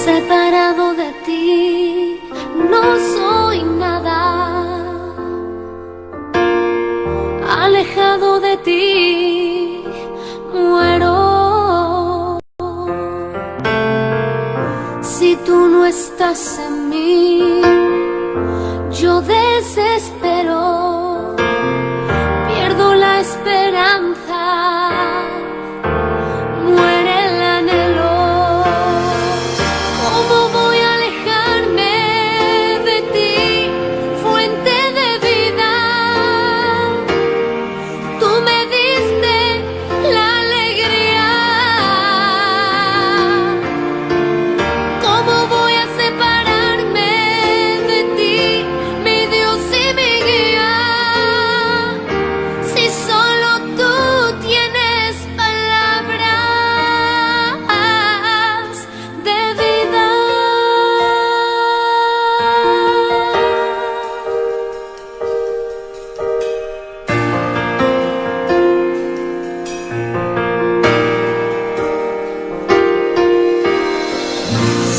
Separado de ti, no soy nada. Alejado de ti, muero. Si tú no estás en mí, yo desespero, pierdo la esperanza, muere el anhelo. ¿Cómo voy a alejarme de ti, fuente de vida? Tú me diste la alegría. ¿Cómo voy a separarme de ti, mi Dios y mi guía? Si solo tú tienes palabras de vida.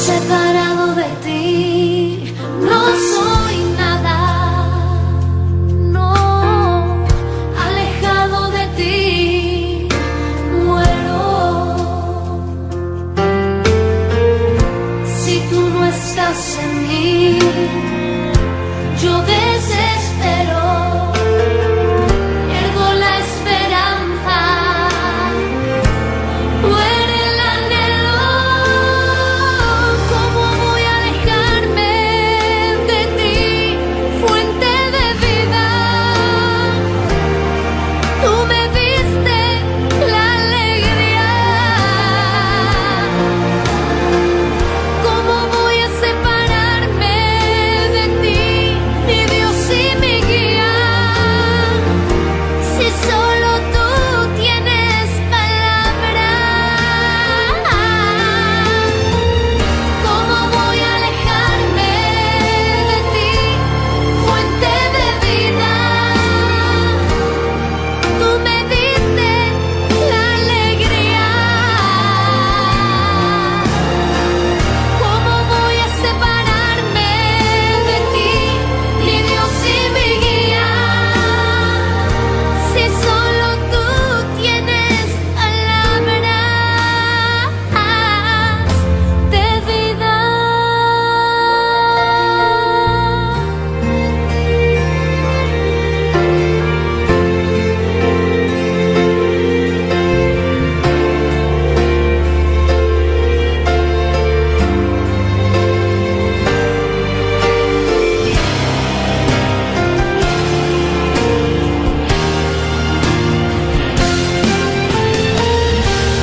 Separado de ti, no soy nada. No, alejado de ti, muero. Si tú no estás en mí, yo desespero, pierdo la esperanza, muere el anhelo. ¿Cómo voy a alejarme de ti, fuente de vida? Tú me diste la alegría. ¿Cómo voy a separarme de ti, mi Dios y mi guía? Si solo tú tienes palabras. ¿Cómo voy a alejarme de ti, fuente de vida? Tú me diste la alegría. ¿Cómo voy a separarme de ti, mi Dios y mi guía? Si solo tú tienes palabras de vida.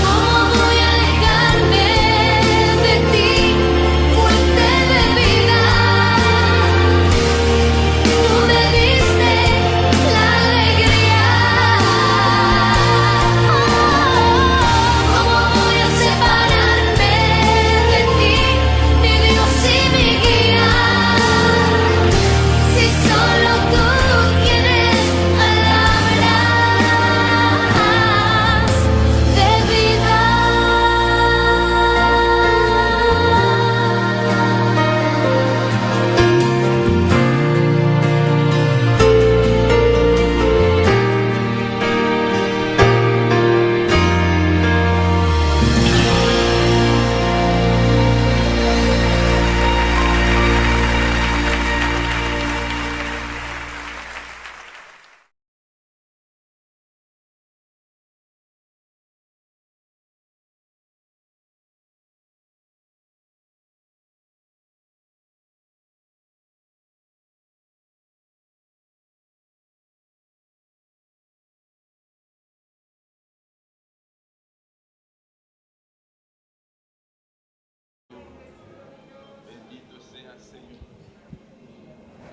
¿Cómo voy a alejarme de ti, fuente de vida? Tú me diste la alegría. ¿Cómo voy a separarme de ti, mi Dios y mi guía? Si solo tú tienes palabras de vida.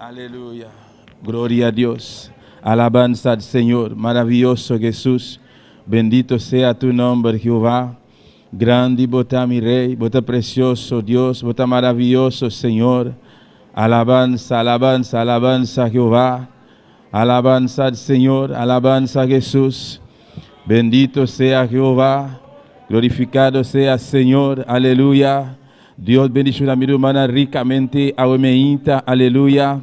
Aleluya. Gloria a Dios. Alabanza al Señor. Maravilloso Jesús. Bendito sea tu nombre, Jehová. Grande bota mi Rey, bota precioso Dios, bota maravilloso Señor. Alabanza, alabanza, alabanza a Jehová. Alabanza al Señor, alabanza a Jesús. Bendito sea Jehová. Glorificado sea Señor. Aleluya. Deus bendice a minha irmã ricamente, a omeita, aleluia.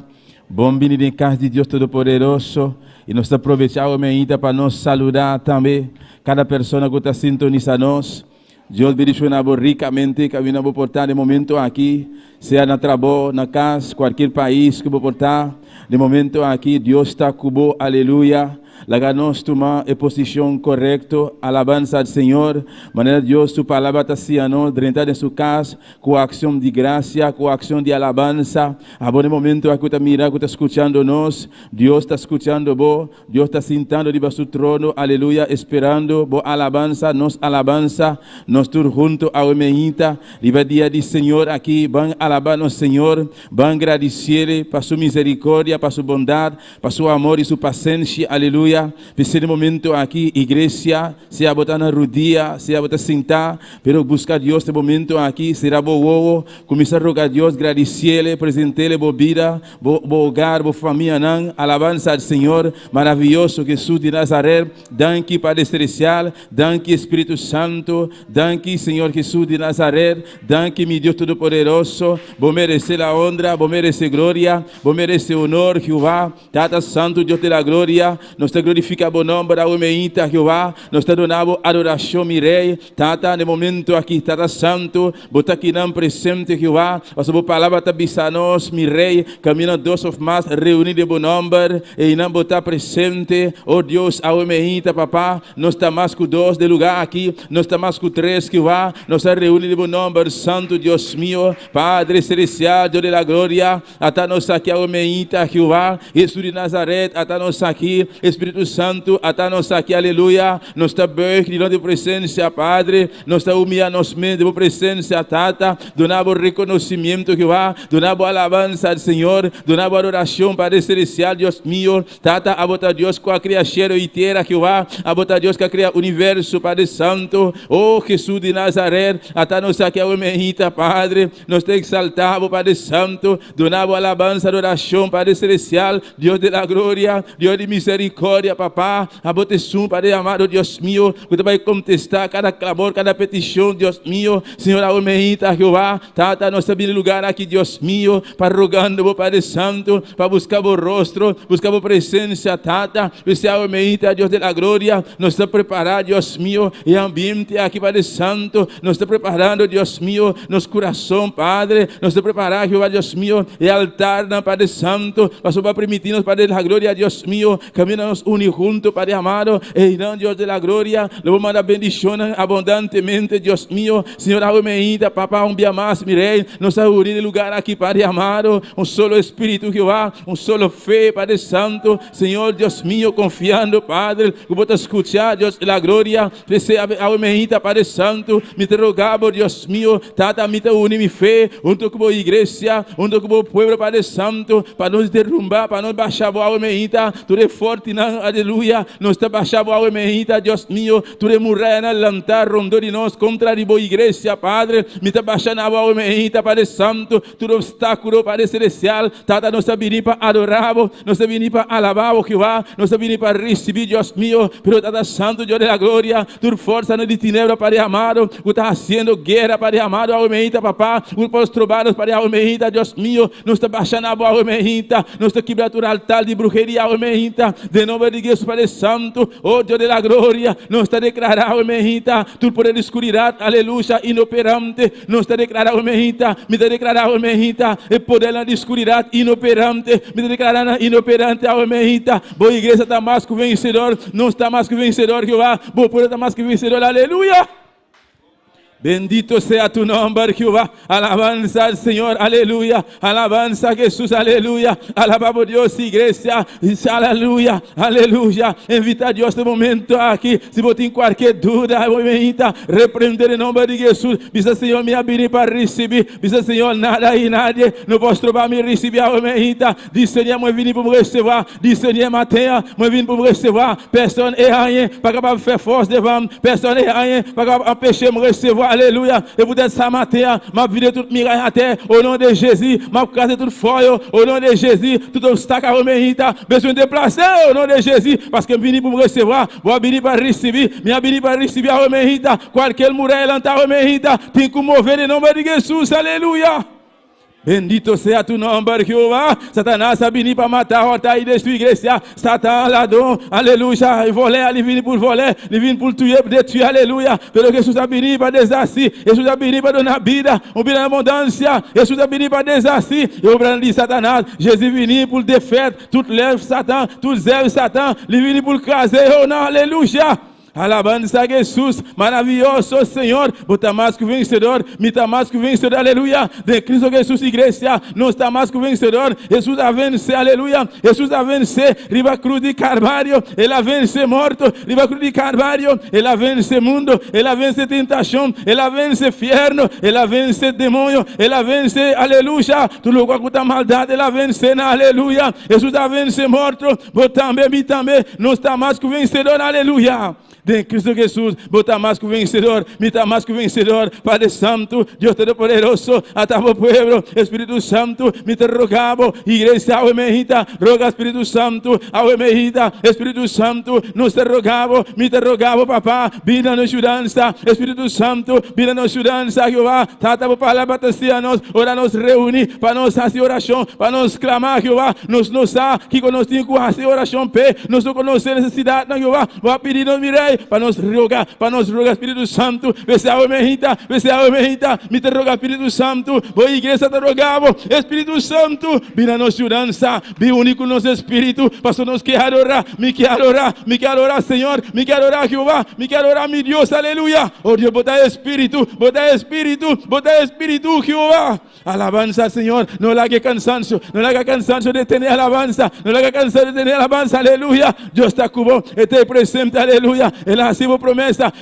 Bom vindo em casa de Deus Todo-Poderoso. E nós aproveitar a omeita para nos saludar também. Cada pessoa que está sintonizando nós. Deus bendice ricamente, que vamos portar de momento aqui. Seja na trabalho, na casa, qualquer país que vou portar. De momento aqui, Deus está cubo, aleluia. Laga nós tomar a posição correta, alabança ao Senhor, maneira Deus, sua palavra está se a nós, dentro de sua casa, com a ação de graça, com a ação de alabança. A bom momento aqui está mirando, está escutando nós, Deus está escutando vos, Deus está sentando debaixo do trono, aleluia, esperando, boa alabança, nós todos juntos ao meita, liba dia de Senhor aqui, vamos alabar nosso Senhor, vamos agradecer para sua misericórdia, para sua bondade, para seu amor e sua paciência, aleluia. Nesse momento aqui, igreja, se a botar na rodia, se a botar sentar, pero buscar Deus nesse momento aqui, será bom, começar a rogar a Deus, agradecer-lhe, apresentar-lhe boa vida, bom hogar, boa família, não, alabança ao Senhor, maravilhoso Jesus de Nazaré, danke Padre Celestial, danke Espírito Santo, danke Senhor Jesus de Nazaré, danke meu Deus Todo-Poderoso, vou merecer a honra, vou merecer glória, vou merecer honor, Jeová, Tata Santo, Deus da glória, nós te glorifica o nome da omeita, Jeová, nós te donamos adoração, meu Rei, Tata, no momento aqui, Tata Santo, bota aqui não presente, Jeová, a sua palavra está bisanos, meu Rei, caminha dois of mais reunidos de bom nome, e não botar presente, oh Deus, a omeita, papá, nós estamos mais com dois de lugar aqui, nós estamos mais com três, Jeová, nós estamos reunidos de bom nome, Santo Deus meu, Padre Celestial, Deus da glória, até nós aqui a omeita, Jeová, Jesus de Nazaré, até nós aqui, Espírito Santo, até nós aqui, aleluia, nós estamos bem, de presença, Padre, nós estamos humilhando nos mentes de presença, Tata, donamos reconhecimento, Jeová, donamos alabança ao Senhor, donamos adoração, Padre Celestial, Deus meu, Tata, a botar Deus com a criação inteira, Jeová, a botar Deus que a cria o universo, Padre Santo, oh Jesus de Nazaré, até nós aqui, a omeita, Padre, nós temos que exaltar, Padre Santo, donamos alabança, adoração, Padre Celestial, Deus de la glória, Deus de misericórdia, papá, a boteção, Padre amado, Deus meu, que tu vai contestar cada clamor, cada petição, Deus meu, Senhor, a omeita, Jeová, Tata, nós estamos em lugar aqui, Deus meu, para rogando, Padre Santo, para buscar o rosto, buscar a presença, Tata, você a omeita, Deus de la glória, nós estamos preparados, Deus meu, e ambiente aqui, Padre Santo, nós estamos preparando, Deus meu, nosso coração, Padre, nós estamos preparando, Jeová, Deus meu, e altar, Padre Santo, para só permitir-nos, Padre da glória, Deus meu, caminhamos unir juntos, Padre amado, e irão, Deus de la glória, le vou mandar bendição abundantemente, Deus meu, Senhor, a omeita, papá, um dia mais, meu Rei, nós estamos de lugar aqui, Padre amado, um solo Espírito, Jeová, um solo fé, Padre Santo, Senhor, Deus meu, confiando, Padre, que vou te escutar, Deus de la glória, a omeita, Padre Santo, me te rogava, Deus meu, Tata, me te unir, minha fé, junto com a igreja, junto com o povo, Padre Santo, para nos derrumbar, para nos baixar a omeita, tu é forte, não, aleluia, nós te baixamos a omeita, Deus meu, tu é morrer no altar, rondou de nós, contra a boa igreja, Padre, me te baixando a omeita, Padre Santo, tu é obstáculo, Padre Celestial, Tata, nós te vinimos para adorar, nós te vinimos para alabar, Jeová, nós te vinimos para receber, Deus meu, pero Tata Santo, Deus da glória, tu força no de tinebra, Padre amado, tu está fazendo guerra, Padre amado, a omeita, papá, os trabalhos, Padre, a omeita, Deus meu, nós te baixando a omeita, nós te quebrando o altar de brujeria, a omeita, de nome de Jesus, Padre Santo, oh Deus da glória, nós te declaramos, a omeita, tu poder de escuridade, aleluia, inoperante, nós te declaramos, a omeita, me te declaramos, a omeita, e poder na escuridade, inoperante, me te declaramos, inoperante, a omeita, boa igreja está mais que vencedor, não está mais que vencedor, Jeová, boa poder está mais que vencedor, aleluia. Bendito sea tu nombre, Jehová. Alabanza al Señor, aleluya. Alabanza a Jesús, aleluya. Alabamos a Dios, iglesia. Aleluya, aleluya. Invita a Dios este momento aquí. Si vos tienes cualquier duda, reprender en nombre de Jesús. Dice Señor, me abrir para recibir. Dice Señor, nada y nadie no posso trobar me receber a omeita. Dice Señor, me vim para receber. Dice Señor, Mateia, me vim para receber. Pessoa é aí, para que a fé forte devamos. Pessoa é aí, para que a peixe me receber. alléluia. Et peut-être ça matin, m'a vidé toute miraille à terre, au nom de Jésus, m'a casé toute foyer, au nom de Jésus, tout obstacle à remettre, besoin de déplacer, au nom de Jésus, parce que vini pour me recevoir, moi vini pas recevoir, mais vini pas recevoir à remettre, qualquer muraille l'anta remettre, tin que mauvais de nom de Jésus, alléluia. Bendito sea tu nombre, Jehová. Satanás a venu para matar, rotar e destruir a igreja. Satan, ladrão, aleluia. E voler, ele vem por voler, ele vem por tuer, por destruir, aleluia. Pelo que Jesus a venu para desastre, Jesus a venu para dar vida, vida em abundância. Jesus a venu para desastre. E o brando de Satanás, Jesus venu por defeito, tudo leve Satan, tudo zero Satan, ele venu por caser, oh não, aleluia. Alabanza a Jesus, maravilhoso Senhor, bota mais que vencedor, me está mais que vencedor, aleluia. De Cristo Jesus, igreja, não está mais que vencedor. Jesus a vencer, aleluia. Jesus a vencer, riba cruz de Carvalho, ele a vencer morto, riba cruz de Carvalho, ele a vencer mundo, ele a vencer tentação, ele a vencer inferno, ele a vencer demônio, ele a vencer, aleluia. Tu lugar com a maldade, ele a vencer, aleluia. Jesus a vencer morto, bota também, me também, não está mais que vencedor, aleluia. De Cristo Jesus, bota mais que vencedor, me está mais que vencedor, Padre Santo, Deus Todo-Poderoso, até o pueblo, Espírito Santo, me te rogamos, igreja, ao emerita, roga Espírito Santo, ao emerita, Espírito Santo, nos te rogamos, papá, vida nos ajudança, Espírito Santo, vida nos ajudança, Jeová, tata por palavra nós, ora nos reúne, para nós fazer oração, para nós clamar, Jeová, nos que conosco tem que fazer oração, nos conhecer necessidade, Jeová, vou pedir no mirei, para nos rogar, Espírito Santo, vê se a emerita, me te roga, Espírito Santo, vou igreja te rogamos, Espírito Santo, vira nos segurança, vi único nos Espírito, pastor nos quer adorar, me quer adorar, Senhor, me quer adorar, Jeová, me quer adorar, meu Deus, aleluia, oh Deus, bota Espírito, Jeová, alabanza, Senhor, não largue cansancio de ter alabanza, aleluia, Deus está com bom, está presente, aleluia. Ele assinou promessa,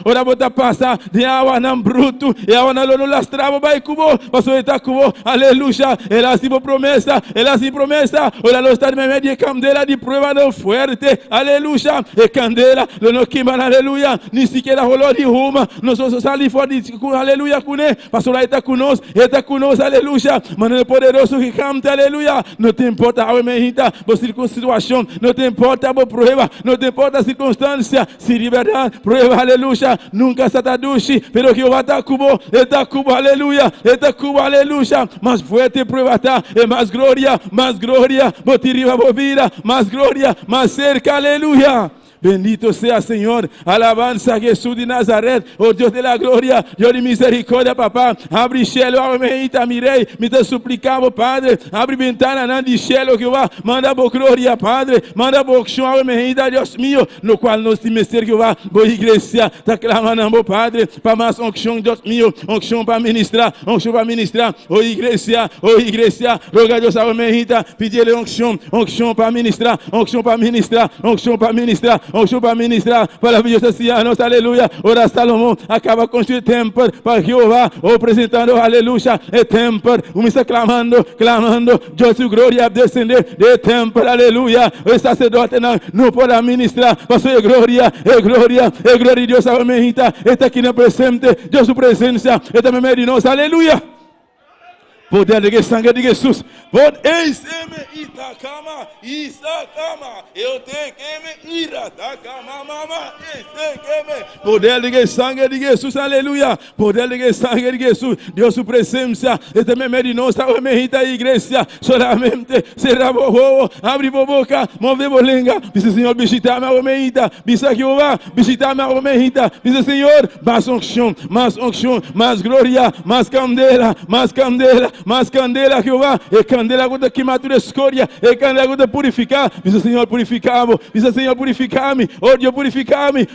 ora bota passa de água não bruto, e água não lastrava, vai cubo, passou está cubo, aleluia, ele assinou promessa, ora nós está no meio de candela de prova não forte, aleluia, e candela, não queima, aleluia, nem sequer rolou de ruma, nós somos ali fora de, aleluia, com ele, passou lá está conosco, aleluia, mano é poderoso que canta, aleluia, não te importa a emerita, por situação, não te importa a prova, não te importa a circunstância, se liberdade, prova, aleluia, nunca se traduce, pero que está cubo, aleluia, mas fuerte prova, é mais glória, botiriva bovira, mais glória, mais cerca, aleluia. Bendito sea Señor, alabanza a Jesús de Nazaret, oh Dios de la gloria, Dios de misericordia, papá, abre cielo, abre mi rey, me te suplicamos, Padre, abre ventana de cielo, Jehová, manda por gloria, Padre, manda por acción, abre Dios mío, no cual nos te meter, Jehová, boa igreja, te clamando, Padre, para más unción, Dios mío, unción para ministrar, oh igreja, roga Dios, abre pedir unción para ministrar, unção para ministrar, maravilhoso ancianos, aleluia. Ora Salomão acaba construir templo para Jeová, apresentando, aleluia, é templo, está clamando, Deus de glória descender de templo, aleluia. O sacerdote não pode ministrar, mas é glória de Deus, amém. Está aqui na presente, Deus sua presença, está no meio de nós, aleluia. Poder de sangue de Jesus. Eu te queime ira, poder de sangue de Jesus, aleluia. Poder de sangue de Jesus. Deus sua presença, este meio de nós, a igreja, solamente será bobo, abre boca, move bolenga. Diz Senhor, visitar minha omeita, bisa Jeová, visitar minha omeita. Diz Senhor, mais unção, mais glória, mais candela, Jeová, e candela que queimatura escória, e candela que purificar. Diz Senhor, purificar-me, purificar-me, oh Deus,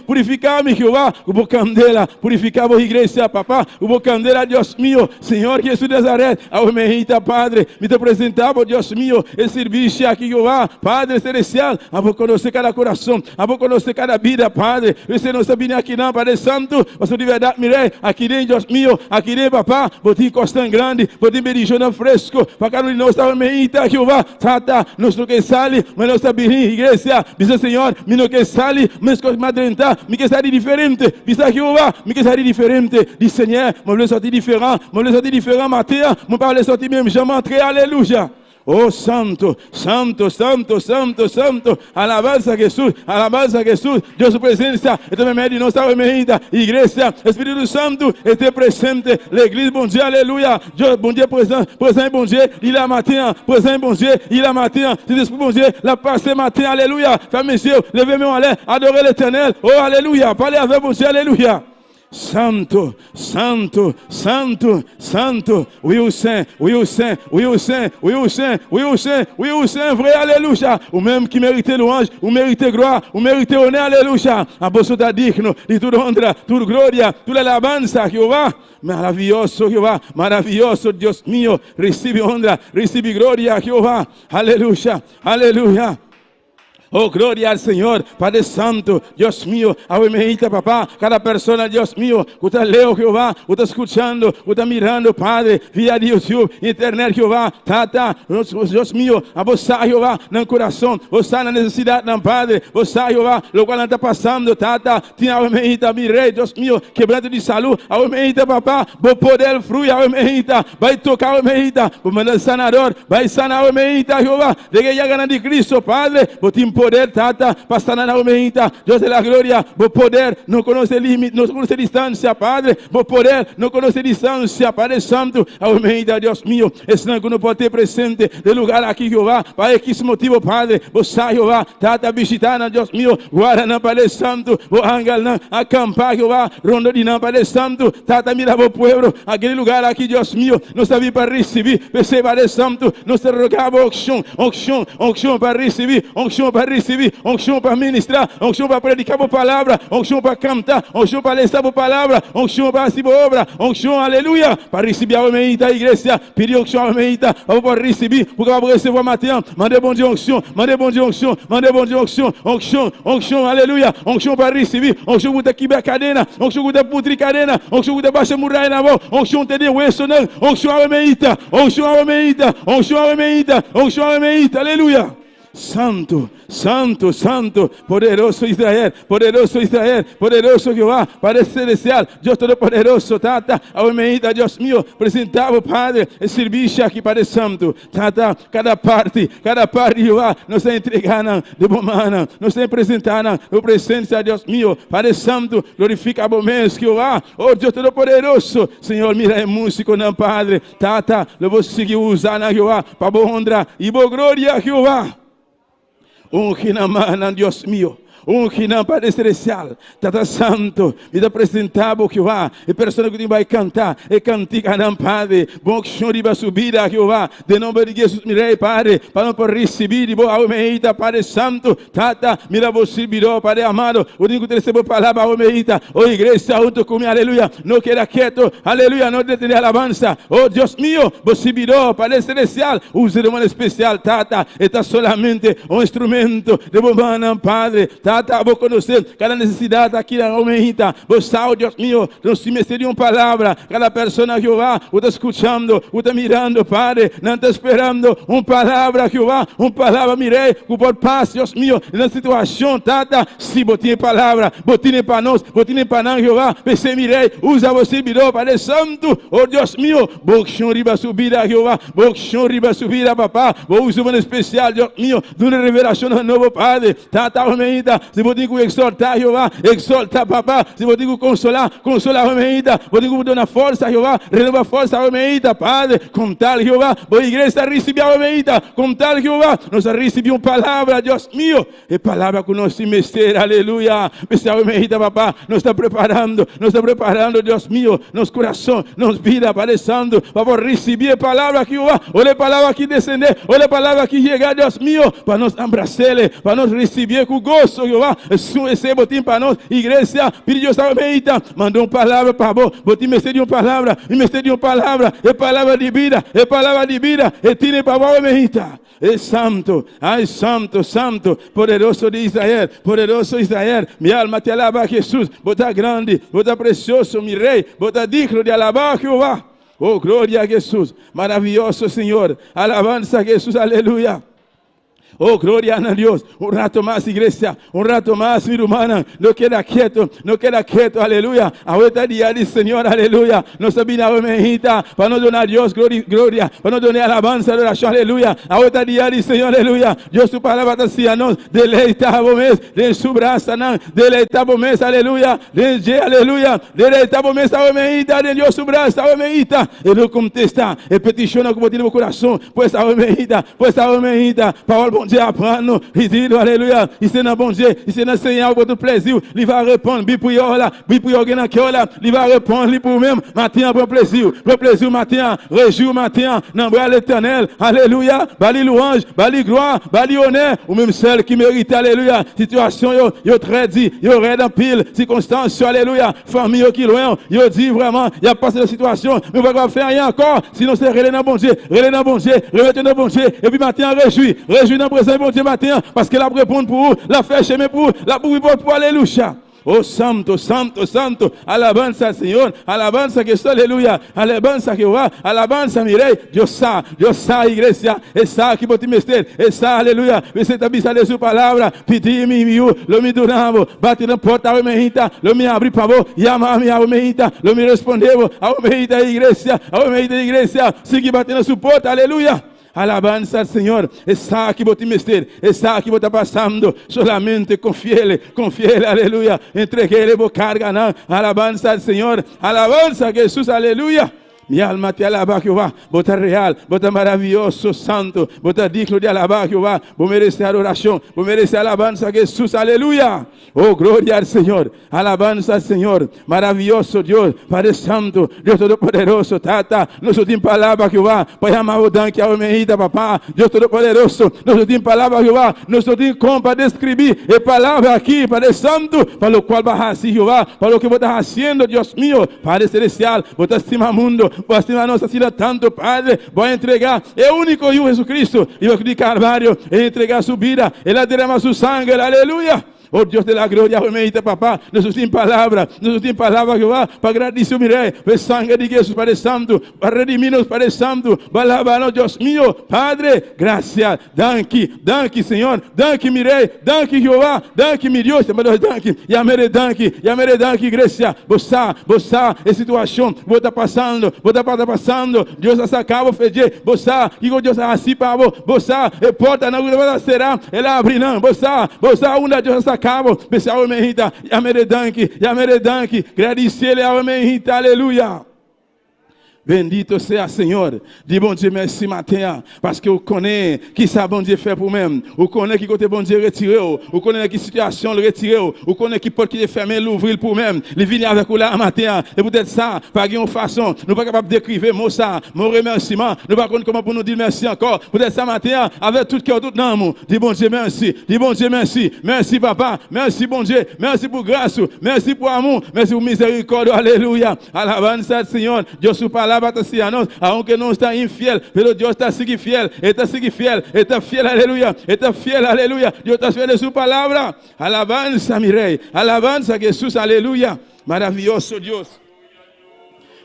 purificar-me, Jeová, o candela, purificar a igreja, papá, o candela, Deus meu, Senhor Jesus de Nazaré, ao meita, Padre, me te apresentava, Deus meu, e serviço aqui, Jeová, Padre celestial, a vou conhecer cada coração, a vou conhecer cada vida, Padre, você não sabe nem aqui não, Padre Santo, você de verdade, mirei, aqui dentro, Deus meu, aqui dentro, papá, vou te encostar grande, vou te berijona fresco, para que não está meita, Jeová, tata, nosso que sale, mas não está bem, igreja, bisa Senhor, mino que sale, mas que madrenta, me que sale diferente, bisa Jeová, me que sale diferente, diz Senhor, me voulais sortir différent, matin, me parler sortir même, jamais entrer, alléluia. Oh santo, santo, santo, santo, santo, alabanza a Jesús, Dios su presencia, este me medio, no sabe medida, iglesia, Espíritu Santo, esté presente, la iglesia, bon Dieu, alléluia, Dieu, bon Dieu, présent, bon Dieu, il a matin, présent, bon Dieu, il a matin, c'est l'Esprit, bon Dieu, la passe matin, alléluia, femme, messieurs, levez-moi en l'air, adorez l'Éternel, oh alléluia, parlez avec bon Dieu, alléluia. Santo, santo, santo, santo, oui au Saint, oui au Saint, oui au Saint, oui au Saint, oui au Saint, oui au Saint, vrai, alléluia, ou même qui méritait louange, ou méritait gloire, ou méritait honneur, alléluia, a você tá digno de tudo honra, tudo glória, toda alabanza, Jehová, maravilloso, Jehová, maravilloso, Dios mío, recibe honra, recibe gloria, Jehová, aleluya, aleluya. Oh, gloria al Señor, Padre Santo, Dios mío, aumenta, papá, cada persona, Dios mío, usted leo, Jehová, usted escuchando, usted mirando, Padre, via YouTube, internet, Jehová, tata, Dios mío, a vos, Jehová, en el corazón, vos en la necesidad, Padre, vos, Jehová, lo cual está pasando, tata, tiene aumenta, mi rey, Dios mío, quebrante de salud, aumenta, papá, vos poder fluir, aumenta, vai tocar, aumenta, vos mandar sanador, vai sanar, aumenta, Jehová, de que ya ganan de Cristo, Padre, vos te poder, tata, pasar na aumenta, Dios de la gloria, vos poder, no conoce límite, no conoce distancia, Padre, vos poder, no conoce distancia, Padre Santo, aumenta, Dios mío, es que no puede ter presente de lugar aquí, Jehová, para ese motivo, Padre, vos sai, Jehová, tata, visitana, Dios mío, guarda, Padre Santo, vos ángel, acampar, Jehová, rondo de Padre Santo, tata, mira vos pueblo, aquele lugar aqui, Dios mío, no sabia para recibir, pensei, Padre Santo, no se rogava onction para recibir, onction para ministrar, onction para predicar a palavra, onction para cantar, onction para ler a palavra, onction para fazer obra, onction, aleluia, para receber a aumenta, a igreja, pedir onction, a aumenta, para receber, porque vai receber a matéria, mande bom de onction, mande bom de onction, mande bom de onction, onction, aleluia, onction para receber, onction para quebrar a cadena, onction para putrir cadena, onction para baixar muralha na mão, onction para ter o não, onction a aumenta, onction a aumenta, onction a aumenta, onction a aumenta, aleluia. Santo, santo, santo, poderoso Israel, poderoso Jehová, Padre Celestial, Dios Todopoderoso, tata, aumenta, Dios mío, presentava, Padre, el servicio aqui, Padre Santo, tata, cada parte, Jehová, nos entregando de bomana, nos apresentando, na presença, Dios mío, Padre Santo, glorifica a momento, Jehová, oh Dios Todopoderoso, Senhor, mira el músico, não, Padre, tata, eu vou seguir usando, Jehová, para boa honra e boa glória, Jehová. Ginamana, Dios mío. Ginam, Padre Celestial, Tata Santo, me dá apresentável, Jeová, e pessoa que vai cantar, e cantiga, não, Padre, bom que o Senhor vai subir, Jeová, de nome de Jesus, mirei, Padre, para não receber, de boa almeida, Padre Santo, Tata, mira você, virou, Padre amado, o único que recebeu palavra, almeida, oh igreja, junto comigo, aleluia, não queda quieto, aleluia, não detenha alabança, oh Deus mío, você virou, Padre Celestial, use de maneira especial, Tata, está solamente um instrumento de bomana, Padre, Tata, vou conhecer cada necessidade aqui na aumenta. Você, Deus mío, não se me de uma palavra. Cada pessoa, Jeová, o está escutando, o está mirando, Padre, não está esperando uma palavra, Jeová, uma palavra, mirei, que por paz, Deus mío, na situação, Tata, se botinha palavra, botinha para nós, botinha para nós, Jeová, pensei, mirei, usa você, virou, Padre Santo, oh Deus mío, vou que o Senhor riba subir, Jeová, vou que o Senhor riba subir, papá, vou usar uma especial, Deus mío, de uma revelação nova, Padre, Tata, aumenta. Se vou digo exaltar, Jeová, exalta, papá. Se vou digo consolar, aumenta. Vou digo dar força, Jeová, renova a força, aumenta, Padre. Com tal, Jeová, vou igreja receber, aumenta. Com tal, Jeová, nós recebemos palavra, Deus mío. E palavra que nós se mestre, aleluia. Mestre, aumenta, papá. Nos está preparando, Deus mío. Nos coração, nos vida, Padre Santo. Para receber palavra, Jeová. Olha a palavra que descender, olha a palavra que chegar, Deus mío. Para nós abraçar, para nós receber com gosto, Jeová, esse botim para nós, igreja, pediu Deus aumenta, mandou uma palavra para vós, botim me de uma palavra, é palavra de vida, e tire para vós aumenta, é santo, ai santo, santo, poderoso de Israel, minha alma te alaba, Jesus, bota grande, bota precioso, meu rei, bota digno de alabar, Jeová. Oh, glória a Jesus. Maravilhoso, Senhor. Alabanza a Jesus, aleluia. Oh, gloria a Dios. Un rato más, iglesia. Un rato más, mi hermana. No queda quieto. No queda quieto. Aleluya. Ahorita día del Señor. Aleluya. Nos sabina mejita. Para no donar a Dios gloria. Para no donar alabanza, adoración. Aleluya. Ahorita día del Señor. Aleluya. Dios tu palabra te decía, nos deleita a mes. De su brazo. Deleita a mes. Aleluya. De aleluya. Deleita a mes. A mejita. De Dios su brazo. A mejita. E lo contesta. E peticiona como tiene el corazón. Pues a mejita. Pues a mejita. Paulo bom Dieu apprendre, il dit, alléluia, il c'est dans bon Dieu, il c'est dans Seigneur pour tout plaisir, il va répondre, bi pour yo là, bi pour yo dans cœur là, il va répondre, lui pour même, matin pour plaisir matin, réjouir matin, dans bras l'Éternel, alléluia, bali louange, bali gloire, bali honneur, ou même celle qui mérite, alléluia, situation yo très dit, yo raide en pile, circonstance, alléluia, famille qui loin, yo dit vraiment, il y a passé la situation, mais on va pas faire rien encore, sinon c'est relé dans bon Dieu, remettre dans bon Dieu, et puis matin réjouir dans présent bon Dieu matin, parce que la répondre pour vous, la fait chemin pour vous, la pour alléluia. Oh santo, santo, santo, alabanza al Señor, alabanza que es aleluya, alabanza Jehová, alabanza mi rey, Dios sa iglesia, esa que pode mester, esa aleluya, você está bisando de su palabra, pedir mi lo me duramos, bate na porta a mehita, lo me abrir para vos, llama-me a mehita, lo me respondemos, a mehita iglesia, sigue batendo na sua porta, aleluya. Alabanza al Señor. Está aquí vos te meter. Está aquí vos está pasando. Solamente confiele, aleluya. Entreguele vos carga. ¿No? Alabanza al Señor. Alabanza a Jesús, aleluya. Mi alma te alaba, Jehová. Vos estás real, vos estás maravilloso, santo. Vos estás digno de alabar, Jehová. Vos mereces adoración, vos mereces alabanza a Jesús, aleluya. Oh, gloria al Señor. Alabanza al Señor. Maravilloso Dios, Padre Santo, Dios Todopoderoso, Tata. Nosotros tenemos palabra, Jehová. Para llamar o dan que a homemita, papá. Dios Todopoderoso. Nosotros tenemos palabra, Jehová. Nosotros tenemos como para describir. E palabra aquí, Padre Santo, para lo cual vas a hacer, Jehová. Para lo que vos estás haciendo, Dios mío. Padre Celestial, vos estás estimando mundo. Vos estimar nossa filha tanto, Padre. Vou entregar. É o único e o Jesus Cristo. E o de Carvalho. E entregar a sua vida. Ele derrama seu sangue. Aleluia. Oh Dios de la gloria, amén, papá. Nosotros tenemos palabra, Jehová, para agradecer, mire, el sangre de Jesús, Padre Santo, para redimirnos, Padre Santo, para alabarnos, Dios mío, Padre, gracias, danke, Señor, danke, mire, danke, Jehová, danke, mi Dios, danke, llamere danke, iglesia, vos a situación, vos está pasando, Dios ha sacado, fede, vos que Dios ha así para vos, porta, não vai será, ele abre, não, vos uma Deus ha sacado, pessoal, mehita, yamere danke, agradecer-lhe ao mehita, aleluia. Bendito seja Senhor. Dis bon Dieu merci matin. Parce que vous connaissez qui ça bon Dieu fait pour même. Vous connaissez qui côté bon Dieu retiré. Vous connaissez qui situation le retiré. Vous connaissez qui porte qui est fermé l'ouvrir pour même. Il vient avec vous là matin. Et peut-être ça, par une façon, nous pas capable d'écrire mot ça, mon remerciement. Nous pas connaître comment pour nous dire merci encore. Peut-être ça matin avec tout cœur tout amour. Dis bon Dieu merci. Dis bon Dieu merci. Merci papa. Merci bon Dieu. Merci pour grâce. Merci pour amour. Merci pour miséricorde. Alléluia. Alabanza al Señor. Dios su palabra aunque no está infiel, pero Dios está sigue fiel, está fiel, aleluya, Dios está fiel de su palabra. Alabanza, mi rey, alabanza a Jesús, aleluya, maravilloso Dios,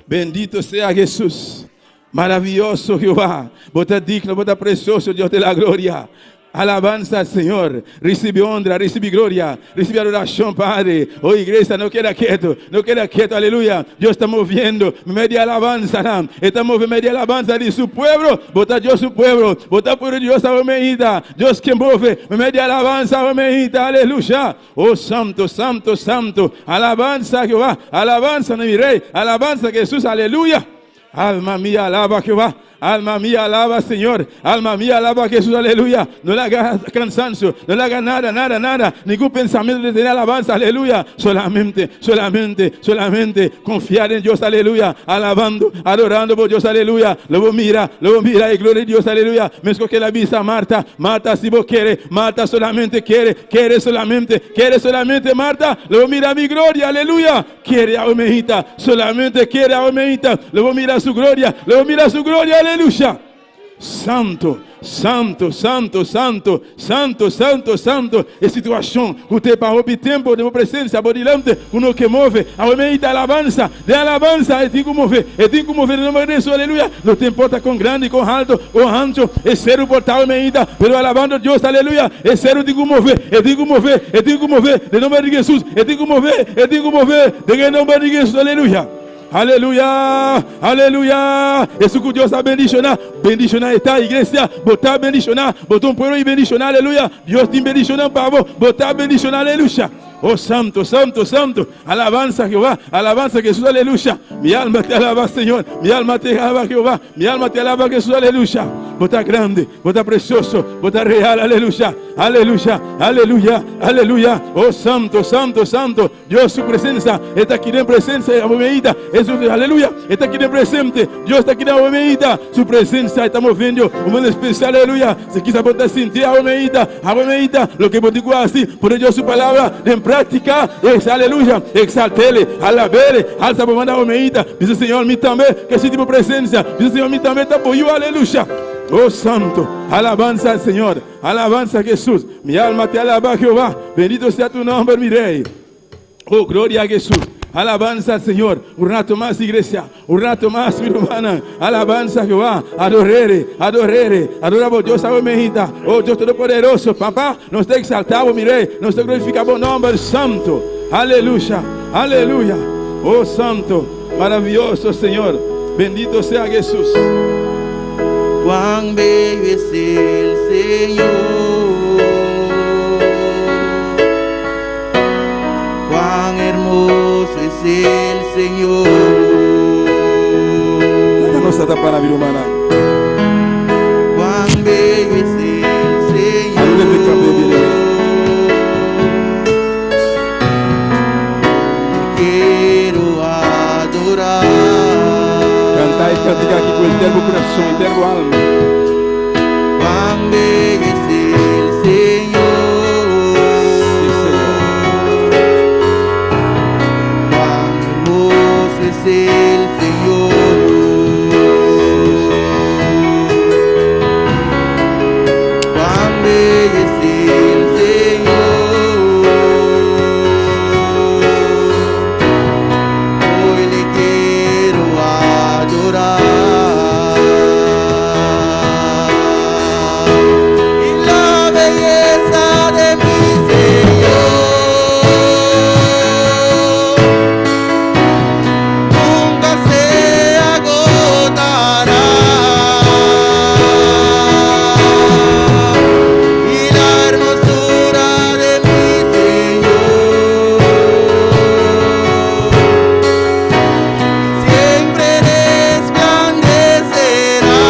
bendito sea Jesús, maravilloso Jehová, vos estás digno, vos estás precioso, Dios de la gloria. Alabanza al Señor, recibe honra, recibe gloria, recibe adoración, Padre. Oh iglesia, no queda quieto, aleluya. Dios está moviendo, media alabanza, está moviendo media alabanza de su pueblo. Bota Dios su pueblo, bota por Dios a omeita. Dios que mueve, media alabanza a omeita, aleluya. Oh santo, santo, santo, alabanza Jehová, alabanza mi rey, alabanza Jesús, aleluya. Alma mía, alaba Jehová. Alma mía, alaba Señor. Alma mía, alaba Jesús, aleluya. No le haga cansancio, no le haga nada. Ningún pensamiento de tener alabanza, aleluya. Solamente confiar en Dios, aleluya. Alabando, adorando por Dios, aleluya. Luego mira, y gloria a Dios, aleluya. Mesmo que la visa Marta, si vos quiere, Marta solamente quiere solamente, Marta. Luego mira mi gloria, aleluya. Quiere a Omejita, solamente quiere a Omejita. Luego mira su gloria, aleluya. Santo, santo, santo, santo, santo, santo, santo. E situação, o teu para o tempo de presença, bodilante, o no que move, a meita alabança, de alabança, e tem que mover no nome de Jesus, aleluia. Não te importa com grande, com alto, com ancho, é ser o portal meita, pero alabando Deus, aleluia. É ser o tem que mover, de nome de Jesus, tem que mover, de nome de Jesus, aleluia. Aleluia, aleluia. Isso que Deus está bendicionando está a igreja, botar bendicionar, botar um povo e bendicionar, aleluia. Deus te bendicionando para você, botar bendicionar, aleluia. Oh santo, santo, santo, alabanza Jehová, alabanza Jesús, aleluya. Mi alma te alaba, Señor, mi alma te alaba, Jehová, mi alma te alaba, Jesús, aleluya. Vos estás grande, vos estás precioso, vos estás real, aleluya, aleluya, aleluya, aleluya. Oh santo, santo, santo, Dios su presencia está aquí en presencia, abumeita, aleluya, está aquí en presente, Dios está aquí en abumeita, su presencia está moviendo, un mundo especial, aleluya. Se quizá vos te sentir abumeita, lo que vos digo así, por Dios su palabra, en prática, es aleluya, exaltele, alabele, alza por mandar abumeita, dice Señor, mi también, que ese tipo de presencia, dice Señor, mi también está por yo, aleluya. Oh santo, alabanza al Señor, alabanza a Jesús, mi alma te alaba Jehová, bendito sea tu nombre mi rey. Oh gloria a Jesús, alabanza al Señor, un rato más iglesia, un rato más mi hermana, alabanza a Jehová, adoramos Dios a mejita, oh Dios Todopoderoso, papá, nos te exaltamos mi rey, nos te glorificamos el nombre santo, aleluya, aleluya, oh santo, maravilloso Señor, bendito sea Jesús. Cuán bello es el Señor, cuán hermoso es el Señor. No está para mi hermana. Cuán bello es el Señor, te quiero adorar. Cantar y cantar aquí con el termo corazón, el termo alma. Cuán bello es el Señor, Sí, Señor. cuán hermoso es el Señor. Cuán bello es el Señor, hoy le quiero adorar. Y la belleza de mi Señor nunca se agotará. Y la hermosura de mi Señor siempre resplandecerá.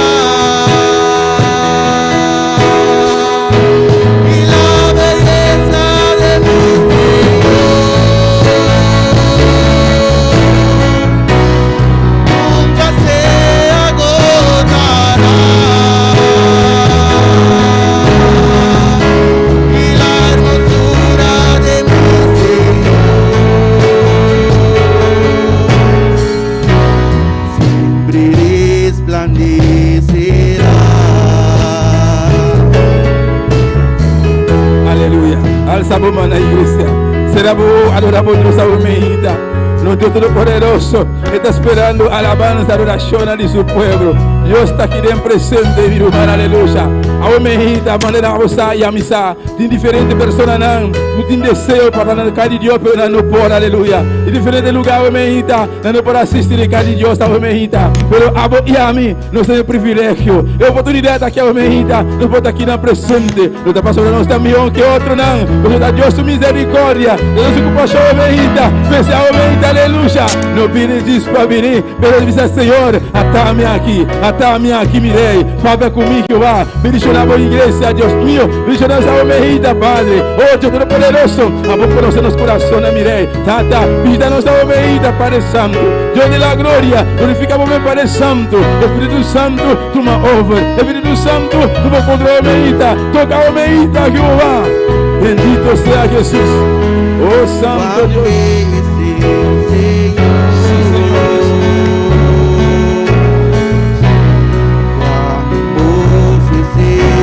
Y la belleza de mi Señor nunca se agotará. Y la hermosura de mi Señor siempre resplandecerá. Aleluya. Alzamos mano a la iglesia. Seramos, adoramos Dios a humildad. No Dios Todopoderoso está esperando alabanza, adoración de su pueblo. Dios está aquí en presente, mi hermano, aleluya. A humildad, manera a y a misa. Tiene diferentes personas, no tiene deseo para la casa de Dios, pero no puede, aleluya. En diferentes lugares, humildad, no puede asistir a la casa de Dios, humildad. Pero a vos y a mí, no es el privilegio. La oportunidad aquí, humildad, nos puede aquí en presente. No está pasando, no está mejor que otro, no. Porque está Dios su misericordia. Dios su compasión, humildad. Pese a humildad, aleluya. No viene disso para venir, pero dice Señor, atame aquí, mi rey. Fala comigo, Jehová. Bendicionamos a iglesia, Dios mío. Bendicionamos a humildad, Padre. Oh, Dios Todopoderoso. A vos conocer los corazones, mi rey. Tata, visitanos a humildad, Padre Santo. Dios de la gloria, glorificamos a Padre Santo. Espíritu Santo, toma over. Espíritu Santo, toma control, humildad. Toca humildad, Jehová. Bendito sea Jesús. Oh, Santo Cuán Dios. bello es el Señor, Sí, Señor Jesús. cuán hermoso es el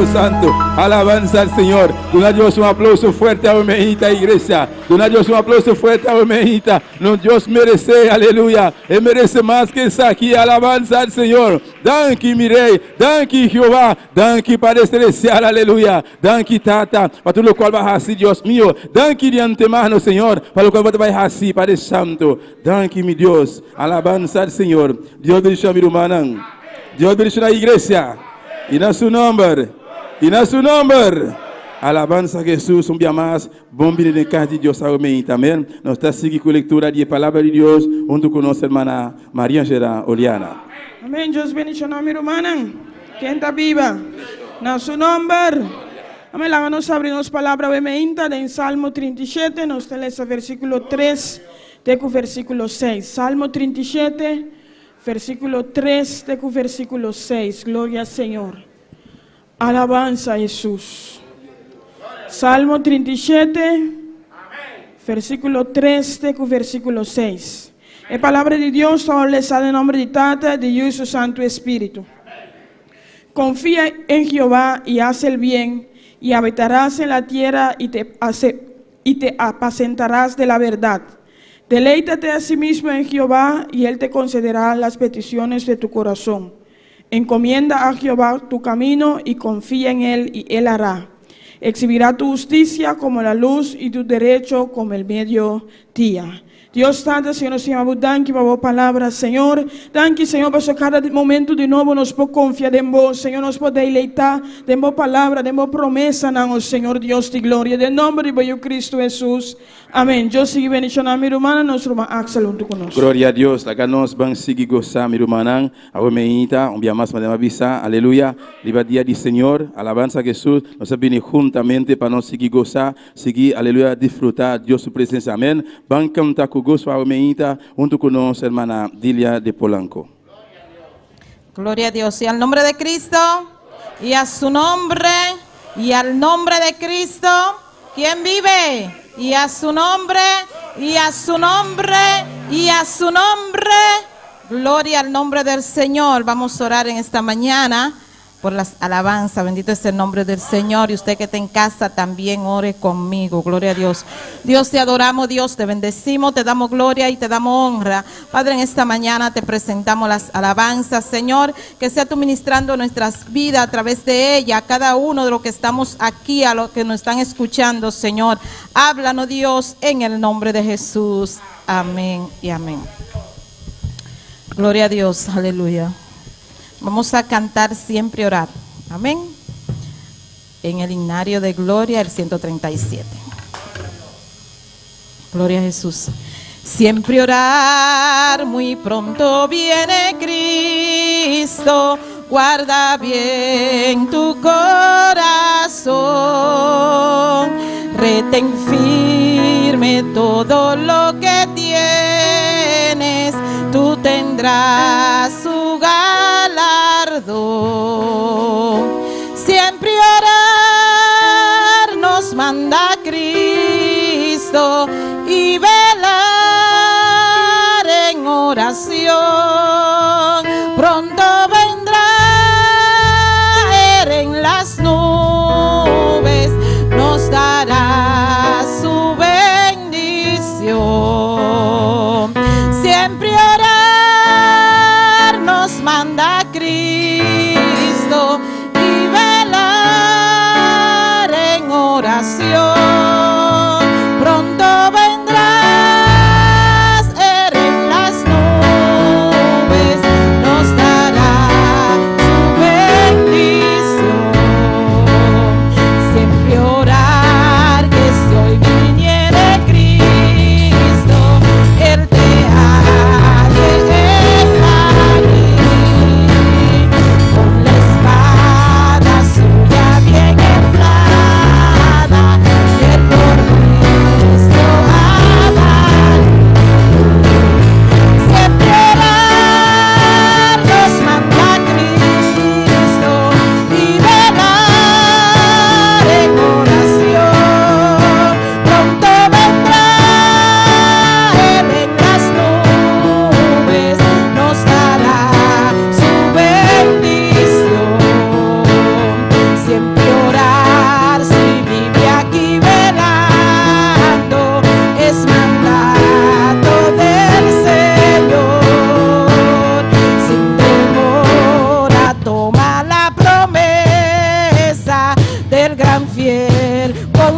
santo, santo. Alabanza al Señor. Dona a Dios un aplauso fuerte a Omeita, iglesia. Dona a Dios un aplauso fuerte a Omeita. No, Dios merece, aleluya. Él merece más que eso aquí. Alabanza al Señor. Danke, mi rey. Danke, Jehová. Danke, Padre Celestial, aleluya. Danke, Tata, para todo lo cual vas así, Dios mío. Danke de antemano, Señor, para lo cual vas así, Padre Santo. Danke, mi Dios. Alabanza al Señor. Dios bendiga a mi hermano. Dios bendiga a la iglesia. Y na su nombre. Y na su nombre. Alabanza a Jesús, un día más. Bom dia de casa de Dios, amén. También nos está siguiendo con lectura de palabra de Dios junto con nuestra hermana María Angela Oliana. Amén. Dios bendiga a mi hermana. ¿Quién está viva? Na su nombre. Amén. Háganos abrirnos palabra obviamente en Salmo 37. Nos leemos versículo 3 de versículo 6. Salmo 37, versículo 3 de versículo 6. Gloria al Señor. Alabanza a Jesús. Salmo 37, versículo 3 de versículo 6. La palabra de Dios establecida en nombre de Tata, de Dios y su Santo Espíritu. Confía en Jehová y haz el bien, y habitarás en la tierra y te apacentarás de la verdad. Deleítate a sí mismo en Jehová y Él te concederá las peticiones de tu corazón. Encomienda a Jehová tu camino y confía en Él y Él hará. Exhibirá tu justicia como la luz y tu derecho como el mediodía. Dios Santo, Senhor, nos chamamos, danke por a palavra, Senhor. Danke, Senhor, para cada momento de novo nos pode confiar em vos, Senhor, nos pode deleitar de boa palavra, de boa promessa, não, Senhor, Deus de glória, de nome de Cristo Jesus. Amém. Eu sigo bendicionando a minha irmã, nosso irmão Axel, junto conosco. Glória a Deus, lá nós vamos seguir gozar, minha irmã, a Omeita, dia mais podemos avisar, aleluia, liba dia do Senhor, alabanza a Jesus, nós vamos juntamente para nós seguir gozar, seguir, aleluia, disfrutar de sua presença, amém. Vamos cantar com gozo a Omeita, junto con nuestra hermana Dilia de Polanco. Gloria a Dios. Y al nombre de Cristo, y a su nombre, y al nombre de Cristo, ¿quién vive? Y a su nombre, y a su nombre, y a su nombre. Gloria al nombre del Señor. Vamos a orar en esta mañana por las alabanzas. Bendito es el nombre del Señor. Y usted que está en casa también ore conmigo. Gloria a Dios. Dios, te adoramos, Dios, te bendecimos, te damos gloria y te damos honra. Padre, en esta mañana te presentamos las alabanzas, Señor, que sea tú ministrando nuestras vidas a través de ella, a cada uno de los que estamos aquí, a los que nos están escuchando, Señor. Háblanos, Dios, en el nombre de Jesús. Amén y amén. Gloria a Dios, aleluya. Vamos a cantar Siempre Orar. Amén. En el himnario de gloria, el 137. Gloria a Jesús. Siempre orar, muy pronto viene Cristo. Guarda bien tu corazón. Retén firme todo lo que tienes. Tú tendrás su galardón. Siempre orar nos manda Cristo y velar en oración. Pronto vendrá Él en las nubes, nos dará su bendición. Siempre orar nos manda Cristo y velar en oración. Pronto vendrás, Él en las nubes, nos dará su bendición. Siempre orar que si hoy viniere Cristo, Él te ha de con la espada suya bien emplada,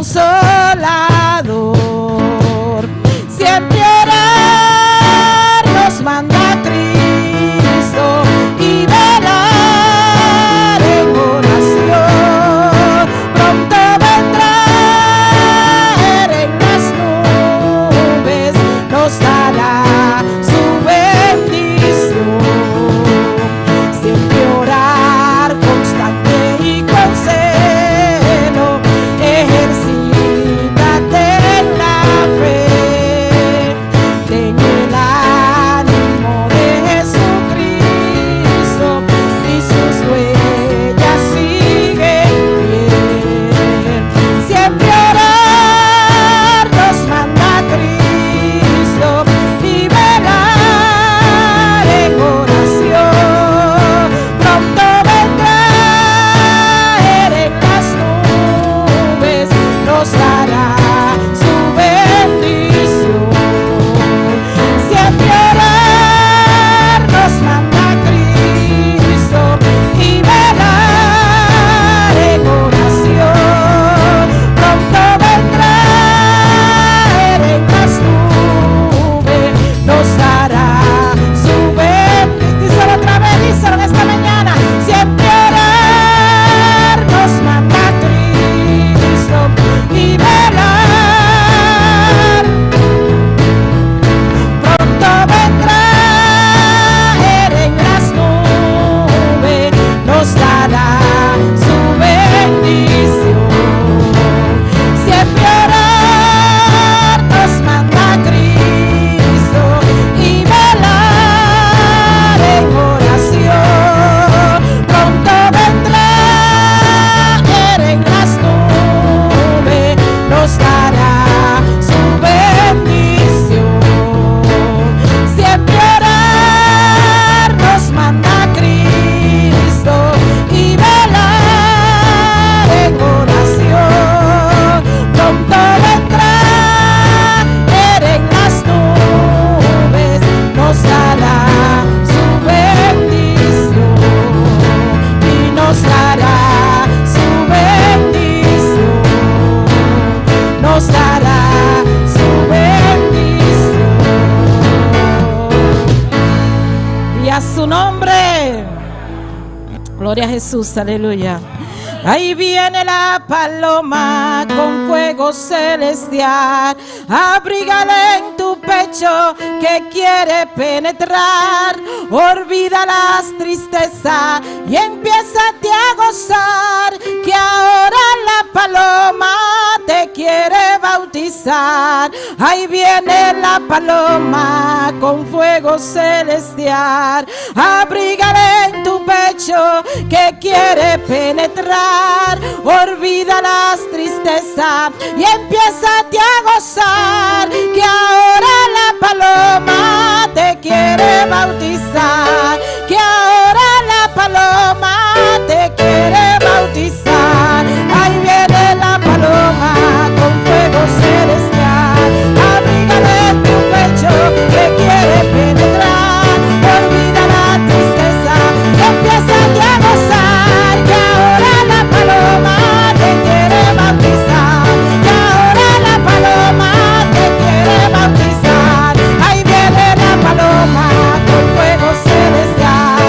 Consolador. Siempre orar nos manda Cristo y velar en oración. Pronto vendrá Él en las nubes, nos dará su bendición. Siempre orar constante y con celo, ejercítate en la fe. Ten el ánimo de Jesucristo y sus huellas siguen bien. Siempre orar nos manda Cristo y velar en oración. Pronto vendrá Él en las nubes, nos dará su bendición. Siempre orar nos manda Cristo y velar en oración. Pronto vendrá Él en las nubes, nos dará su bendición. Díselo otra vez, díselo en esta mañana. Siempre orar nos manda Cristo y velar. Pronto vendrá Él en las nubes, nos dará su bendición. Siempre orar nos manda Cristo y velar en oración. Pronto vendrá Él en las nubes, nos dará su bendición. Siempre orar nos manda Cristo y velar en oración. Pronto vendrá Él en las nubes, nos dará su bendición y nos dará su bendición, nos dará su bendición. Y a su nombre, gloria a Jesús, aleluya. Ahí viene la paloma con fuego celestial, abrígala en tu pecho que quiere penetrar. Olvida las tristezas y empiézate a gozar, que ahora la paloma te quiere bautizar. Ahí viene la paloma con fuego celestial, abrígala en tu pecho que quiere penetrar. Olvida las tristezas y empiézate a gozar, que ahora la paloma te quiere bautizar, que ahora la paloma te quiere bautizar. Ahí viene la paloma con fuego celestial, abrígala en tu pecho que quiere penetrar. Olvida la tristeza y empiézate a gozar, que ahora la paloma te quiere bautizar, que ahora la paloma te quiere bautizar. Ahí viene la paloma con fuego celestial,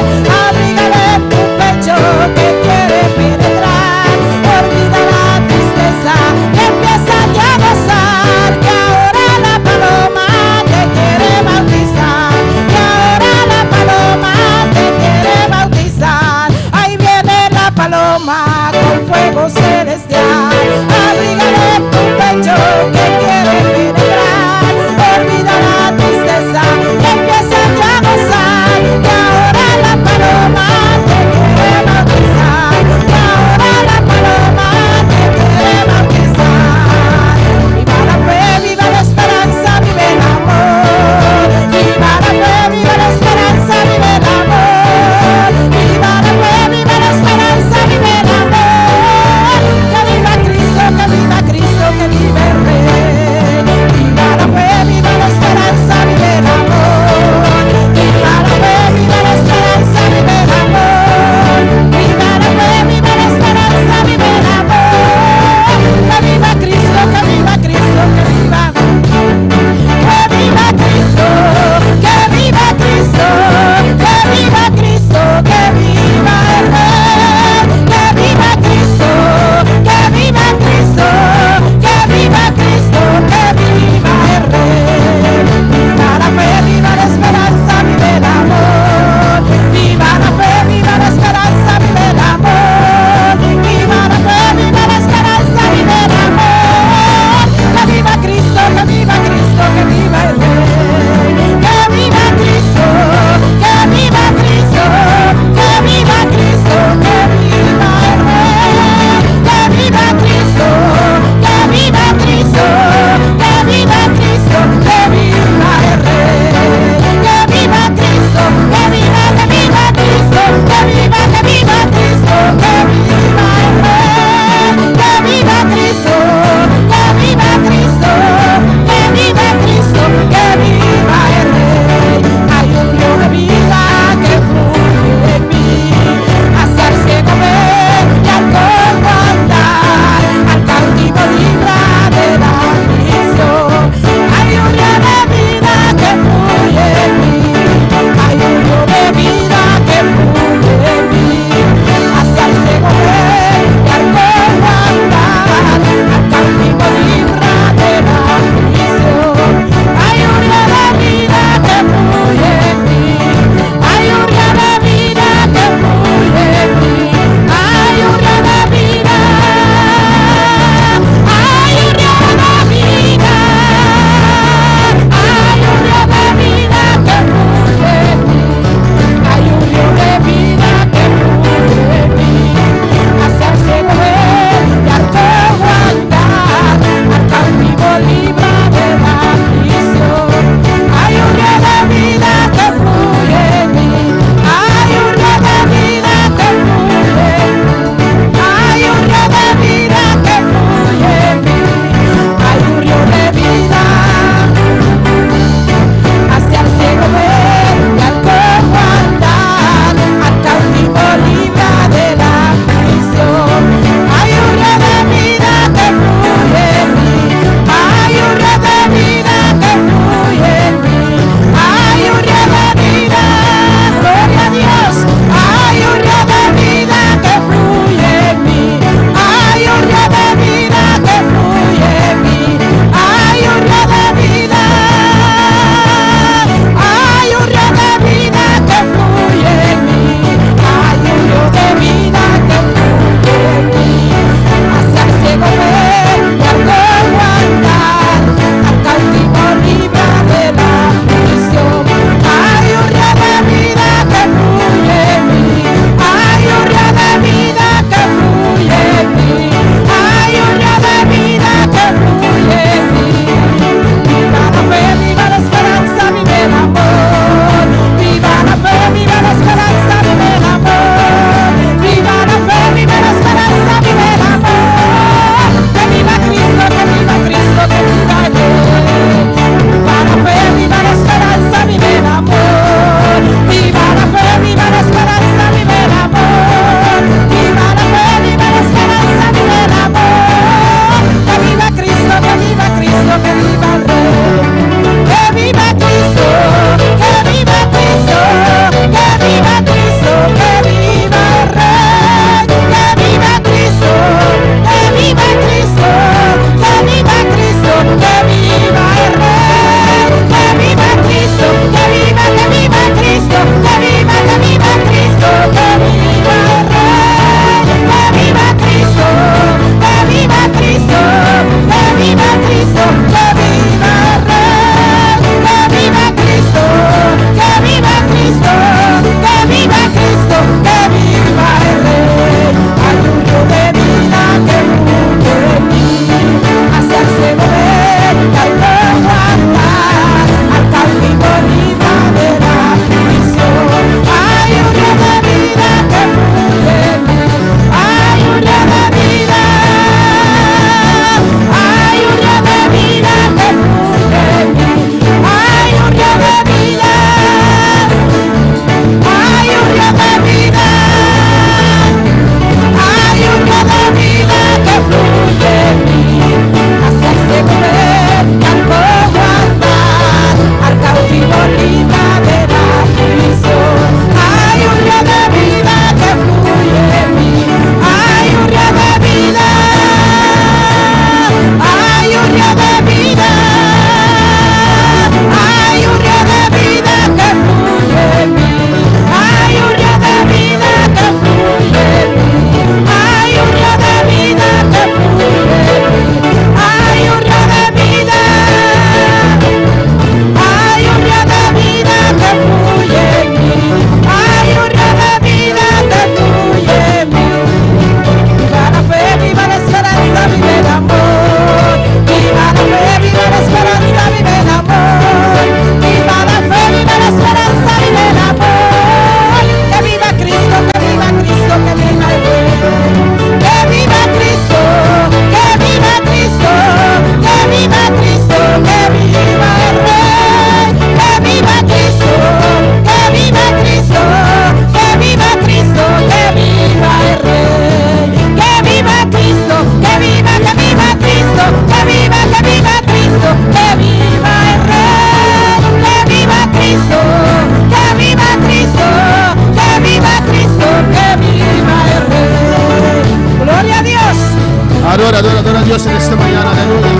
en esta mañana, aleluya.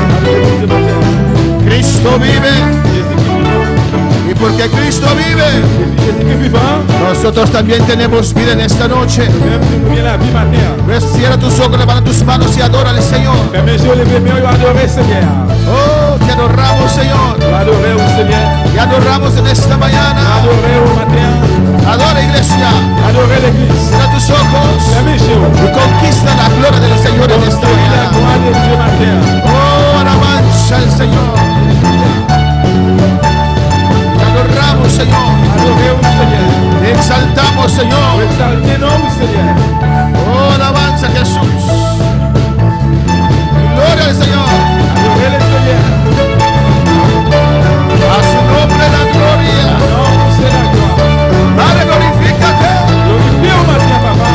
Cristo vive. Y porque Cristo vive, Jésus qui est vivant, nosotros también tenemos vida en esta noche. même si nous vient la vie matin. Cierra tus ojos, levanta tus manos y adora al Señor. Fermez les yeux, levez les mains et adorez Seigneur. Oh, te adoramos, Señor. Adorez au Seigneur. Te adoramos en esta mañana. Adorez au matin. Adora, iglesia. Adorez l'église. Cierra tus ojos Fermez les yeux. y conquista la gloria del Señor en esta La mañana. gloire de Dieu matin. Oh, alabanza al Señor. Te adoramos, Señor. Adorez au Seigneur. Te exaltamos, Señor. Exaltez-nous au Seigneur. Oh, alabanza a Jesús. Gloria al Señor. Adorez le Seigneur. A su nombre la gloria. Non, c'est la gloire. Padre, glorifícate. Glorifiez au matin, papa.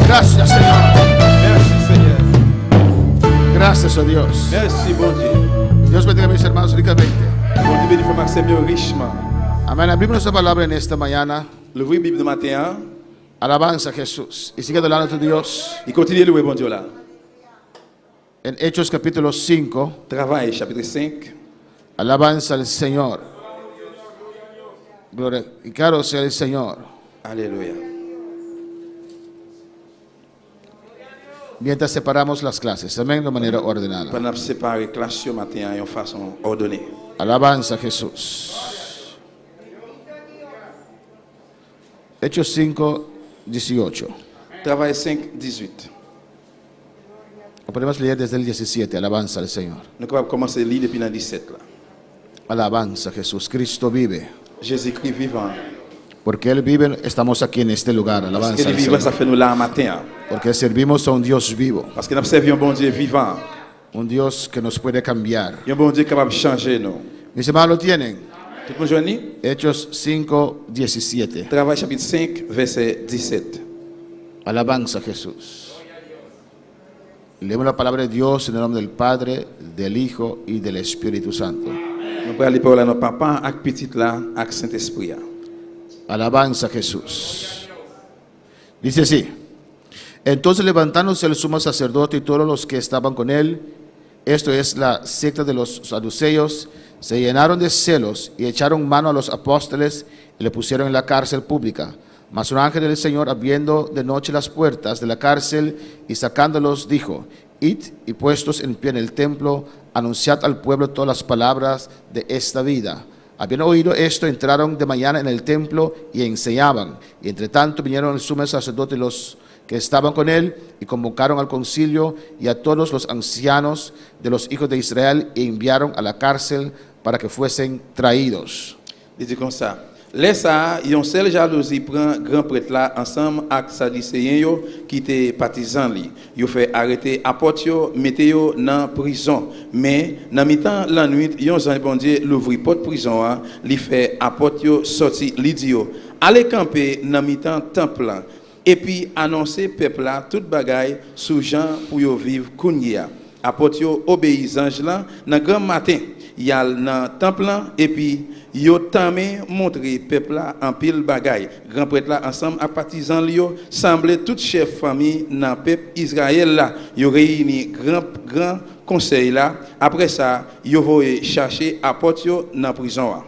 Gracias, Señor. Merci Seigneur. Gracias, oh Dios. Merci bon Dieu. Dios bendiga a mis hermanos ricamente. Bon Dieu bénisse Maxime richement. Amén. Abrimos nuestra palabra en esta mañana. L'ouvrir la Bible de matin. Alabanza a Jesús. Y sigue adorando a tu Dios. Il continue de louer bon Dieu là. En Hechos capítulo 5. Travail, chapitre 5. Alabanza al Señor. Glorificado sea el Señor. Alléluia. Mientras separamos las clases. Amén. De manera ordenada. Pendant que séparer classe ce matin en façon ordonnée. Alabanza a Jesús. Hechos 5, 18. Travail 5, 18. Lo podemos leer desde el 17. Alabanza al Señor. Nous sommes capables de commencer à lire depuis le 17 là. Alabanza a Jesús. Cristo vive. Jésus-Christ vivant. Porque Él vive, estamos aquí en este lugar. Parce Alabanza que le al vivant, ça Señor. fait nous là matin. Porque servimos a un Dios vivo. Parce que nous servons un bon Dieu vivant. Un Dios que nos puede cambiar. Un bon Dieu capable de changer nous. Mis hermanos lo tienen. Tout le monde joignit? Hechos 5, 17. Travail chapitre 5, verset 17. Alabanza a Jesús. Leemos la palabra de Dios en el nombre del Padre, del Hijo y del Espíritu Santo. Nous prenons les paroles à nos papas, avec petit là, avec Saint-Esprit. Alabanza a Jesús. Dice así. Entonces levantándose el sumo sacerdote y todos los que estaban con él, esto es la secta de los saduceos, se llenaron de celos y echaron mano a los apóstoles y le pusieron en la cárcel pública. Mas un ángel del Señor, abriendo de noche las puertas de la cárcel y sacándolos, dijo: Id y puestos en pie en el templo, anunciad al pueblo todas las palabras de esta vida. Habiendo oído esto, entraron de mañana en el templo y enseñaban. Y entre tanto vinieron el sumo sacerdote y los que estaban con él, y convocaron al concilio y a todos los ancianos de los hijos de Israel, y enviaron a la cárcel para que fuesen traídos. Il dit comme ça. Laisse ça, yon seule jalousie prend grand prêtre là ensemble avec sadducéens yo qui étaient partisans li. Yo fait arrêter apôtres yo, mettez yo dans prison. Mais dans mi-temps la nuit, yon ange bon Dieu l'ouvri porte prison a, li fait apôtres yo sorti, li dit yo, allez camper dans mi-temps temple là. Et puis annoncer peuple là toute bagaille sous gens pour yo vivre kounya. Apôtres yo obéissent ange là dans grand matin. Y a dans temple là et puis yo tamé montrer peuple là en pile bagaille. Grand prêtre là ensemble à partisans li yo semblé toute chef famille dans peuple Israël là. Yo réuni grand conseil là. Après ça, yo voye chercher apôtres yo dans prison là.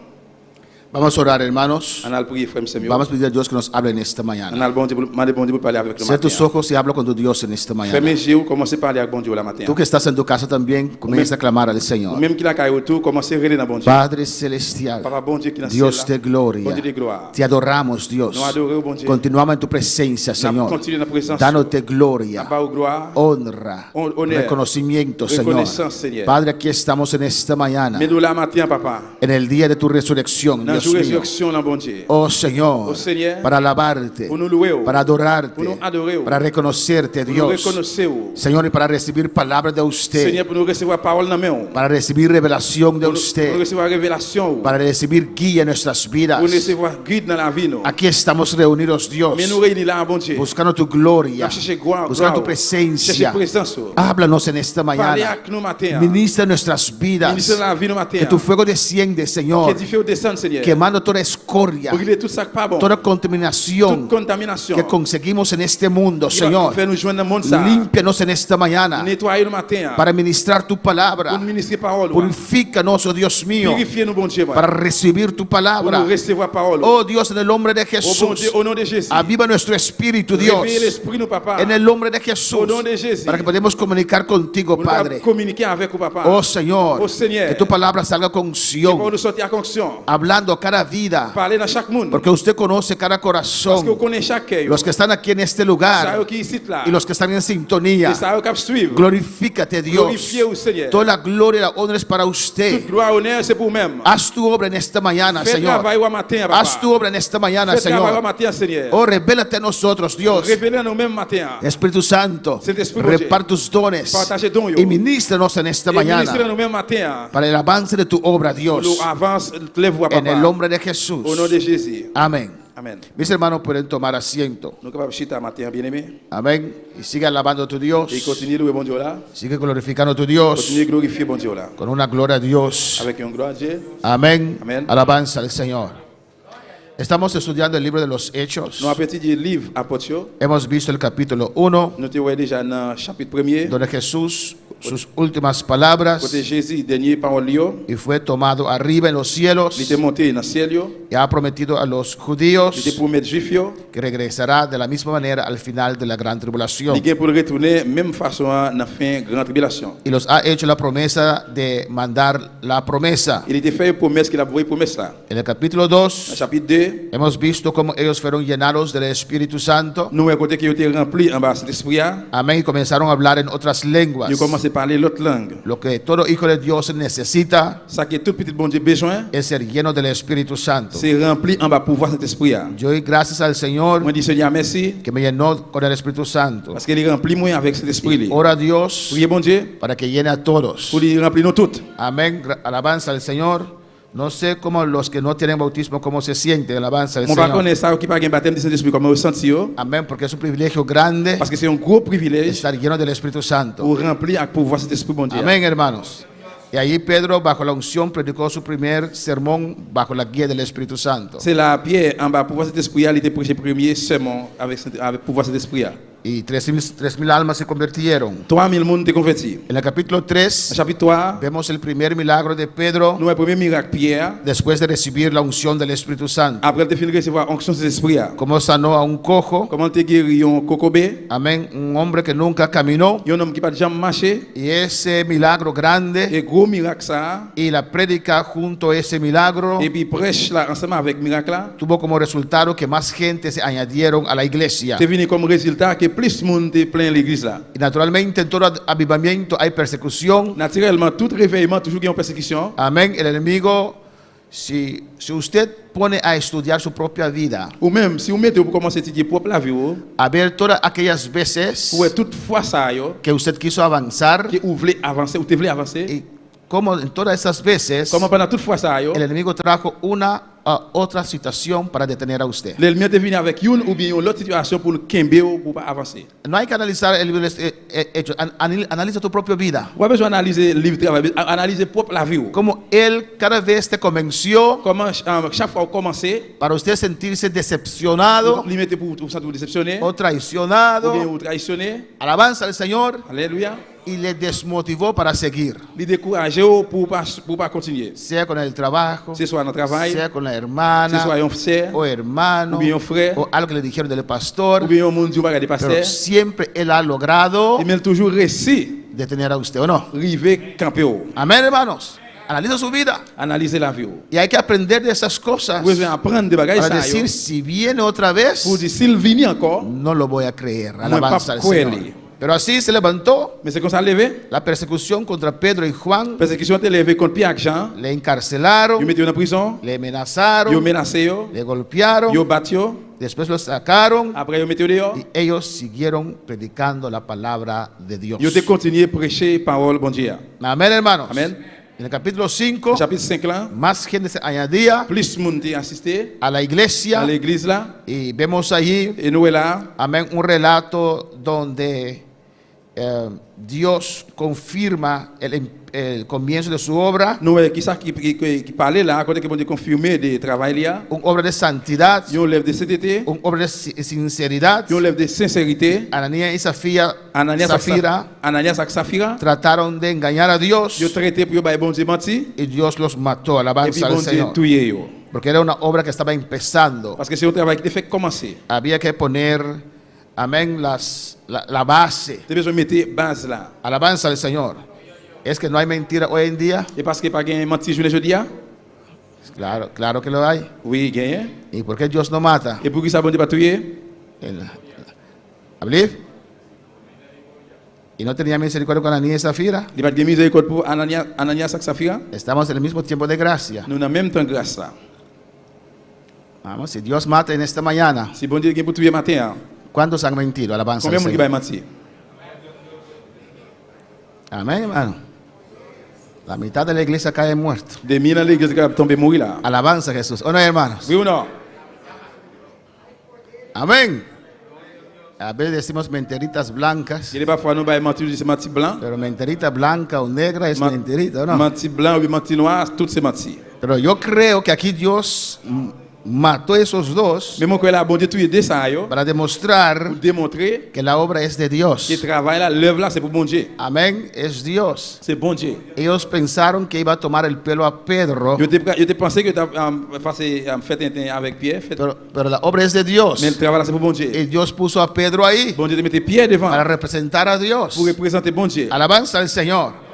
Vamos a orar, hermanos. On a prié frère Samuel. Vamos a pedir a Dios que nos hable en esta On mañana. a bon Dieu pour parler avec le Cierra matin. tus ojos y habla con tu Dios en esta Fermez mañana. les yeux, commencez à parler avec bon Dieu la matin. Tú que estás en tu casa también, comienza a clamar al Señor. Même qui la caille autour, commencez à rêver dans bon Dieu. Padre celestial, Papa bon Dieu qui dans Dios ciel de là. gloria, Bon Dieu de gloire. te adoramos, Dios. Nous adorons bon Dieu. Continuamos en tu presencia, Señor, Continue dans la présence. dándote gloria, Pas gloire. honra, Honneur, reconocimiento, Señor. reconnaissance, Seigneur. Padre, aquí estamos en esta mañana, Mais nous la matin, papa. en el día de tu resurrección, Dans la Dios mío. résurrection, dans bon Dieu. Oh Señor, Oh Seigneur, para alabarte, pour nous louer, para adorarte, pour nous adorer, para reconocerte, pour nous Dios. reconnaître. Señor, y para recibir palabra de usted, Seigneur, pour nous recevoir parole dans main. para recibir revelación de Pour nous usted, recevoir révélation. para recibir guía en nuestras vidas. Pour nous recevoir guide dans la vie. nous. Aquí estamos reunidos, Dios, Mais nous réunis là, bon Dieu. buscando tu gloria, Nous chercher gloire, buscando tu gloire. presencia. Chercher présence. Háblanos en esta Parlez mañana. avec nous matin. Ministra nuestras vidas. Ministre la vie nous matin. Que tu fuego desciende, Que Señor. tu fais descendre, Seigneur. Que quemando toda escoria, brûler tout ça qui pas bon, toda toute contaminación contamination que conseguimos en este mundo, qui va Señor. faire nous joindre dans le monde ça. Límpianos en esta mañana Nettoyer le matin para ministrar tu pour palabra. nous ministrer parole. Purifícanos, oh Dios mío, Purifier nous bon Dieu. para recibir tu Pour palabra. nous recevoir parole. Oh Dios, en el nombre de Au bon Jesús, Dieu, au nom de Jésus. aviva nuestro espíritu, Dios, Réveillez l'esprit nous papa. en el nombre de Au Jesús, nom de Jésus. para que podamos comunicar contigo, Pour nous Padre. communiquer avec vous papa. Oh Señor, Oh Seigneur. que tu palabra salga con Pour unción, nous sortir à fonction. hablando a cada vida, Parler dans chaque monde. porque usted conoce cada Parce que vous corazón, connaissez chaque cœur. los que están aquí en este Ça lugar qui ici là. y los que están en sintonía. Et ça qui suivre. Glorifícate, Glorifiez Dios. au Seigneur. Toda la gloria y la honra es para Toute usted. gloire, honneur, c'est pour vous-même. Haz tu obra en esta mañana, Fais Señor. travail au matin, papa. Haz tu obra en esta mañana, Fais travail au Señor. matin, Seigneur. Oh, revélate a nosotros, Dios. Révélez à nous-mêmes matin. Espíritu Santo, Saint-Esprit, reparte tus dones Partage don, yo. y ministranos en esta Et ministrez à mañana nous-mêmes matin. para el avance de tu obra, Nous Dios. avance, lève-vous, En el papa. nombre de Jesús. Au nom de Jésus. Amén. Amen. Mis hermanos pueden tomar asiento. Nous sommes capables de chiter matin, bien-aimé. Amén. Y sigue alabando a tu Dios. Et continuez de louer bon Dieu là. Sigue glorificando a tu Dios Continuez de glorifier bon Dieu là. con una gloria a Dios. Avec une gloire à Dieu. Amén. Amén. Alabanza al Señor. Estamos estudiando el libro de los Hechos. Nous avons petit du livre Apôtres. Hemos visto el capítulo 1, Nous te voyons déjà dans le chapitre 1er. donde Jesús, sus últimas palabras, Côté Jésus, dernier parole Lio. y fue tomado arriba en los cielos, Il était monté dans le ciel. y ha prometido a los Il était judíos pour mettre juif. que regresará de la misma manera al final de la gran tribulación. Il est pour retourner même façon dans la fin grande tribulation. Y los ha hecho la promesa de mandar la promesa. Il était fait une promesse qu'il a voué promesse là. En el capítulo Dans 2, le chapitre 2, hemos visto cómo ellos fueron llenados del Espíritu Santo. nous avons côté qui ont été remplis en bas de Saint-Esprit. Amén. Y comenzaron a hablar en otras lenguas. Ils ont commencé à parler l'autre langue. Lo que todo hijo de Dios necesita Ça que tout petit bon Dieu besoin, es ser lleno del Espíritu Santo. c'est rempli en bas pouvoir Saint-Esprit. Yo doy gracias al Señor Moi dis Seigneur merci que me llenó con el Espíritu Santo. parce qu'il est rempli moi avec cet esprit. Ora a Dios Priez bon Dieu para que llene a todos. pour lui remplir nous toutes. Amén. Alabanza al Señor. No sé cómo los que no tienen bautismo, cómo se sienten. Alabanza al Mon pas Señor. connaître ça qui pas un baptême du Saint-Esprit comme ressenti Amén. Porque es un privilegio grande parce que c'est un gros privilège estar lleno del Espíritu Santo. pour remplir avec pouvoir cet esprit bon Dieu. Amén, hermanos. Y allí Pedro, bajo la unción, predicó su primer sermón bajo la guía del Espíritu Santo. C'est la Pierre en bas pouvoir cet esprit il était prêché premier sermon avec pouvoir cet esprit. Y 3,000 almas se convirtieron. 3000 monde étaient convertis. En el capítulo Au 3 chapitre 3, vemos el primer milagro de Pedro nous avons le premier miracle Pierre después de recibir la unción del Espíritu Santo. après il a recevoir onction de cet esprit. Cómo sanó a un cojo. Comment te guéri un cocobé, Amén. Un hombre que nunca caminó. un homme qui pas jamais marché Y ese milagro grande et gros miracle ça y la prédica junto a ese milagro et puis prêche là ensemble avec miracle là. tuvo como resultado que más gente se añadieron a la iglesia. C'est venu comme résultat que plus monde est plein l'église là. Y naturalmente en todo avivamiento hay persecución. Naturellement, tout réveillement toujours il y a une persécution. Amén. El enemigo, si usted pone a estudiar su propia vida, Ou même si vous mettez pour commencer à étudier propre la vie, a ver todas aquellas veces ou toutefois ça yo que usted quiso avanzar que vous voulez avancer ou te voulez avancer. y como en todas esas veces Comment pendant toutefois ça yo el enemigo trajo una otra situación para detener a usted. l'ennemi est venu avec une ou bien une autre situation pour le camber ou pour pas avancer. No hay que analizar el libro de Hechos. Analiza tu propia vida. Vous avez besoin d'analyser le livre de travail, analyser propre la vie. Como él cada vez te convenció Comment chaque fois vous commencez, para usted sentirse decepcionado vous lui mettez pour vous déceptionner o ou bien traicionado. vous trahissonnez. Alabanza al Señor. Alléluia. Y le desmotivó para seguir. Les décourager pour pas continuer. Sea con el trabajo, C'est soit dans le travail, sea con la c'est hermana soit un frère, o hermano ou bien un frère, o algo que le dijeron del pastor, ou bien un monde qui va regarder pero pasteur. siempre él ha logrado Il m'a toujours réussi detener a usted, ¿o no? arriver camper. Amén, hermanos. Analiza su vida Analyser la vie. y hay que aprender de esas cosas Vous devez apprendre des bagages para ça decir, yo. si viene otra vez, Pour dire s'il vient encore, no lo voy a creer. Moi, Alabanza al pas croire. Señor. Pero así se levantó mais c'est comme ça levé. la persecución contra Pedro y Juan, Persécution était levée contre Pierre et Jean. le encarcelaron, Ils mettaient en prison, le ils amenazaron, menacé yo, le golpearon, ils battu yo. después lo sacaron Après ils mettaient dehors. y ellos siguieron predicando la palabra de Dios. Ils ont continué à prêcher parole bon Dieu. Amén, hermanos. Amen. En el capítulo 5, Chapitre 5 là, más gente se añadía plus monde est assisté a la à iglesia l'église là y vemos allí, et nous est là. amén, un relato donde Dios confirma el comienzo de su obra, Nous qui ça qui parlait là, quand que bon Dieu confirmé de travail là, una obra de santidad, ils lève de sainteté, una obra de sinceridad. ils lève de sincérité. Ananías y Zafira Ananias et Saphira, trataron de engañar a Dios ils traité pour ba bon Dieu menti y Dios los mató. et puis Alabanza al bon Dieu Señor. tué yo. Porque era una obra que estaba empezando. Parce que c'est un travail qui fait commencer. Había que poner, amén, la base. Tu besoin mettre base là. Alabanza al Señor. Es que no hay mentira hoy en día. Et parce que pas gain menti journée jeudi a? Claro, claro que lo hay. Oui, gain. ¿Y por qué Dios no mata? Et pour qui ça bon Dieu pas tué? I believe. Y no tenía misericordia con Ananías y Zafira. Il pas de miséricorde pour Ananias et Saphira. Estamos en el mismo tiempo de gracia. Nous en même temps grâce là. Vamos, si Dios mata en esta mañana, Si bon Dieu gain pour tuer matin, ¿cuántos han mentido? Alabanza al combien de monde qui Señor. va mentir? Amén, hermano. La mitad de la iglesia cae muerto. Des mille dans l'église qui va tomber mourir là. Alabanza a Jesús. ¿O no, hermanos? Oui ou non? Amén. A veces decimos menteritas blancas, Il est parfois nous va mentir c'est menti blanc. pero menterita blanca o negra es menterita, ¿o no? Menti blanc ou bien menti noir, tout c'est menti. Pero yo creo que aquí Dios mató a esos dos Mais mon que là bon Dieu tué de ça yo para demostrar pour démontrer que la obra es de Dios. que travail là, l'œuvre là c'est pour bon Dieu. Amén, es Dios. C'est bon Dieu. Ellos pensaron que iba a tomar el pelo a Pedro, Je te pensé que tu as fait avec Pierre, pero la obra es de Dios. mais le travail là c'est pour bon Dieu. Y Dios puso a Pedro ahí Bon Dieu te mettait Pierre devant para representar a Dios. pour représenter bon Dieu. Alabanza al Señor.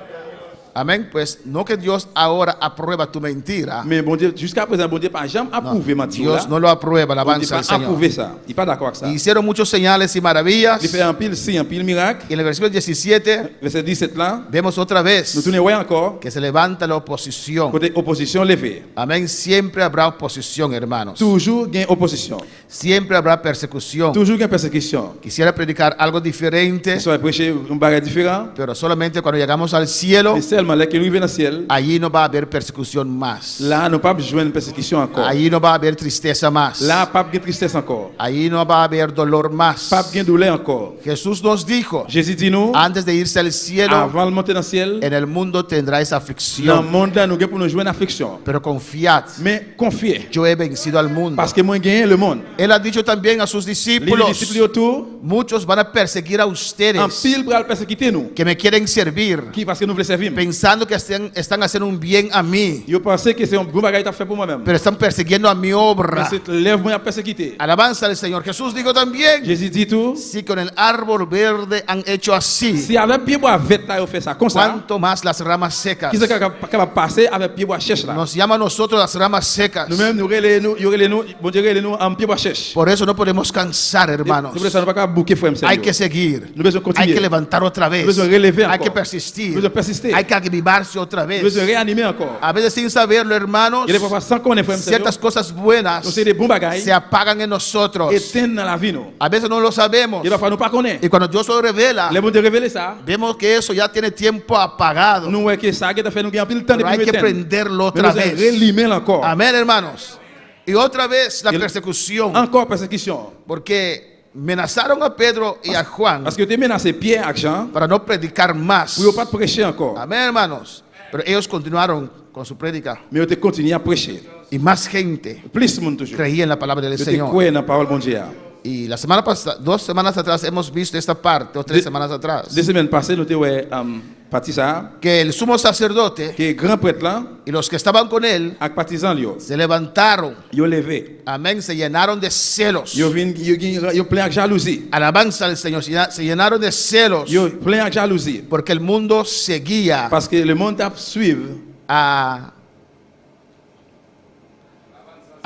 Amén. Pues no que Dios ahora aprueba tu mentira. Mais bon Dieu, jusqu'à présent, bon Dieu n'a jamais approuvé mentir là. Dios no lo aprueba. Bon Dieu Alabanza n'a al pas Señor. approuvé ça. Il n'est pas d'accord avec ça. Hicieron muchos señales y maravillas. Il fait un pile signe, un pile miracle. Y en el versículo 17 Verset 17 là, vemos otra nous vez tournons ouais encore. que se levanta la oposición. Côté opposition levée. Amén. Siempre habrá oposición, hermanos. Toujours gain opposition. Siempre habrá persecución. Toujours gain persécution. Quisiera predicar algo diferente, Ça va prêcher un bagage différent. pero solamente cuando llegamos al cielo, Mais seulement là que nous venons dans le ciel, allí no va a haber persecución más. là nous pas besoin de persécution encore. Allí no va a haber tristeza más. Là pas de tristesse encore. Allí no va a haber dolor más. Pas de douleur encore. Jesús nos dijo, Jésus dit nous, antes de irse al cielo, avant de monter dans le ciel, en el mundo tendráis dans le aflicción, monde là, nous avons pour nous jouer une affliction. pero confiad, Mais confiez, yo he vencido al mundo. parce que moi gagné le monde. Él ha dicho también a sus Les discípulos, disciples autour, muchos van a perseguir a en ustedes pile pour persécuter nous. que me quieren servir, Qui parce que nous voulons servir. pensando que están haciendo un bien a mí, Yo pensais que c'est un bon bagage à faire pour moi-même. pero están persiguiendo a mi Mais obra. c'est lève moi à persécuter. Alabanza al Señor. Jesús dijo también, Jésus dit tout. si con el árbol verde han hecho así, Si avec pied bois vert là, on fait ça comme ça. cuánto más las ramas secas. Qui c'est qui va passer avec pied bois sèche là? Nos llama a nosotros las ramas secas. Nous-mêmes nous relais nous, yo relais nous, bon Dieu relais nous en pied bois sèche. Por eso no podemos cansar, hermanos. Nous besoin pas bouquer frère Hay que seguir. Nous besoin Hay que continuer. levantar otra vez. Nous besoin relever Hay que encore. persistir. Nous besoin persister. Hay que avivarse otra Nous besoin vez. réanimer encore. A veces sin saberlo, hermanos, Il est parfois sans connaître frère ciertas cosas buenas Donc c'est des bons bagages se apagan en nosotros. éteignent dans la vie nous. A veces no lo sabemos. Il va falloir nous pas connaître. Y cuando Dios lo revela, Les bon Dieu révéler ça. vemos que eso ya tiene tiempo apagado. Nous voyons que ça qui t'a fait nous gagner pile de temps Pero hay depuis que nous prenderlo Mais otra nous devons vez. rallumer encore. Amén, hermanos. Y otra vez la Y- persecución. Encore persécution. Porque amenazaron a Pedro y a Juan Parce que tu menacé Pierre avec Jean. para no predicar más. Pour ne pas prêcher encore. Amén, hermanos. Pero ellos continuaron con su prédica. Mais tu continues à prêcher. Y más gente Plus de monde toujours. creía en la palabra del Tu Señor. crois dans la parole de bon Dieu. Y la semana pasada, 2 semanas atrás, hemos visto esta parte, o 3 semanas atrás, Deux semaines passées, nous avons parti ça. que el sumo sacerdote Que grand prêtre là, y los que estaban con él avec partisan yo, se levantaron. yo levé. Amén, se llenaron de celos. Yo plein avec jalousie. Alabanza al Señor, se llenaron de celos Yo plein avec jalousie. porque el mundo seguía Parce que le monde a suivre al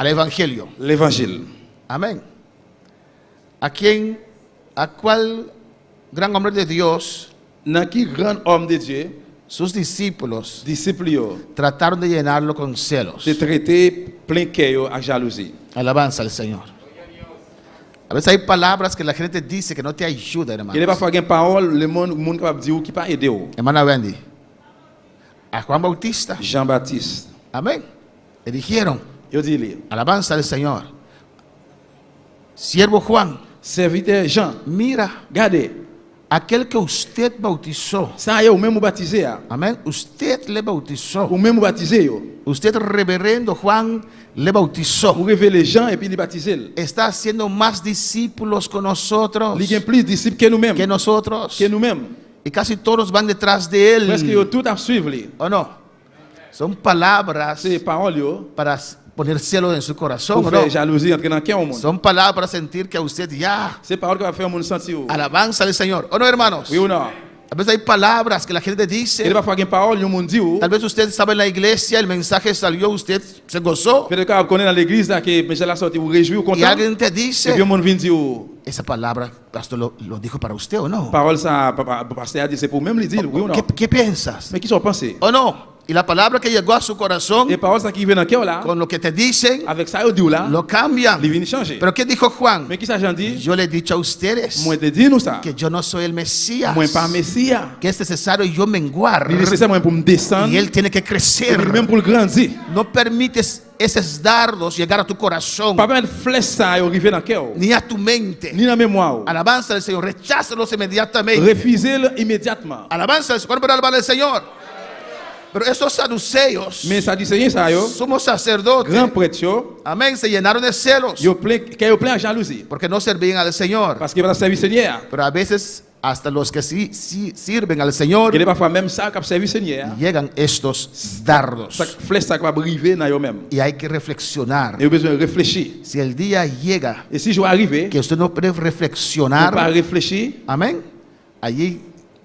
Evangelio. l'évangile. Amén. ¿A cuál gran hombre de Dios, Dans qui grand homme de Dieu, sus discípulos disciples yo, trataron de llenarlo con celos? se traité plein cœur avec jalousie. Alabanza al Señor. A veces hay palabras que la gente dice que no te ayudan, Il est hermano. parfois une parole, le monde capable de dire qui pas aider. Hermana Wendy, a Juan Bautista, Jean-Baptiste. amén, le dijeron, Yo dis lui, alabanza al Señor, siervo Juan, serviteur Jean, mira, regardez, aquel que usted bautizó. Ça y est, ou même ou baptisé. Amén. Usted le bautizó. Ou même ou baptisé. Usted, reverendo Juan, le bautizó. Ou révéler Jean et puis les baptiser. Está haciendo más discípulos con nosotros Il y a plus de disciples que nous-mêmes. que nosotros. Que nous-mêmes. Y casi todos van detrás de Presque él. tout à suivre. ¿O no? Son palabras C'est paroles yo. para poner celo en su corazón. Pour ¿O no? faire jalousie entrer dans le cœur au monde. Son palabras para sentir que a usted ya. C'est paroles qui va faire mon sentir. Alabanza al Señor. ¿O no, hermanos? Oui ou non? A veces hay palabras que la gente Il dice. va faire une parole, yo monde dit. Tal vez usted estaba en la iglesia, el mensaje salió, usted se gozó. Peut-être que vous connaissez dans l'église là que Michel a sorti, vous réjouissez, vous Y content. alguien te Et dice, puis au monde vient dire, esa palabra, pastor, lo dijo para usted o no. parole ça, pasteur a dit, c'est pour même les dire, oui ou non? ¿Qué piensas? Mais qui sont pensés? ¿O no? Y la palabra que llegó a su corazón, Et parole ça qui vient dans le cœur là, con lo que te dicen, avec ça, vous dit là, lo cambian. il vient changer. Pero ¿qué dijo Juan? Mais qui ça j'en dis? Yo le he dicho a ustedes Moi te dis nous ça. que yo no soy el Mesías, Moi pas Messia. que es necesario yo menguar Il est nécessaire moi pour me descendre y él tiene que et crecer. puis même pour le grandir. No permites esos dardos llegar a tu corazón, Pas mettre flèche ça et arriver dans le cœur. ni a tu mente. Ni dans la mémoire. Alabanza al Señor, recházalos inmediatamente. Refusez-le immédiatement. Alabanza al Señor, ¿cuándo puede alabar al Señor? Pero esos saduceos, Mais ça dit Seigneur ça yo, somos sacerdotes, grand prêtre yo, amén, se llenaron de celos yo plein de jalousie porque no servían al Señor. parce que va servir Seigneur. Pero a veces hasta los que sí sirven al Señor, Il est parfois même ça qui servir Seigneur. llegan estos dardos. Ça flèche ça qui va arriver dans eux même. Y hay que reflexionar. Et vous besoin de réfléchir. Si el día llega Et si je vais arriver, que usted no puede ne pas reflexionar, réfléchir, amén, allí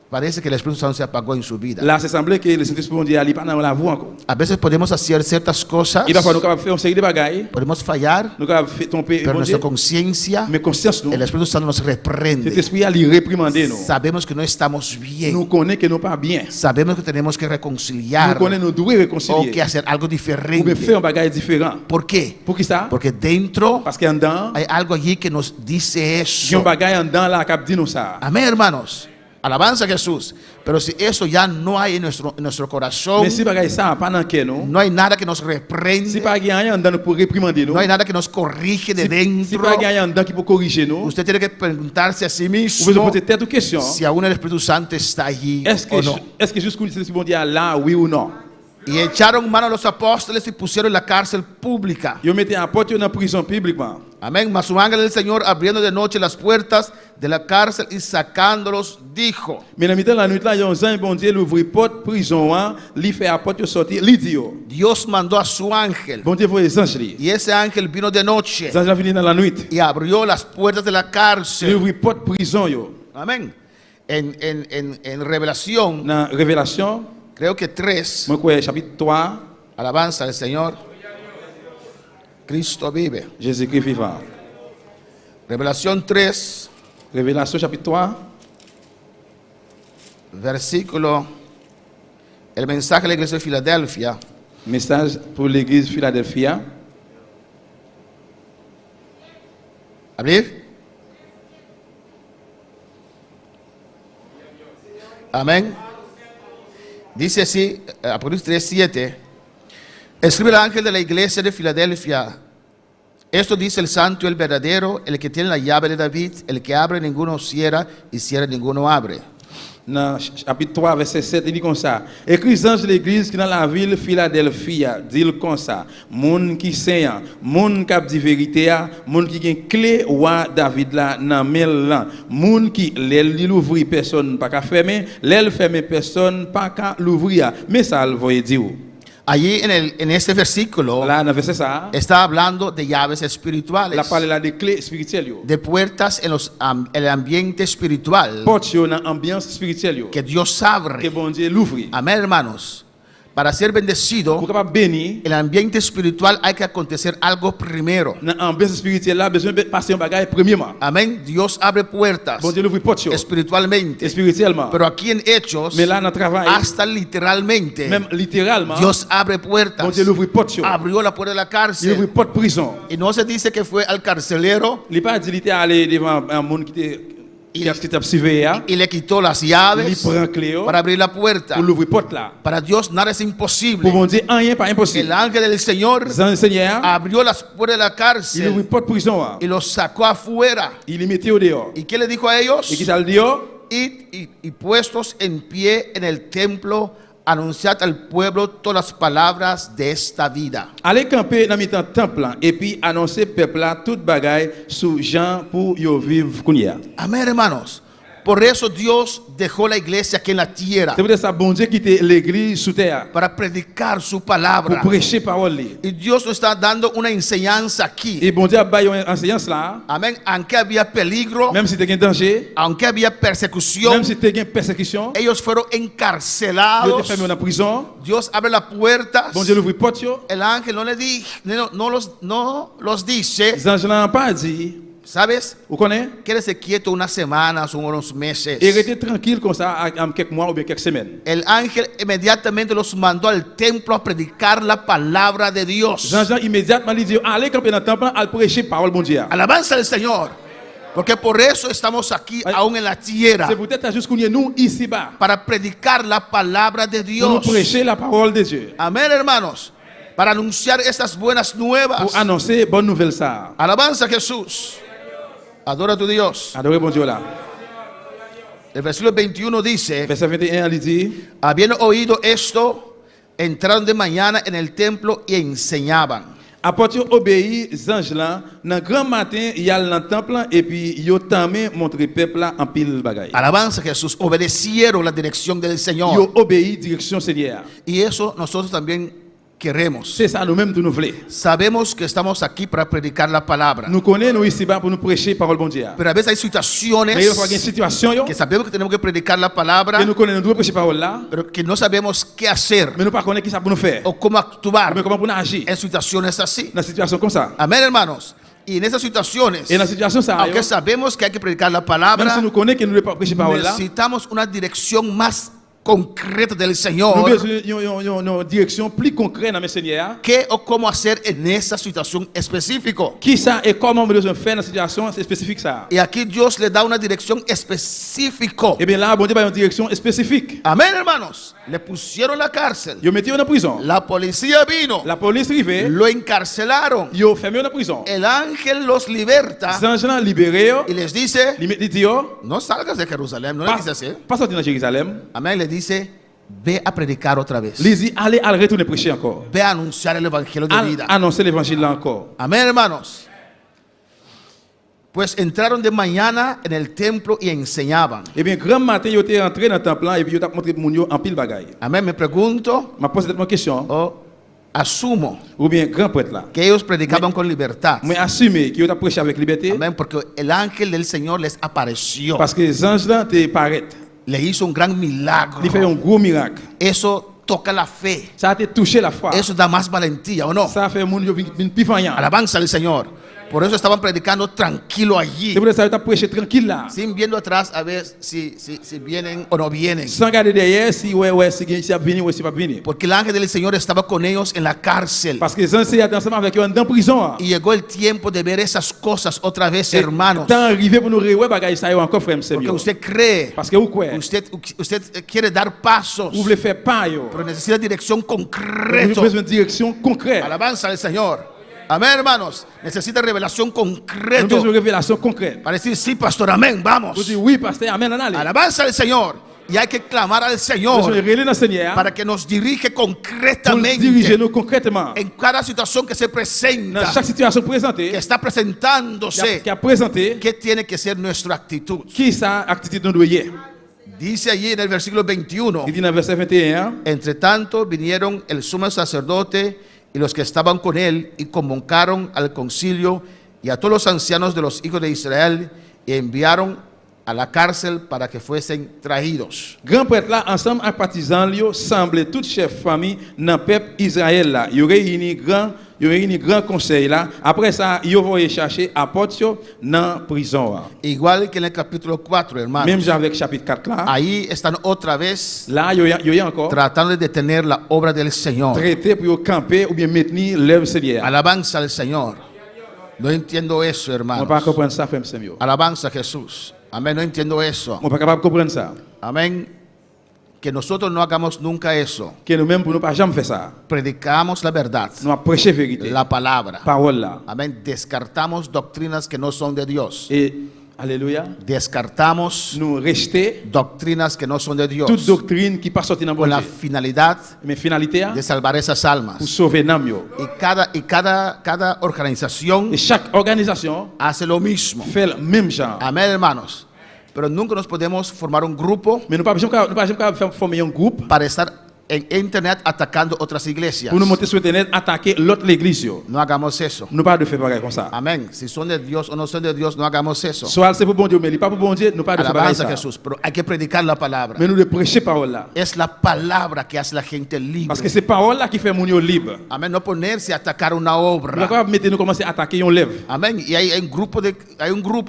parece que el Espíritu Santo se apagó en su vida. là c'est semblé que le Saint-Esprit dit aller pas dans la voie encore. A veces podemos hacer ciertas cosas, Il va falloir nous capable faire une série de bagailles, podemos fallar, nous capable faire tomber pero bon nuestra Dieu, conciencia, mais conscience nous, el Espíritu Santo nos cet reprende. esprit a lui réprimander nous. Sabemos que no estamos bien. Nous connaît que nous pas bien. Sabemos que tenemos que Nous reconciliar connaît nous devons o réconcilier. que hacer algo Ou bien diferente. faire un bagage différent. ¿Por qué? Pour qui ça? Porque dentro Parce qu'en dedans, hay algo allí que nos dice il y a un eso. bagage en dedans là qui dit nous ça. Amén, hermanos. Alabanza a Jesús. Pero si eso ya no hay en nuestro corazón, Mais si bagage ça pas dans cœur nous, no hay nada que nos si reprende, pas rien en dedans pour réprimander nous, no hay nada que nos corrige de si dentro, pas rien en dedans qui pour corriger nous, usted tiene que preguntarse a sí vous devez mismo poser tête aux questions. si aún el Espíritu Santo está allí o no. Est-ce que jusqu'où c'est bon dire là oui ou non? Y echaron mano a los apóstoles y pusieron en la cárcel pública. Yo mettais un porte dans la prison publiquement. Amén. Mas un ángel del Señor, abriendo de noche las puertas de la cárcel y sacándolos, dijo: Mais dans la nuit là, il y a un ange bon Dieu l'ouvre porte prison, lui fait la porte sortir, lui dit yo. Dios mandó a su ángel. Bon Dieu voit les anges li. Y ese ángel vino de noche Les anges viennent dans la nuit. y abrió las puertas de la Il cárcel. ouvre porte prison yo. Amén. En Revelación, Dans Révélation, creo que 3, moi quoi chapitre 3, alabanza al Señor. Cristo vive. Jésus-Christ vivant. Revelación 3, Révélation chapitre 3, versículo, el mensaje de la iglesia de Filadelfia. message pour l'église Philadelphia. ¿Abrir? Amén. Dice así, Apocalipsis 3:7. Escribe el ángel de la iglesia de Filadelfia. Esto dice el santo y el verdadero, el que tiene la llave de David, el que abre ninguno cierra y cierra ninguno abre. Dans chapitre 3, verset 7, il dit comme ça. Écris ange de l'église qui dans la ville Philadelphia, dit comme ça. Moun qui saint, moun qui dit vérité, moun qui gen clé roi David là nan mel là. Moun qui l'aile l'ouvrir personne pas ka fermer, l'aile fermer personne pas ka l'ouvrir. Mais ça le voyez dire. Allí en este versículo Là dans verset ça, está hablando de llaves espirituales, la parle là de clés spirituelles yo. de puertas en el ambiente espiritual Porte yo dans ambiance spirituelle yo. que Dios Que abre. bon Dieu l'ouvre. Amén, hermanos. Para ser bendecido, Pour capable béni, en el ambiente espiritual hay que acontecer algo primero. dans ambiance spirituelle là besoin de passer un bagage premièrement. Amén. Dios abre puertas Bon Dieu l'ouvre porte yo. espiritualmente. Spirituellement. Pero aquí en Hechos, Mais là dans le travail, hasta literalmente, même littéralement, Dios abre puertas. bon Dieu l'ouvre porte yo. Abrió la puerta de la Il ouvre cárcel. porte prison. Y no se dice que fue al carcelero Il pas dit il était allé devant un monde qui était surveillé, y le quitó las il llaves prend clé yo, para abrir la puerta. pour l'ouvrir porte là. Para Dios nada es Pour imposible. bon Dieu rien pas El impossible. ángel del Señor Seigneur, abrió las puertas de la il ouvre cárcel porte prison. y los sacó afuera. Il les mettait au dehors. ¿Y qué le dijo a ellos? Et qui ça le dit yo? id y puestos en pie en el templo, anunciad al pueblo todas las palabras de esta vida. Allez camper dans mi-temps temple là, et puis annoncer peuple là toute bagaille sous Jean pour yo vivre kounya. Amén, hermanos. Por eso Dios dejó la iglesia aquí en la tierra, C'est pour ça bon Dieu quitte l'église sous terre para predicar su pour palabra. prêcher parole li. Y Dios nos está dando una enseñanza aquí. Et bon Dieu a baillé une enseignance là, Amén. Aunque había peligro, même si tu as un danger, aunque había persecución, même si tu as une persécution, ellos fueron yo te encarcelados. fermé en prison, Dios abre las puertas. bon Dieu l'ouvre porte yo. El ángel no los dice, Les anges n'ont pas dit, ¿sabes? vous connaissez? Quédese quieto unas semanas o unos meses. Et restez tranquille comme ça en quelques mois ou bien quelques semaines. El ángel inmediatamente los mandó al templo a predicar la palabra de Dios. Jean immédiatement lui dit, allez camper dans le temple, à prêcher parole bon Dieu. Alabanza al Señor. Porque por eso estamos aquí aún en la tierra. C'est peut-être juste qu'on est nous ici bas Para predicar la palabra de pour nous Dios. prêcher la parole de Dieu, Amén, hermanos. Para anunciar estas buenas nuevas. pour annoncer bonne nouvelle ça. Alabanza a Jesús. Adora a tu Dios. Adorez bon Dieu là. El versículo 21 dice, Verset 21, il dit, habiendo oído esto, entraron de mañana en el templo y enseñaban. apôtre obéit ange là, dans grand matin, il y a dans le temple et puis yo tamé montrer peuple là en pile bagaille. Alabanza a Jesús. Obedecieron la dirección del Señor. Yo obéit direction Seigneur. Y eso nosotros también queremos. C'est ça nous-mêmes tout nous voulons. Sabemos que estamos aquí para predicar la palabra. Nous connaissons nous ici bas pour nous prêcher parole bon Dieu. Pero a veces hay situaciones Mais il faut une situation yo que sabemos que tenemos que predicar la palabra, que nous connaissons nous devons prêcher parole là, pero que no sabemos qué hacer mais nous pas connaissons qui ça pour nous faire. o cómo actuar Mais comment pour nous agir en situaciones así. dans une situation comme ça. Amén, hermanos. Y en esas situaciones, Et dans une situation ça, aunque sabemos que hay que predicar la même palabra, si nous connaissons que nous ne devons pas prêcher parole là, necesitamos una dirección más concreta del nous Señor. avons une direction plus concrète dans mes Seigneur. ¿Qué o cómo hacer en esa situación específica? Qui ça et comment nous devons faire dans une situation spécifique ça. Y aquí Dios le da una dirección específica. Et bien là, bon Dieu va une direction spécifique. Amén, hermanos. Le pusieron en la cárcel. Yo mettez en prison. La policía vino. La police arrivée, Lo encarcelaron. yo fermé en prison. El ángel los liberta Les anges là libérés, y les dice, il dit yo, no salgas de Jerusalén. No le dice así. pas sortir dans Jérusalem. Amén, le dice, ve a predicar otra vez. Il dit allez retourner prêcher encore. Ve a anunciar el evangelio de Allez vida. annoncer l'évangile là encore. Amén, hermanos. Pues entraron de mañana en el templo y enseñaban. Eh bien, grand matin, yo étais entré dans le temple là et puis yo t'a montré mon yo en pile bagaille. Amén, me pregunto, M'a posé cette question o asumo, ou bien grand prêtre là. que ellos predicaban con libertad. Mais assumer que yo t'a prêché avec liberté Amén, porque el ángel del Señor les apareció. parce que les anges là te paraît. Le hizo un gran milagro. Il fait un gros miracle. Eso toca la fe. Ça a te touché la foi. Eso da más valentía, ¿o no? Ça fait mon yo vin plus faillant. Alabanza al Señor. Por eso estaban predicando tranquilo allí, C'est pour ça que tu as prêché tranquille là. sin viendo atrás a ver si vienen o no vienen. Sans regarder derrière si si a venir ou si pas venir. Porque el ángel del Señor estaba con ellos en la cárcel. Parce que les anges étaient ensemble avec eux dans prison. Y llegó el tiempo de ver esas cosas otra vez, hermanos. Tant arrivé pour nous revoir bagaille ça yo encore frère Porque monsieur. usted cree, Parce que vous quoi? usted quiere dar pasos, Vous voulez faire pas yo. pero necesita dirección Vous concreta. avez besoin de direction concrète. Alabanza al Señor. Amén, hermanos. Necesita revelación Vous avez concreta. besoin de révélation concrète. Para decir, sí, pastor, amén, vamos. Vous dites oui pasteur, amen en aller. Alabanza al Señor. Y hay que clamar al Nous devons Señor relayer dans le Seigneur para que nos dirige pour diriger concretamente nous concrètement. en cada situación que se Dans presenta, chaque situation présentée, que está presentándose. qui a présenté, ¿Qué tiene que ser nuestra actitud? qui ça attitude nous doit y. Dice allí en el versículo 21. Il dit dans le verset 21, Entre tanto vinieron el sumo sacerdote y los que estaban con él y convocaron al concilio y a todos los ancianos de los hijos de Israel y enviaron a la cárcel para que fuesen traídos. grand prêtre là ensemble avec partisans lui semblait tout chef famille dans peuple Israël là. Il réuni grand conseil là. Après ça, il va chercher apôtres dans prison là. Igual que en el capítulo 4, hermanos. Même avec chapitre 4 là. Ahí están otra vez Là, il y a encore tratando de detener la obra del Señor. traité pour camper ou bien maintenir l'œuvre Seigneur. Alabanza al Señor. No entiendo eso, On ne hermanos. peut pas comprendre ça, frère Samuel. Alabanza a Jesús. Amén, no entiendo eso. On ne peut pas capable de comprendre ça. Amén. Que nosotros no hagamos nunca eso. Que nous-mêmes, pour nous pas jamais faire ça. Predicamos la verdad, Nous avons prêché la vérité. la palabra. Parole là. Amén. Descartamos doctrinas que no son de Dios. Et Alléluia. descartamos Nous rejeter doctrinas que no son de Dios toute doctrine qui pas sorti dans con bon la Dieu. finalidad Mais finalité de salvar esas almas. pour sauver l'âme yo. Y cada organización Et chaque organisation hace lo mismo. fait le même genre. Amén, hermanos. Pero nunca nos podemos formar un grupo Mais nous pas jamais former un groupe para estar en internet atacando otras iglesias. pour nous monter sur internet attaquer l'autre l'église yo. No hagamos eso. Nous pas de faire bagarre comme ça. Amén. Si son de Dios o no son de Dios, no hagamos eso. Soit c'est pour bon Dieu mais il pas pour bon Dieu, nous pas de faire bagarre Alabanza a ça. Jesús. Pero hay que predicar la palabra. Mais nous de prêcher parole là. Es la palabra que hace la gente libre. Parce que c'est parole là qui fait mon yo libre. Amén. No ponerse a atacar una Nous obra. pas mettre nous commencer à attaquer un lèvre. Amén. Y hay un grupo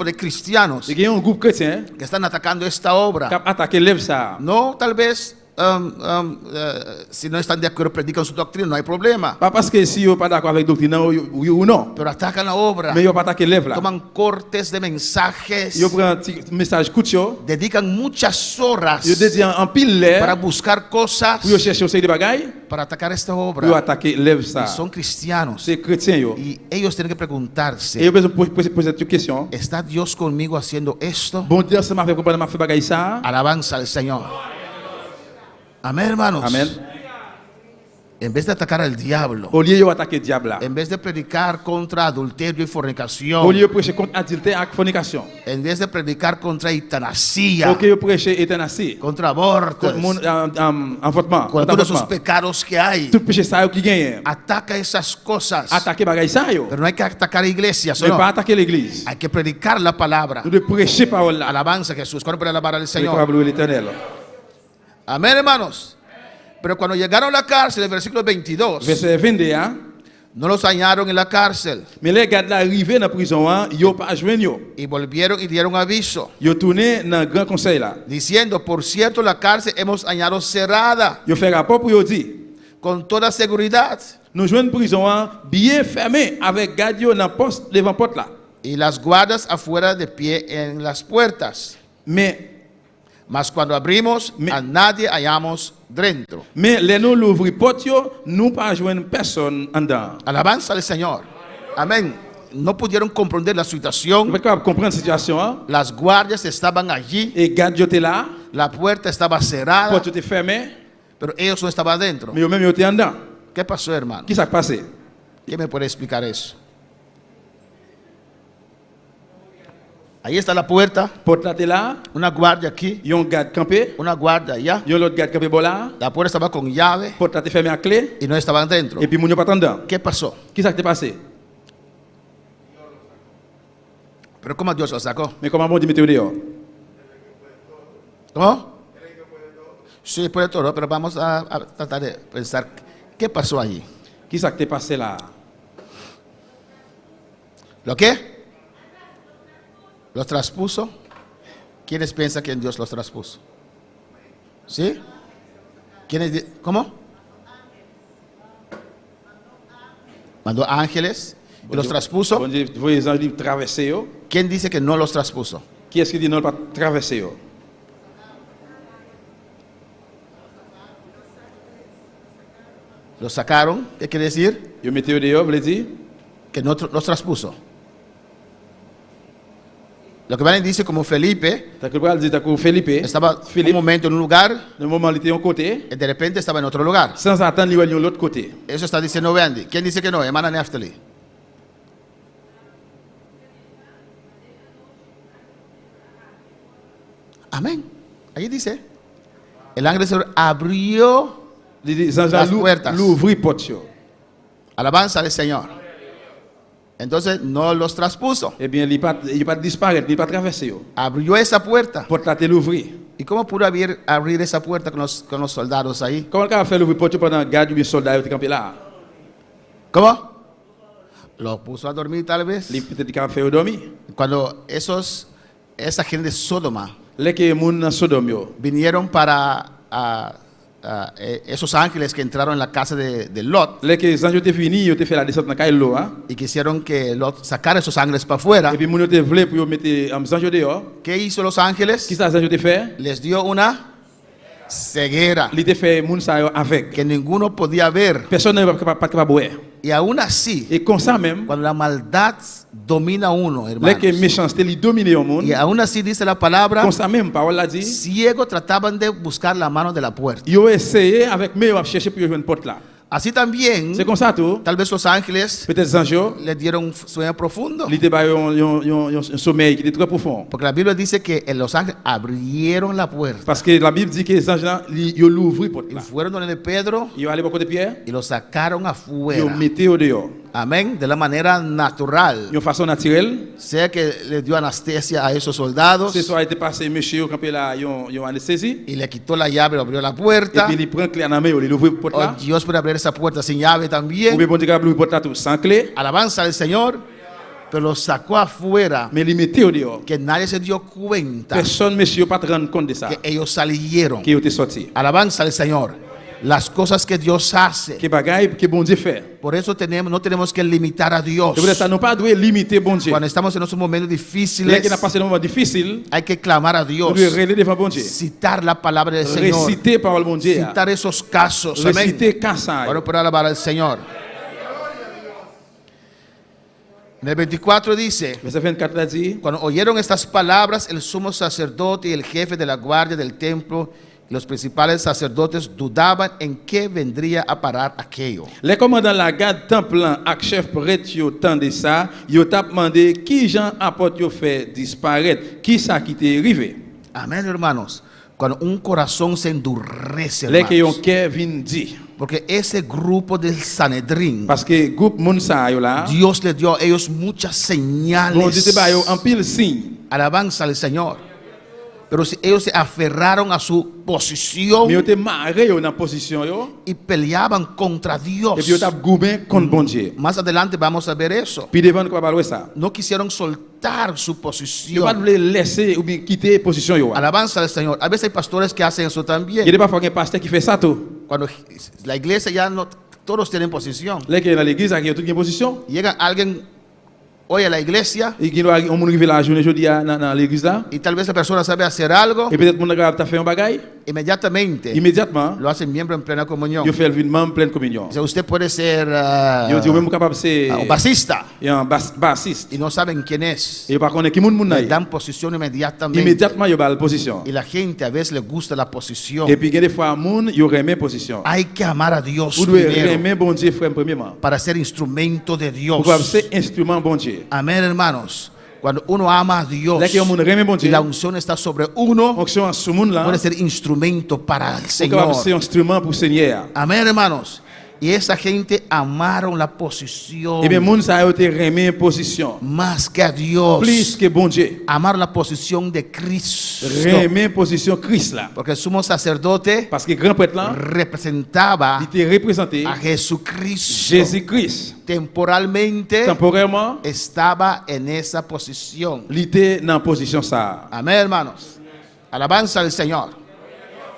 de cristianos Il y a un groupe chrétien que están atacando esta qui obra. a attaqué lèvre ça. No, tal vez, si no están de acuerdo, predican su doctrina, no hay problema. Pas parce que si vous pas d'accord avec doctrine oui ou non. Pero atacan la obra. Mais yo pas attaquer lèvre là. Toman cortes de mensajes. Yo prend un petit message coûte yo. Dedican muchas horas Yo dédié en pile para l'air buscar cosas pour yo chercher aussi des bagailles para atacar esta pour yo obra. attaquer lèvre Y ça. son cristianos. C'est chrétien yo. Y ellos tienen que Et preguntarse, yo besoin poser cette question. ¿está Dios conmigo haciendo esto? Bon Dieu ça m'a fait comprendre m'a fait bagaille ça. Alabanza al Señor. Amén, hermanos. Amen. En vez de atacar al diablo, Au lieu yo attaquer diable là. en vez de predicar contra adulterio y Au fornicación, lieu prêcher contre adultère et fornication. en vez de predicar contra eutanasia, OK yo prêcher euthanasie. contra abortos, Contre mon enfantement. con todos esos pecados que hay, Tout péché ça yo qui gagne. ataca esas cosas. Attaquer bagaille ça yo. Pero no hay que atacar iglesias, Mais ¿o no? pas attaquer l'église. Hay que predicar la palabra. Nous de prêcher parole là. Alabanza a Jesús. ¿Cuándo puede alabar al Pour Señor? louer l'Éternel. Amén, hermanos. Pero cuando llegaron a la cárcel, el versículo 22, Verset 21. no los hallaron en la cárcel Mais les gars là arrivé dans la prison, hein, yo pas joindre yo. y volvieron y dieron aviso, Yo tourné dans le grand conseil là. diciendo, por cierto, la cárcel hemos hallado cerrada Yo fait rapport pour yo dire, con toda seguridad nous joignons prison hein, bien fermée avec garde yo dans poste devant porte là. y las guardas afuera de pie en las puertas. Mas cuando abrimos, a nadie hallamos dentro. Mais les nous l'ouvrir porte yo, nous pas joindre personne en dedans. Alabanza al Señor. Amén. No pudieron comprender la situación. Vous êtes capable de comprendre la situation hein? Las guardias estaban allí, Et garde yo était là, la puerta estaba cerrada, porte était fermée, pero ellos no estaban adentro. mais yo même yo était en dedans. ¿Qué pasó, hermano? Qui s'est passé? ¿Quién me puede explicar eso? Ahí está la puerta, Porte là était là, una guardia aquí, yon garde campé, una guardia allá. yon l'autre garde campé bon là, La puerta estaba con llave porte là était fermée à clé, y no estaban dentro. et puis moun yo pas en dedans. ¿Qué pasó? Qui s'est passé? Pero ¿cómo Dios lo sacó? Mais comment bon Dieu mettez dehors? ¿Cómo? Sí, puede todo, pero vamos a tratar de pensar qué pasó allí. Qui s'est passé là? ¿Lo qué? ¿Los traspuso? ¿Quiénes piensan que Dios los traspuso? ¿Sí? ¿Quiénes? ¿Cómo? Mandó ángeles y los traspuso. Bon Dieu, voyez les anges traverser yo. ¿Quién dice que no los traspuso? Qui est-ce qui dit non pas traverser yo? Los sacaron. ¿Qué quiere decir? Yo mettez yo dehors, veut dire? Que no los traspuso. Lo que Valen dice como Felipe T'as que le dire t'as que Philippe, estaba un Philippe, momento en un lugar le moment il était un côté, y de repente estaba en otro lugar. sans attendre il de l'autre côté. Eso está diciendo Andy. ¿Quién dice que no? Hermana Neftali. Amén. Allí dice. El ángel del Señor abrió Il dit sans Las puertas. l'ouvrir porte yo. alabanza al Señor. Entonces no los traspuso. Eh bien, il pas disparaître, il pas traverser yo. Abrió esa puerta. Porte là t'est l'ouvrir. ¿Y cómo pudo abrir esa puerta con los soldados ahí? Comment on fait l'ouvrir porte yo pendant garde bien soldat qui campé là? ¿Cómo? Lo puso a dormir tal vez. Il peut-être qu'il a fait dormir. Cuando esa gente de Sodoma Les que moun dans Sodome yo. vinieron para esos ángeles que entraron en la casa de Lot Les que anges étaient finis, yo te fait la descente dans Kailo hein. y quisieron que Lot sacara esos ángeles para afuera. Et puis moun yo te vle pour yo mettre anges dehors. ¿Qué hizo los ángeles? Qui ça anges te fait? Les dio una ceguera Il te fait moun ça yo avec. que ninguno podía ver. Personne ne pas capable boire. Y aún así, Et comme ça même, cuando la maldad domina a uno, là que hermanos, méchanceté lui domine au monde, y aún así dice la palabra, comme ça même, parole l'a dit, ciegos trataban de buscar la mano de la puerta. ils ont essayé avec meilleur à chercher pour jouer une porte là. Así también, C'est comme ça tout. tal vez los ángeles Peut-être Zanjo, le dieron un sueño profundo. il était un sommeil qui était très profond. Porque la Biblia dice que los ángeles abrieron la puerta Parce que la Bible dit que les anges là, ils ont l'ouvert porte y là. fueron donde Pedro Ils ont allé au côté de Pierre, y lo sacaron ils afuera. ont mis au dehors. Amén. De la manera natural. Une façon naturelle. Sea que le dio anestesia a esos soldados Ce soir, il était passé, monsieur, au campé là, ils ont anesthésie. y le quitó la llave, le abrió la Et puerta. puis, il prend la clé en main, il ouvre la porte Oh, là. Dios puede abrir esa puerta sin llave Ou bien, también. bon Dieu, il ouvre la porte là tout sans clé. Alabanza al Señor. Pero lo sacó afuera. Mais il mettait au dehors. Que nadie se dio cuenta Personne, monsieur, pas te rendre compte de ça. que ellos salieron. Qui était sorti. Alabanza al Señor. Las cosas que Dios hace. Que bagaille que bon Dieu fait. Por eso no tenemos que limitar a Dios. C'est pour ça, nous pas doit limiter bon Dieu. Cuando estamos en esos momentos Là difíciles, qu'il a passé un moment difficile, hay que clamar a nous Dios. devons relayer devant bon Dieu. Citar la palabra del Señor. Réciter parole bon Dieu. Citar esos casos. Amén. Réciter casa. Bueno, por alabar al Señor. En el 24 dice: Verset 24 a dit, cuando oyeron estas palabras, el sumo sacerdote y el jefe de la guardia del templo y los principales sacerdotes dudaban en qué vendría a parar aquello. les commandants la garde temple ak chef prêtre yo tande ça, yo t'a demandé qui Jean apôtre yo fait disparaître, qui ça qui t'est arrivé. Amén, hermanos. Cuando un corazón se endurece, Là que yon hermanos, cœur vient dit. porque ese grupo del Sanedrín, Parce que groupe moun sa yo là, Dios les dio a ellos muchas bon Dieu te ba yo señales. en pile signe. Alabanza al Señor. Pero si ellos se aferraron a su posición Mais yo te marré yo dans position yo, y peleaban contra Dios. et puis yo t'a goubé contre bon Dieu. Más adelante vamos a ver eso. Puis devant quoi parler ça. No quisieron soltar su Yo pas posición. voulu laisser ou bien quitter position yo. Alabanza al Señor. A veces hay pastores que hacen eso Il y también. a parfois un pasteur qui fait ça tout. Cuando la iglesia ya no todos tienen posición. Là que dans l'église il y a toute une position. Llega alguien hoy a la iglesia Et qui doit on arrive la journée jeudi dans l'église là. y tal vez la persona sabe hacer algo, Et peut-être mon gars t'a fait un bagage. inmediatamente Immédiatement, lo hace miembro en plena comunión. yo fait le virement en pleine communion. O sea, usted puede ser Yo dis même capable c'est un basista un bassiste. y no saben quién es. Et par contre qui moun Le nan. dan posición inmediatamente. Immédiatement yo ba la position. Y la gente a veces le gusta la posición. Et puis il y a des fois moun yo remet position. Hay que amar a Dios Vous devez primero remet bon Dieu frère premièrement. para ser instrumento de Dios. Pour ser instrument bon Dieu. Amén, hermanos. Cuando uno ama a Dios Là que moun remet bon y Dieu. la unción está sobre uno, Onction sur moun là. puede ser instrumento para el C'est capable Señor. ser instrument pour Seigneur. Amén, hermanos. Y esa gente amaron la posición Et bien moun ça yo te remet position. más que a Dios. Plus que bon Dieu. Amaron la posición de Cristo. Remet position Christ là. Porque el sumo sacerdote Parce que grand prêtre là, representaba il était représenté a Jesucristo. Jésus-Christ. Temporalmente Temporairement, estaba en esa posición. il était dans position ça. Amén, hermanos. Alabanza al Señor.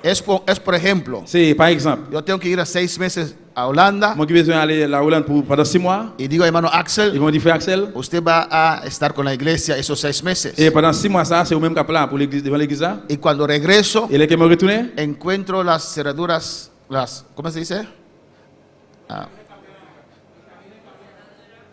Es por ejemplo, C'est par exemple, yo tengo que ir a 6 meses a Holanda moi qui besoin aller à la Hollande pour pendant 6 mois, y digo, hermano ils Axel, vont dire frère Axel, usted va a estar con la iglesia esos 6 meses. et pendant 6 mois ça, c'est au même cap là pour l'église devant l'église là. Y cuando regreso, Et là que me retourner, encuentro las cerraduras, ¿cómo se dice? Ah.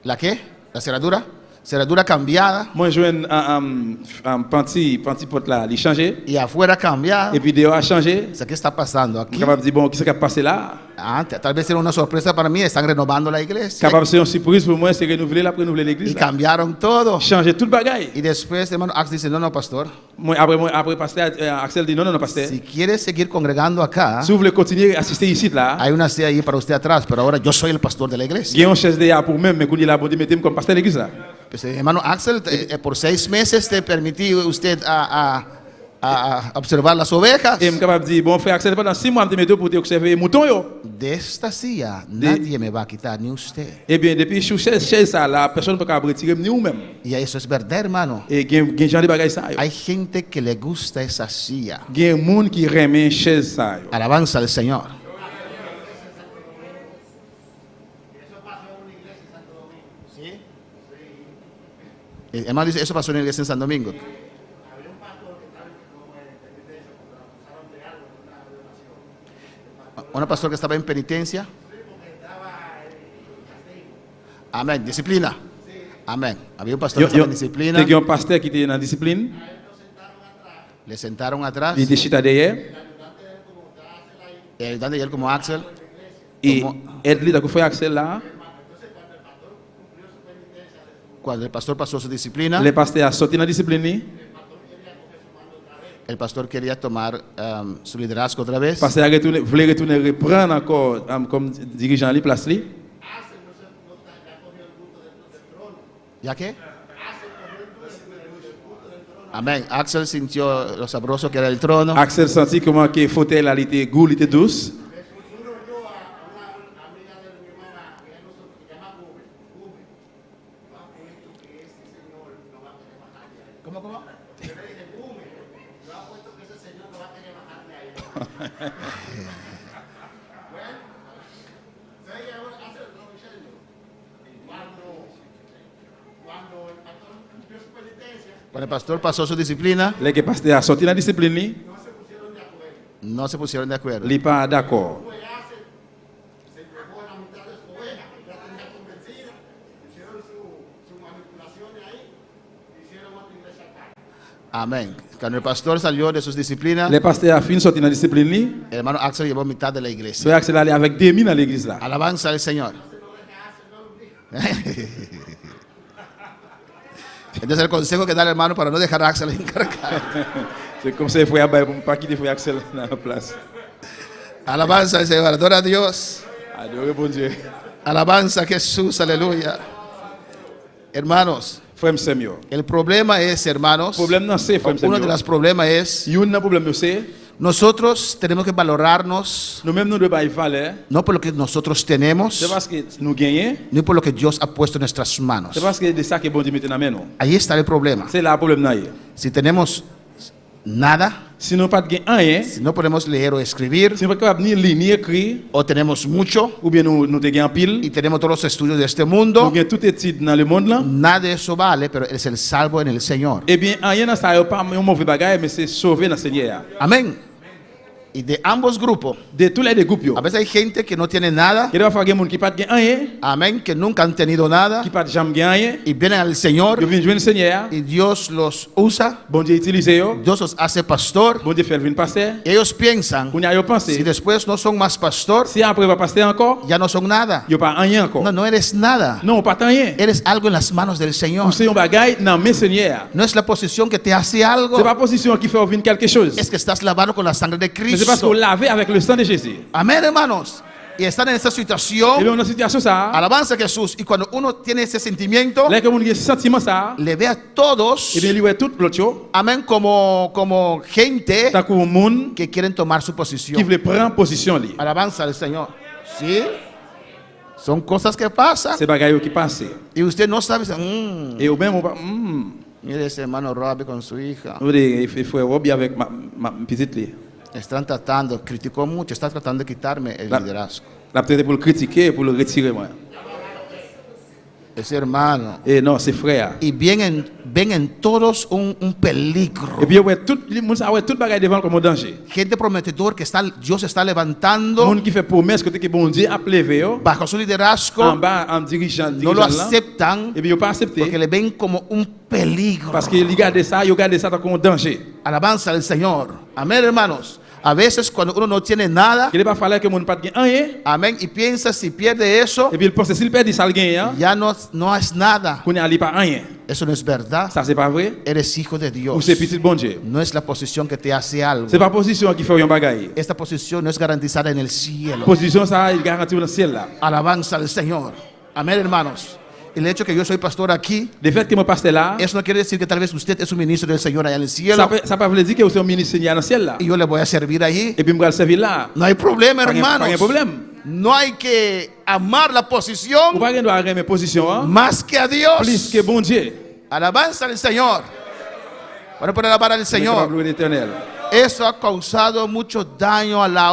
¿La qué? La cerradura. Cerradura cambiada moi je joins un panti porte là, il changer y afuera cambiada. et puis dehors a changé. O sea, ¿qué está pasando aquí? Capable de dire bon, qu'est-ce qui a passé là? Tal vez era una sorpresa para mí, están renovando la iglesia. Capable de ser une surprise pour moi, c'est renouveler Y l'église. là. cambiaron todo. Changer tout le bagaille. Y después, hermano Axel dice, no, pastor, Après pasteur Axel dit non pasteur. si quieres seguir congregando acá, Si vous voulez continuer à assister ici là, hay una silla ahí para usted atrás, pero ahora yo soy el pastor de la iglesia. il y a une chaise derrière pour même, mais quand il a bon Dieu mettez-moi comme pasteur de l'église là. Pues, hermano Axel, por 6 meses te permití usted a observar las ovejas. Et je suis capable de dire, bon frère Axel, pendant 6 mois, je te pour observer les moutons. Yo. De esta silla nadie me va a quitar, ni usted. Eh bien, depuis que je suis chez ça, la personne ne peut pas retirer ni ou même. Y eso es verdad, hermano. Et il y a des gens qui bagay ça. Hay gente que le gusta esa silla. Il y a des gens qui remet chaise ça. Yo. Alabanza al Señor. El hermano dice, eso pasó en la iglesia en San Domingo. Una pastora que estaba en penitencia. Amén. Disciplina. Amén. Había un pastor que estaba en disciplina. Te un pasteur qui était dans la discipline. Le sentaron atrás. Il était chita derrière. Y ayudando a él como Axel. Et aide-lui dans le feu Axel là. Cuando el pastor pasó su disciplina, Le pasteur a sorti dans la discipline. el pastor quería tomar su liderazgo otra vez. Le pasteur a retourné, voulait retourner reprendre encore comme dirigeant la place li. ¿Ya qué? Amén. Axel sintió lo sabroso que era el trono. Axel sentit comment que fauteuil là il était goût, il était douce. ¿Cómo? Cuando el pastor pasó su disciplina, Le que pasteur a sorti dans la discipline li, no se pusieron de acuerdo. il pas d'accord. Amén. Cuando el pastor salió de sus disciplinas, Le pasteur a fini sorti dans la discipline li. el hermano Axel llevó mitad de la iglesia. Frère Axel allait avec 2000 dans l'église là. Alabanza al Señor. Entonces el consejo que da el hermano para no dejar a Axel encargado. C'est comme ça il faut y avoir pour pas quitter frère Axel dans la place. Alabanza al Señor. Adora a Dios. Adorez bon Dieu. Alabanza a Jesús. Aleluya. Hermanos, Frère Samuel. el problema es, hermanos, Problème non c'est frère uno de Samuel. los problemas es, Il y a un problème c'est nosotros tenemos que valorarnos nous-mêmes nous devons valeur. no por lo que nosotros tenemos, C'est parce que nous gagnons, ni por lo que Dios ha puesto en nuestras manos. c'est parce que de ça que bon Dieu met dans main nous. Ahí está el problema. C'est là le problème là. Si tenemos nada, Si nous pas de rien, si no podemos leer o escribir, si nous pas capable ni lire ni écrire, o tenemos mucho ou bien nous te gagnons pile, y tenemos todos los estudios de este nous mundo, gagnons toute étude dans le monde là. nada de eso vale, pero es el salvo en el Señor. Eh bien, rien dans ça n'est pas un mauvais bagage, mais c'est sauver dans le Seigneur. Amén. Y de ambos grupos, De tous les groupes, a veces hay gente que no tiene nada, il y a des fois des gens qui pas de rien, amén, que nunca han tenido nada, qui pas de jamais rien, y vienen al Señor ils viennent joindre le Seigneur, y Dios los usa, bon Dieu utilise eux, Dios los hace pastor. bon Dieu fait venir pasteur. Ellos piensan, On y a yo si pensé, después no son más pastor, si après va pasteur encore, ya no son nada. yo pas rien encore. No, no eres nada. Non, pas rien. Eres algo en las manos del Señor. Ou c'est un bagage dans mes Seigneur. No es la posición que te hace algo, C'est pas position qui fait venir quelque chose. es que estás lavado con la sangre de Mais c'est parce Cristo. qu'on lavé avec le sang de Jésus. Amén, hermanos. Y están en esa Et bien, situación, dans une situation ça, alabanza a Jesús. Y cuando uno tiene ese sentimiento, là que mon sentiment ça, le ve a todos, et bien lui tout l'autre chose, amén, como gente tant qu'au monde que quieren tomar su qui posición. veut prendre position li. Alabanza al Señor. ¿Sí? Son cosas que pasan. C'est bagage qui passe. Y usted no sabe, Et au même on va mire ese hermano Robbie con su hija. il faut Robbie avec ma petite li. Están tratando, criticó mucho, está tratando de quitarme el La- liderazgo. La peut-être pour le critiquer, pour le retirer moi. Ese hermano. Et non, c'est frère. Y ven en todos un peligro. Et puis ouais tout le monde ça ouais tout bagage devant comme un danger. Gente prometedor que Dios está levantando Monde qui fait promesse que bon Dieu a levé yo bajo su liderazgo, en bas en dirigeant no lo là. aceptan Et puis yo pas accepté porque le ven como un peligro. parce que il garde ça comme un danger. Alabanza al Señor. Amén, hermanos. A veces cuando uno no tiene nada, Il va falloir que mon pas de rien amén, y piensa si pierde eso, et puis il pense s'il perd ça le gain ya no es nada. qu'on n'allait pas rien. Eso no es verdad. Ça c'est pas vrai. Eres hijo de Ou Dios. c'est petit bon Dieu. No es la posición que te hace algo. C'est pas position qui fait un bagage. Esta posición no es garantizada en el cielo. Position ça il garantit dans le ciel là. Alabanza al Señor. Amén, hermanos. El hecho que yo soy pastor aquí, Le fait que mon pasteur là, eso no quiere decir que tal vez usted es un ministro del Señor allá en el cielo ça pas veut dire que c'est un ministre Seigneur dans le ciel là. y yo le voy a servir allí. Et puis me va le servir là. No hay problema, Pas hermanos. de problème. No hay que amar la Ou posición pas doit aimer position hein? más que a Plus Dios. que bon Dieu. Alabanza al Señor. Bueno, para alabar al C'est la Señor. gloire éternelle. Eso ha causado mucho daño a la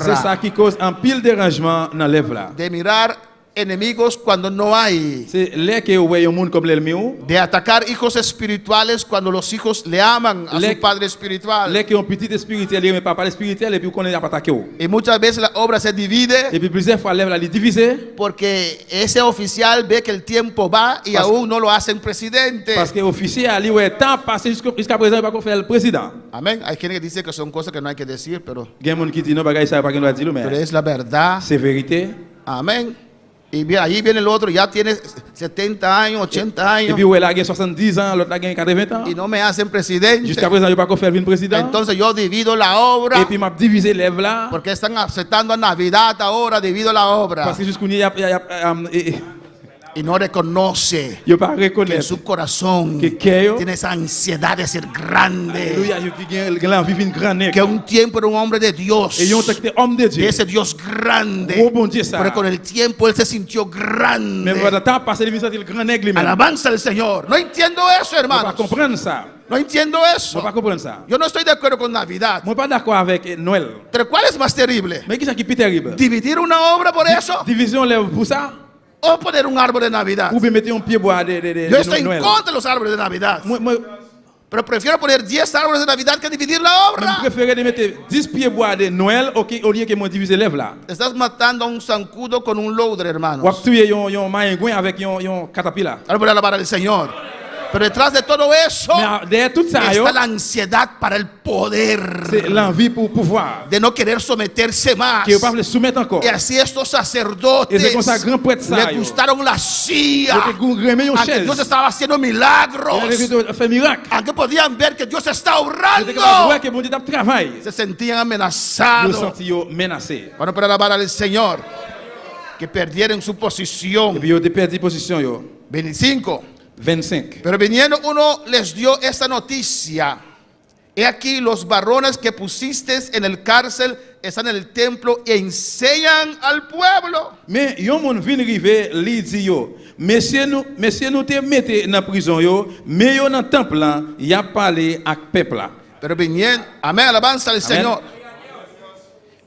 C'est ça obra qui cause un pile dérangement dans l'œuvre là. de mirar enemigos cuando no hay. C'est là que vous voyez un monde comme l'ennemi. De atacar hijos espirituales cuando los hijos le aman a Le- su padre espiritual. Là que un petit spirituel, mais papa spirituel, et puis qu'on est à attaquer. Y muchas veces la obra se divide Et puis plusieurs fois, lève la diviser. porque ese oficial ve que el tiempo va y aún no lo hacen presidente. Parce que l'officier a dit, ouais, temps passé jusqu'à présent, il va pas faire le président. Amén. Hay gente que dice que son cosas que no hay que decir, pero Il y a des gens qui disent, non, bagaille, ça va pas qu'on doit dire, pero mais es la verdad. c'est vérité. Amén. Y bien, ahí viene el otro, ya tiene 70 años, 80 Et años puis, ouais, là, il y a 70 ans, l'autre, là, il y a 80 ans. y no me hacen presidente. Jusqu'à présent, il va pas faire le président. Entonces yo divido la obra Et puis, m'a divisé lève là. porque están aceptando a Navidad ahora, divido la obra Parce que jusqu'au il y a y no reconoce il pas que en reconnaître. su corazón Que creo. tiene esa ansiedad de ser grande, Alléluia, je dis, l'envie vient grand que un tiempo era un hombre de Dios, Et ils ont été homme de de Dieu. ese Dios grande, Oh, bon Dieu, ça. pero con el tiempo él se sintió Mais grande. pendant le temps passé, il a le grand aigle lui-même. Alabanza al Señor. No entiendo eso, On va hermanos. comprendre ça. No entiendo On eso. va comprendre ça. Yo no estoy de acuerdo con Navidad. Moi, pas d'accord avec Noël. Pero ¿cuál es más terrible? Mais qu'est-ce qui est plus terrible? ¿Dividir una obra por eso? Division lève pour ça? ¿O poner un árbol de Navidad? Ou bien mettre un pied bois de Yo estoy en Noël? contra de los árboles de Navidad. Moi, Pero prefiero poner 10 árboles de Navidad que dividir la je obra. préfère de mettre 10 pieds bois de Noël au lieu que moi diviser lève là. Estás matando a un zancudo con un loader, Ou hermanos. tuer yon maïngouin avec yon caterpillar. Ahora voy a alabar al Señor. Pero detrás de todo eso Mais derrière tout ça, está la ansiedad para el poder. c'est l'envie pour pouvoir. De no querer someterse más. Que vous pas le soumettre encore. Y así estos sacerdotes Et c'est comme ça, grand prêtre ça, le yo. gustaron la silla. Yo te gouverner yon Aunque chaise. Dios estaba haciendo milagros. Fait miracle. Aunque podían ver que Dios está Yo te voir obrando. que mon Dieu t'a travaillé. Se sentían Yo amenazados. senti yo menacé. Bueno, para alabar al Señor. Que perdieron su Et posición. puis yo te perdu position yo. 25. 25. Pero viniendo uno les dio esta noticia. He aquí los varones que pusiste en el cárcel están en el templo e enseñan al pueblo. Mais yon moun vin rive li di yo, monsieur nous te mette dans prison yo, mais yo dans temple là, y a parlé ak peuple là. Pero viniendo, amén, alabanza al Amén. Señor.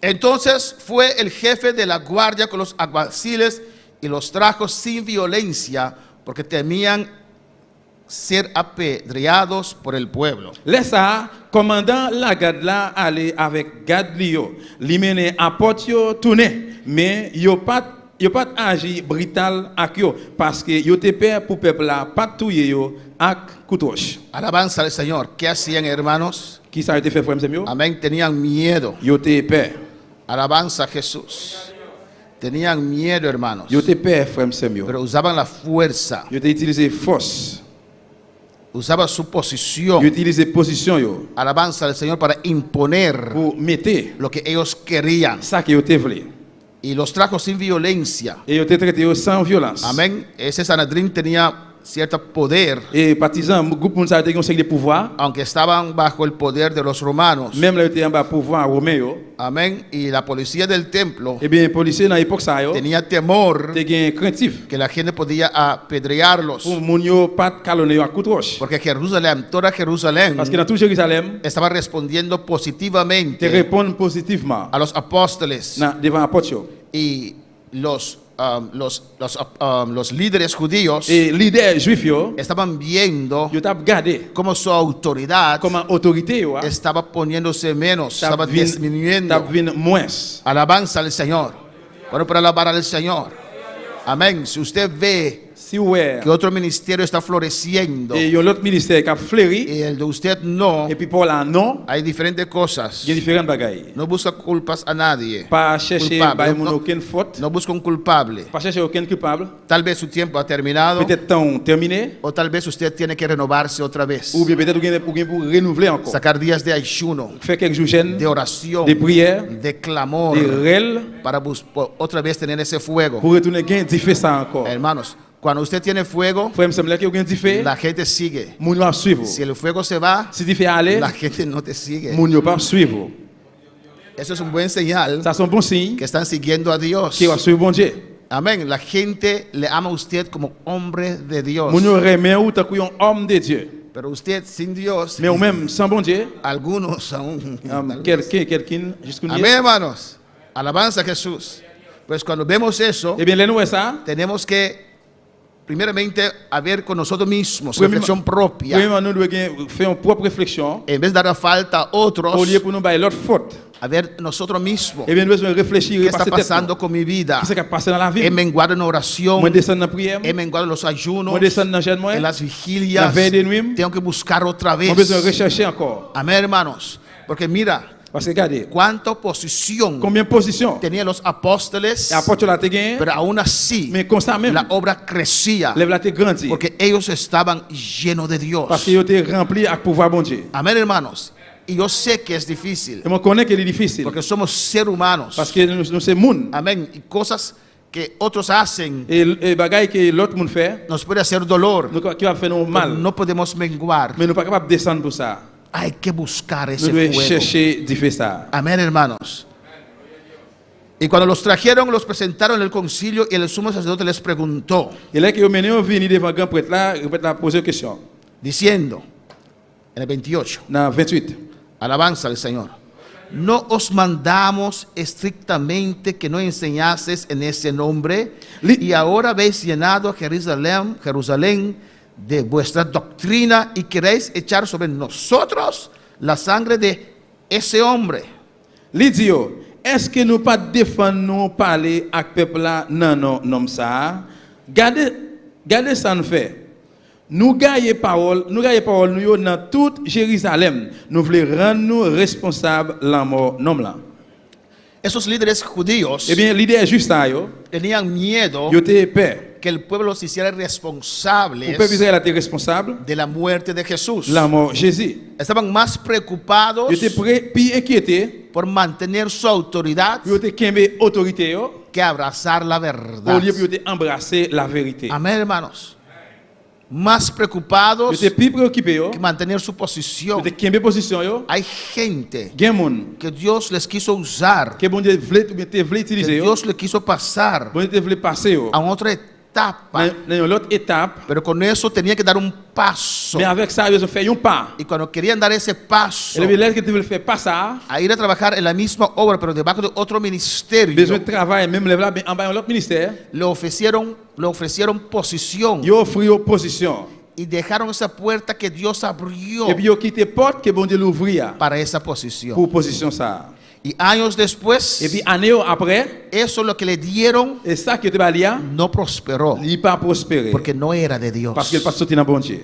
Entonces fue el jefe de la guardia con los alguaciles y los trajo sin violencia porque temían ser apedreados por el pueblo. Laissa commandant la garde là aller avec garde li yo, li mene à porte yo tourner, mais yo pas agi brutal ak yo parce que yo te peur pour peuple là pas touyer yo ak couteau. Alabanza al Señor. ¿Qué hacían, hermanos? Qui ça a été fait frère m'sem yo? Amén, tenían miedo. Yo te peur. Alabanza a Jesús. Tenían miedo, hermanos. Yo te peur frère m'sem yo. Pero usaban la fuerza. Yo te utiliser force. Usaba su posición. Yo utiliser position yo Alabanza al Señor para imponer pour mettre lo que ellos querían. ça que yo te voulais. Y los trajo sin violencia. Et yo te traité yo sans violence. Amén. Ese Sanedrín tenía cierto poder, Et partisan, groupe moun sa te yon de pouvoir, aunque estaban bajo el poder de los romanos. même là yo te en bas pouvoir romain yo. Amén. Y la policía del templo Eh bien policier dans l'époque ça yo, tenía temor te gen craintif que la gente podía apedrearlos. pour moun yo pas calonner yo à coup de roche. Porque Jerusalén, toda Jerusalén, Parce que dans tout Jérusalem, estaba respondiendo te positivamente répondent positivement a los apóstoles. devant apôtre yo. Y los líderes judíos Et leader juif yo, estaban viendo yo t'a regardé cómo su autoridad comment autorité yo a estaba poniéndose menos, t'a estaba vin disminuyendo. moins. Alabanza al Señor. Bueno, para alabar al Señor. Amén. Si usted ve Si ouais, que otro ministerio está floreciendo et yon l'autre ministère qui a fleuri y el de usted no, et puis pour là non, hay diferentes cosas. il y a différentes bagailles. No busca culpas a nadie. Pas chercher Culpable. by mon No- aucune faute, No busca un culpable. pas chercher aucun coupable. Tal vez su tiempo ha terminado Peut-être temps terminé, o tal vez usted tiene que renovarse otra vez. ou bien peut-être vous gagnez pour renouveler encore. Sacar días de ayuno, Faire quelques jours jeûne, de oración, de prière, de clamor, de rel, para otra vez tener ese fuego. pour retourner gagner du feu ça encore. Hermanos, cuando usted tiene fuego, Frère, me semble que vous gagnez du feu, la gente sigue. moun yo a suivre. Si el fuego se va, Si du feu aller, la gente no te sigue. moun yo pas suivre. Eso es un buen señal Ça c'est un bon signe que están siguiendo a Dios. qui va suivre bon Dieu. Amén. La gente le ama a usted como hombre de Dios. Moun yo remet ou tant un homme de Dieu. Pero usted sin Dios, Mais ou même sans bon Dieu, algunos aún. quelqu'un jusqu'au Amén, hermanos. Alabanza a Jesús. Pues cuando vemos eso, Eh bien, les nous ça. tenemos que primeramente a ver con nosotros mismos, reflexión propia. Premièrement, nous devons faire une propre réflexion. En vez de dar falta a otros, Au lieu pour nous bailler l'autre faute. a ver nosotros mismos. Eh bien, nous devons réfléchir ¿Qué et está passer tête. pasando con mi vida? Qu'est-ce qui a passé dans la vie? He menguado en oración, Moi descendre dans la prière. he menguado en los ayunos, Moi descendre dans le jeûne. Moi en las vigilias. veille de nuit. Tengo que buscar otra Moi besoin de vez. rechercher encore. Amén, hermanos. Porque mira, Parce que regardez, cuánta oposición combien de positions tenían los apóstoles, l'apôtre la te gagné, pero aún así mais comme ça même, la obra crecía lève la te grandi. porque ellos estaban llenos de Dios. Parce qu'ils étaient remplis avec pouvoir bon Dieu. Amén, hermanos. Y yo sé que es difícil Et moi connais que c'est difficile. porque somos seres humanos. Parce que nous sommes monde. Amén. Y cosas que otros hacen Et bagaille que l'autre monde fait, nos puede hacer dolor. nous qui va faire nous mal. No podemos menguar. Mais nous pas capable de descendre pour ça. Hay que buscar Nous ese devons fuego. chercher de faire ça. Amén, hermanos. Y cuando los trajeron, los presentaron en el concilio y el sumo sacerdote les preguntó, Et là que vous menez venir devant le grand prêtre là, le prêtre a posé une question. diciendo, en el 28, Dans 28. alabanza al Señor, ¿no os mandamos estrictamente que no enseñases en ese nombre? Y ahora habéis llenado Jerusalén de vuestra doctrina y queréis echar sobre nosotros la sangre de ese hombre. Lidio, est-ce que nous pas défendre nous parler avec peuple là non nom ça? Gardez ça nous fait. Nous gagnons parole nous dans tout Jérusalem. Nous voulons rendre nous responsables la mort nom là. Esos líderes judíos Eh bien, l'idée est juste ça yo. tenían miedo Yo te peur. que el pueblo se hiciera Le responsables peuple Israël a été responsable de la muerte de Jesús. la mort Jésus. Estaban más preocupados Yo te plus inquiété. por mantener su autoridad Yo te kembe autorité yo. que abrazar la Au verdad. lieu de embrasser la vérité. Amén, hermanos. Más preocupados Yo te plus préoccupé yo. que mantener su Yo posición. te kembe position yo. Hay gente Gen moun que Dios les quiso usar, que bon Dieu voulait que utiliser yo. Dios le quiso pasar Bon Dieu voulait passer yo. a otra etapa, Dans l'autre étape, pero con eso tenía que dar un paso. mais avec ça, ils ont fait un pas. Y cuando querían dar ese paso, Et le là que tu veux faire pas ça, a ir a trabajar en la misma obra, pero debajo de otro ministerio, besoin de travail, même là, en bas de l'autre ministère, le ofrecieron posición ils ont offert opposition. y dejaron esa puerta que Dios abrió Et puis ils ont quitté porte que bon Dieu l'ouvrir para esa posición. pour position ça. Y años después, Et puis année après, eso lo que le dieron et ça qui te balia, no prosperó il pas prospéré porque no era de Dios. parce qu'il pas sorti dans bon Dieu.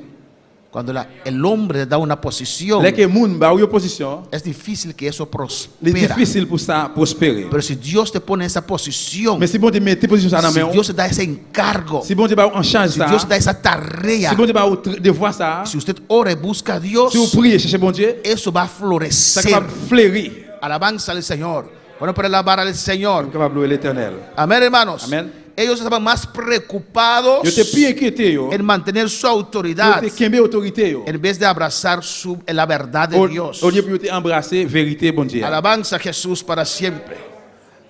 Cuando el hombre da una posición, Là que moun ba ou opposition, es difícil que eso c'est prospera. difficile pour ça prospérer. Pero si Dios te pone esa posición, Mais si bon Dieu met tes positions ça dans si main, Dios te da ese encargo, si bon Dieu ba en charge si ça, Dios te da esa tarea, si bon Dieu ba devoir ça, si usted ora y busca a Dios, si vous priez cherchez bon Dieu, eso va a ça florecer. va fleurir. Alabanza al Señor. Bueno, para alabar al Señor. Capable de louer l'Éternel. Amén, hermanos. Amén. Ellos estaban más preocupados Yo te plus inquiété yo. en mantener su Yo autoridad te kembe autorité yo. en vez de abrazar la verdad de Dios. Au lieu de te embrasser vérité bon Dieu. Alabanza a Jesús para siempre.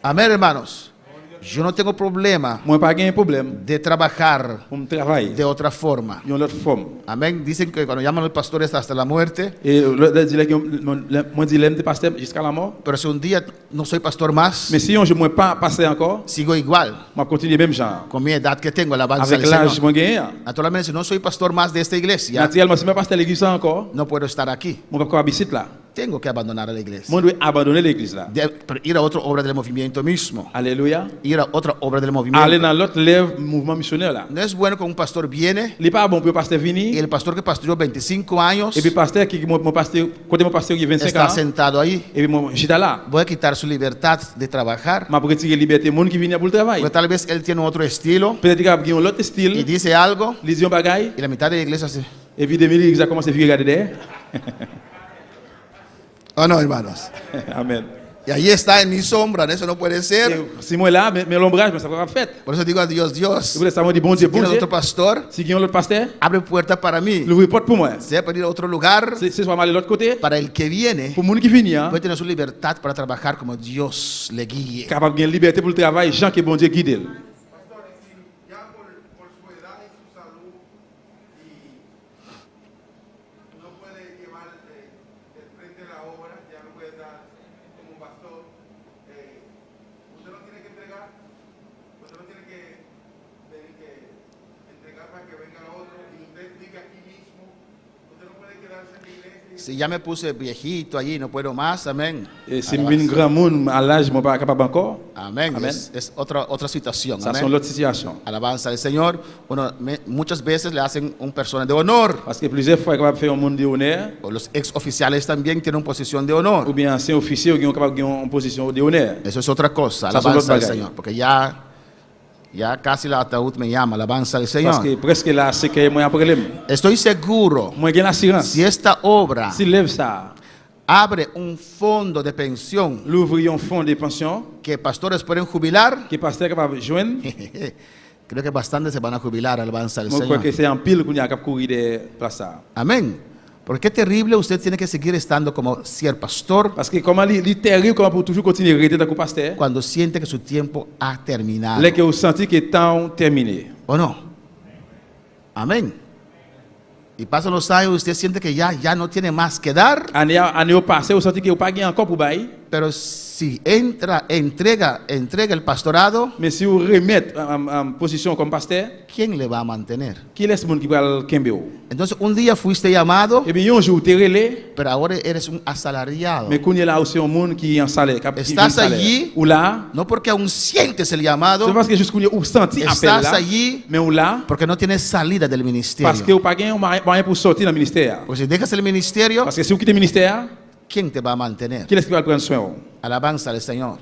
Amén, hermanos. Yo no tengo problema Moi pas gain problème de trabajar pour me travailler de otra forma. d'une autre forme. Amén. Dicen que cuando llaman a los pastores hasta la muerte, Et le dit que moi dit l'aime de pasteur jusqu'à la mort. pero si un día no soy pastor más, Mais si je ne pas passer encore, sigo igual, moi continuer même genre. con mi edad que tengo. Alabanza Avec al l'âge Señor. moi gagne. Naturalmente, si no soy pastor más de esta iglesia, Naturellement si je pasteur l'église encore, no puedo estar aquí. moi pas habiter là. Tengo que abandonar la iglesia. Moi dois abandonner l'église là. Pero ir a otra obra del movimiento mismo. Alléluia. Ir a otra obra del Aller movimiento. dans l'autre lève mouvement missionnaire là. No es bueno que un pastor viene Il n'est pas bon pour pasteur y venir. el pastor que pastoreó 25 años Et puis pasteur qui mon pasteur côté mon pasteur qui 25 está ans. sentado ahí. Et puis moi j'étais là. Voy a quitar su libertad de trabajar. M'a retirer liberté monde qui vient pour le travail. Porque tal vez él tiene otro estilo Peut-être qu'il y a un autre y style, dice algo les yeux bagaille, y la mitad de la iglesia se... et puis 2000 ils ont commencé à regarder derrière. Oh no, hermanos. Amen. Y ahí está en mi sombra. Eso no puede ser. Et si moi là, mais l'ombrage, mais ça va fait. Por eso digo a Dios, Dios, Je voulais savoir du bon Dieu, bon ¿tienes Dieu. otro pastor? Si il y a un autre pasteur, Abre puerta para mí. l'ouvre porte pour moi. Sea para ir a otro lugar. C'est soit mal de l'autre côté, Para el que viene, pour monde qui vient, puede tener su libertad para trabajar como Dios le guíe. capable de liberté pour le travail, Jean que bon Dieu guide. Ya por su edad y su salud y no puede llevar el frente de la obra, ya no puede estar como pastor. Usted no tiene que entregar Si ya me puse viejito allí, no puedo más, amén. Et si je suis grand monde à l'âge, je ne suis pas capable encore. Amén. Amén. Es otra situación. Ça, amén. c'est l'autre situation. Alabanza al Señor. Bueno, muchas veces le hacen un persona de honor. Parce que plusieurs fois, il est capable de faire un monde d'honneur, O los ex oficiales también tienen una posición de honor. ou bien ancien officier qui est capable de faire une position d'honneur. Eso es otra cosa. Ça, c'est Alabanza al l'autre Señor. Porque ya casi la ataúd me llama. Alabanza al Parce Señor. que presque là, c'est que moi, un problème. Estoy seguro. Moi, j'ai l'assurance. Si esta obra Si lève ça, abre un fondo de pensión l'ouvrir un fonds de pension, que pastores pueden jubilar, qui est pasteur capable de joindre, creo que bastantes se van a jubilar. Alabanza al moi, je crois Señor. que c'est un pile qu'on a capable de courir des places. Amén. Porque qué terrible usted tiene que seguir estando como ser pastor Parce que comment il terrible, comment pour toujours continuer à rester dans le pasteur, cuando siente que su tiempo ha terminado. là que vous sentez que le temps terminé. ¿O no? Amén. Y pasan los años, usted siente que ya no tiene más que dar, Année passée, vous sentez que vous n'avez pas encore pour bailler. pero si entrega el pastorado, Mais si vous remettez en position comme pasteur, ¿quién le va a mantener? qui est le monde qui va le camber? Entonces un día fuiste llamado, Eh bien, un jour, vous êtes relé, pero ahora eres un asalariado. mais qu'on est là aussi un monde qui est en salaire. Qui Estás vit en salaire. allí, Ou là, no porque aún sientes el c'est llamado, parce que juste qu'on est ou senti appel estás là, allí mais ou là, porque no tienes salida del parce que ministerio. vous n'avez pas moyen pour sortir dans le ministère. Porque si dejas el ministerio, Parce que si vous quittez le ministère, ¿quién te va a mantener? qui est-ce qui va prendre soin? Alabanza al Señor.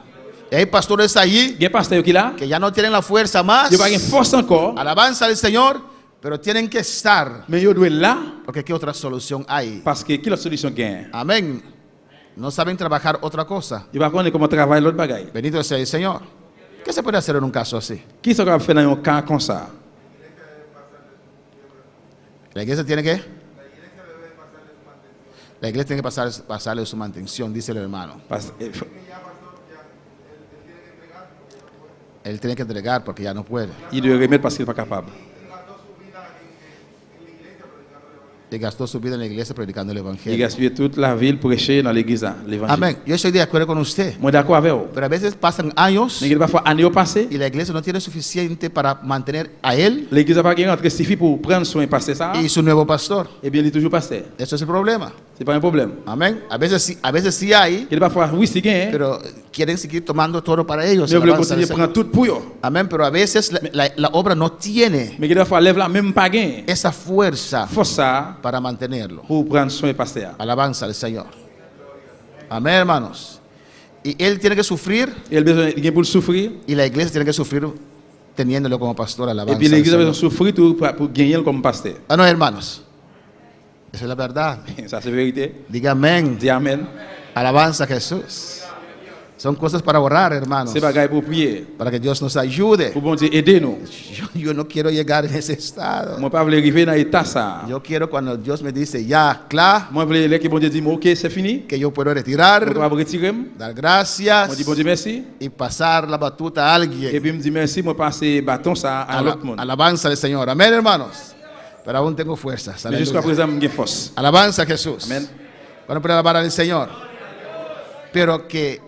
Y hay pastores allí Il y a un pasteur qui est là, que ya no tienen la fuerza más. il n'y a pas une force encore, Alabanza al Señor, pero tienen que estar. mais il doit être là, Porque ¿qué otra solución hay? parce que quelle solution gagne? Amén. No saben trabajar otra cosa. Il va connaître comment travailler l'autre bagaille. Bendito sea el Señor. ¿Qué se puede hacer en un caso así? Qui est-ce qui va faire dans un cas comme ça? La iglesia tiene que... La iglesia tiene que pasarle su mantención, dice el hermano. Parce que, Él tiene que entregar porque ya no puede. il doit remettre parce qu'il n'est pas capable. Y gastó su vida en la iglesia predicando el Il evangelio. gaspille toute la ville pour prêcher dans l'église, là, l'évangile. Amén. Yo estoy de acuerdo con usted. Moi, d'accord avec vous. Pero a veces pasan años Mais il va falloir année passée, y la iglesia no tiene suficiente para mantener a él l'église n'a pas gagné entre suffit pour prendre soin de pasteur ça, y su nuevo pastor. et bien il est toujours pasteur. Eso es el problema. C'est pas un problème. Amén. A veces sí hay, Il va falloir, oui, c'est gain, pero quieren seguir tomando todo para ellos. mais vous voulez Alabanza al continuer à Señor. prendre tout pour eux. Amén. Pero a veces la obra no tiene Mais il va falloir lever là, même pas gain, esa fuerza force ça, para mantenerlo. pour prendre soin de pasteur. Alabanza al Señor. Amén, hermanos. Y él tiene que sufrir Il a besoin de pour souffrir, y la iglesia tiene que sufrir teniéndolo como pastor. et Alabanza puis al l'église a besoin de Señor. souffrir tout pour gagner comme pasteur. Ah, no, hermanos. Esa es la verdad. Ça, c'est vérité. Diga amén. Dis amen. Alabanza a Jesús. Son cosas para orar, hermanos. C'est bagaille pour prier. Para que Dios nos ayude. Pour bon Dieu aider nous. Yo no quiero llegar en ese estado. Moi, pas vouloir arriver dans l'état ça. Yo quiero cuando Dios me dice ya, claro, Moi, je voulais que bon Dieu dise, OK, c'est fini. que yo puedo On retirar, va me retirer. dar Moi, gracias je dis bon Dieu merci. y pasar la batuta a Et alguien. puis, me dit merci, moi, passer bâton ça à l'autre monde. Alabanza al Señor. Amén, hermanos. Pero aún tengo fuerzas. Mais jusqu'à Aleluya. présent, j'ai force. Alabanza a Jesús. Amén. Bueno, para alabar al Señor. Pero que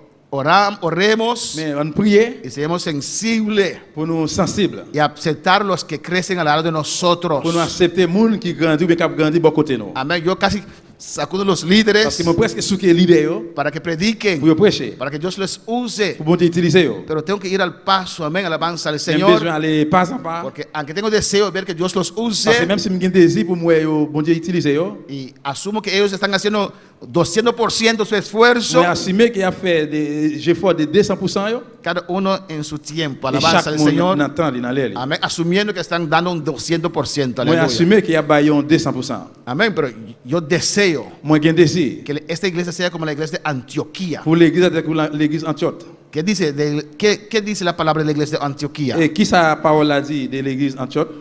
oremos Mais on prie y seamos sensibles pour nous sensibles. y aceptar los que crecen al lado de nosotros. Pour nous accepter les gens qui grandissent ou bien qui grandissent bon côté nous. Amén. Yo casi sacudo los Parce líderes que moi, presque sous qui est leader, para que prediquen, pour prêcher, para que Dios les use. pour bon Dieu utiliser. Yo. Pero tengo que ir al paso, amén, alabanza al J'ai Señor. besoin d'aller pas en pas. Porque aunque tengo deseo de ver que Dios los use Parce que même si j'ai un désir pour moi, bon Dieu utiliser, yo, y asumo que ellos están haciendo 200% su esfuerzo, moi, assumer qu'il a fait des efforts de 200%, yo, cada uno en su tiempo, et alabanza chaque al monde Señor. dans le temps, dans l'aile. Amén, asumiendo que están dando un 200%. Moi, Aleluya. assumer qu'il y a baillé un 200%. Amén, pero yo deseo Moi, j'ai un désir que esta iglesia sea como la iglesia de Antioquía. pour l'église, l'église Antioche. ¿Qué dice, qué dice la palabra de la iglesia de Antioquía? Et qui sa parole a dit de l'église Antioche?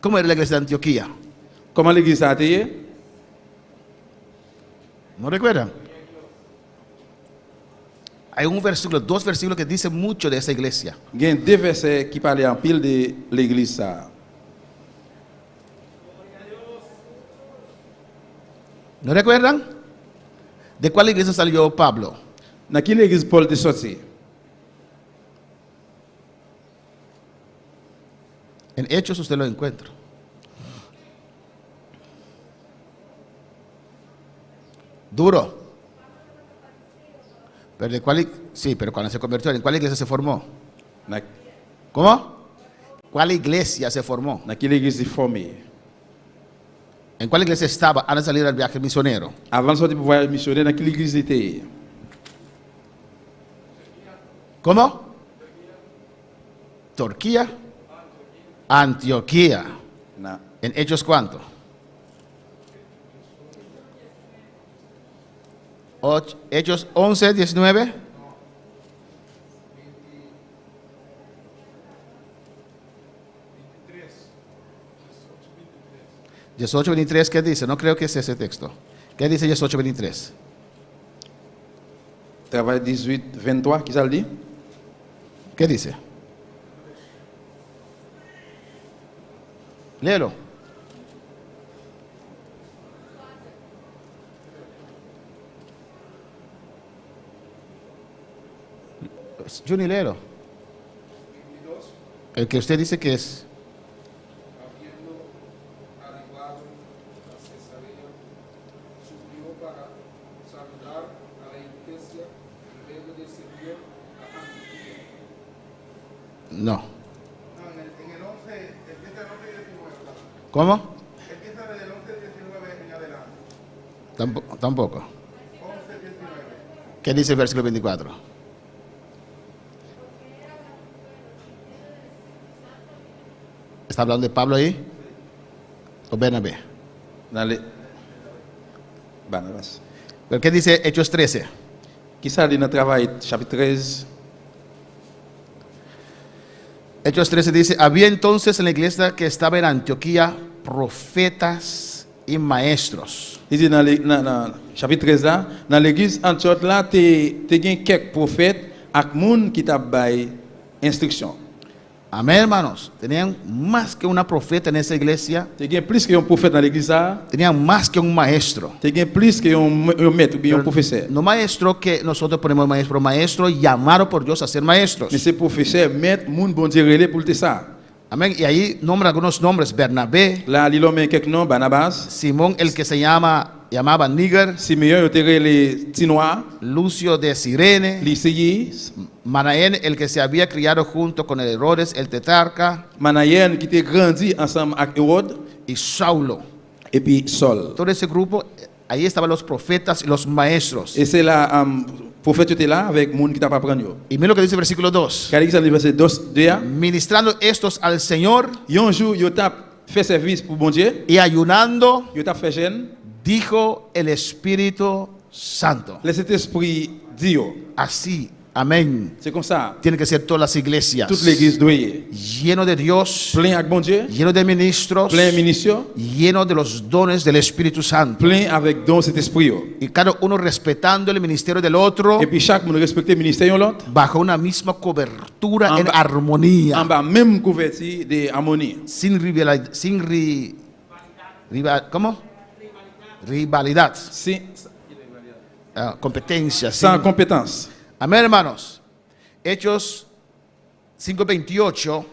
¿Cómo era la iglesia de Antioquía? Comment l'église a été? ¿No recuerdan? Hay un versículo, dos versículos que dicen mucho de esa iglesia. Il y a deux versets qui parlent en pile de l'église. Ça. ¿No recuerdan? ¿De cuál iglesia salió Pablo? Dans quelle église Paul est sorti? En Hechos usted lo encuentra. Duro. Pero de cuál, sí, pero cuando se convirtió, ¿en cuál iglesia se formó? Na, ¿Cómo? ¿Cuál iglesia se formó? naquela igreja formé. ¿En cuál iglesia estaba antes de salir al viaje misionero? Avant de sortir pour voyage missionnaire, naquela igreja était. ¿Cómo? Turquía. Antioquía. Na, ¿En Hechos cuánto? Hechos 11, 19. Dieciocho 23, ¿qué dice? No creo que es ese texto. ¿Qué dice 18, 23? Travail 18, 23, qui ça le dit? ¿Qué dice? Léelo. Juni, léelo. El que usted dice que es. Habiendo arribado a Cesarea, subió para saludar a la iglesia y luego descendió a Antioquía. No. No, en el 11, empieza el 11 y 19, ¿verdad? ¿Cómo? Empieza desde el 11 y 19 en adelante. Tampoco. 11 y 19. ¿Qué dice el versículo 24? ¿Está hablando de Pablo ahí? ¿O Bernabé? Dans Barnabas. ¿Pero qué dice Hechos 13? Qui ça le dit dans Travail, chapitre 13? Hechos 13 dice, había entonces en la iglesia que estaba en Antioquía profetas y maestros. Il dit dans chapitre 13 là, dans l'église Antioche là, te gen quelques prophètes ak moun qui t'a bay instruction. Amén, hermanos. Tenían más que una profeta en esa iglesia. Te gen plus que un prophète dans l'église là, Tenían más que un maestro. te gen plus que un maître ou bien un professeur. No maestro que nosotros ponemos maestro, maestro llamado por Dios a ser maestros. Mais c'est professeur, maître, moun bon Dieu relé pour te ça. Amén. Y ahí nombra algunos nombres. Bernabé, Là, il a mis quelques noms, Barnabas, Simón, el que se llamaba Níger, Simeon, yo te relé Tinois, Lucio de Cirene, Lycée, Manaén, el que se había criado junto con Herodes, el tetrarca, Manayen qui était grandi ensemble avec Hérode, y Saulo. et puis Saul. Todo ese grupo, ahí estaban los profetas y los maestros. Et c'est là, prophète était là avec moun qui t'a pas appris. Y mira lo que dice el versículo 2. Car il dit verset 2, Ministrando estos al Señor un jour, yo t'a fait service pour bon Dieu, y ayunando, yo t'a fait jeûne, dijo el Espíritu Santo. le Saint-Esprit dit yo. Así, amén. C'est comme ça. Tienen que ser todas las iglesias. Toute l'église doit y. Lleno de Dios, Plein avec bon Dieu, lleno de ministros, plein ministère, lleno de los dones del Espíritu Santo. plein avec don cet esprit yo. Y cada uno respetando el ministerio del otro Et puis chaque monde respecter le ministère yon l'autre, bajo una misma cobertura en en armonía, bas même couverture de harmonie. sin rivalidad, ¿cómo? Rivalidad, competencia. Sans sin- compétence. Amén, hermanos. Hechos 5:28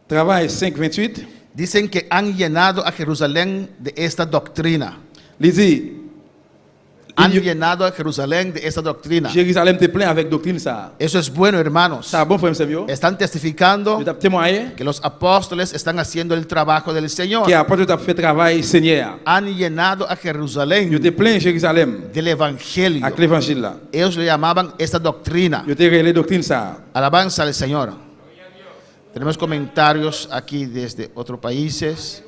Travail 5:28, dicen que han llenado a Jerusalén de esta doctrina. il dit Han llenado a Jerusalén de esta doctrina. Jérusalem te plein avec doctrine ça. Eso es bueno, hermanos. Ça bon frère Samuel. Están testificando Je t'ai témoigné que los apóstoles están haciendo el trabajo del Señor. que après tu as fait travail Seigneur. Han llenado a Yo Jerusalén te plein Jérusalem del Evangelio. avec l'évangile là. Ellos le llamaban esta doctrina. Yo te relé doctrine ça. Alabanza al Señor. Tenemos comentarios aquí desde otros países.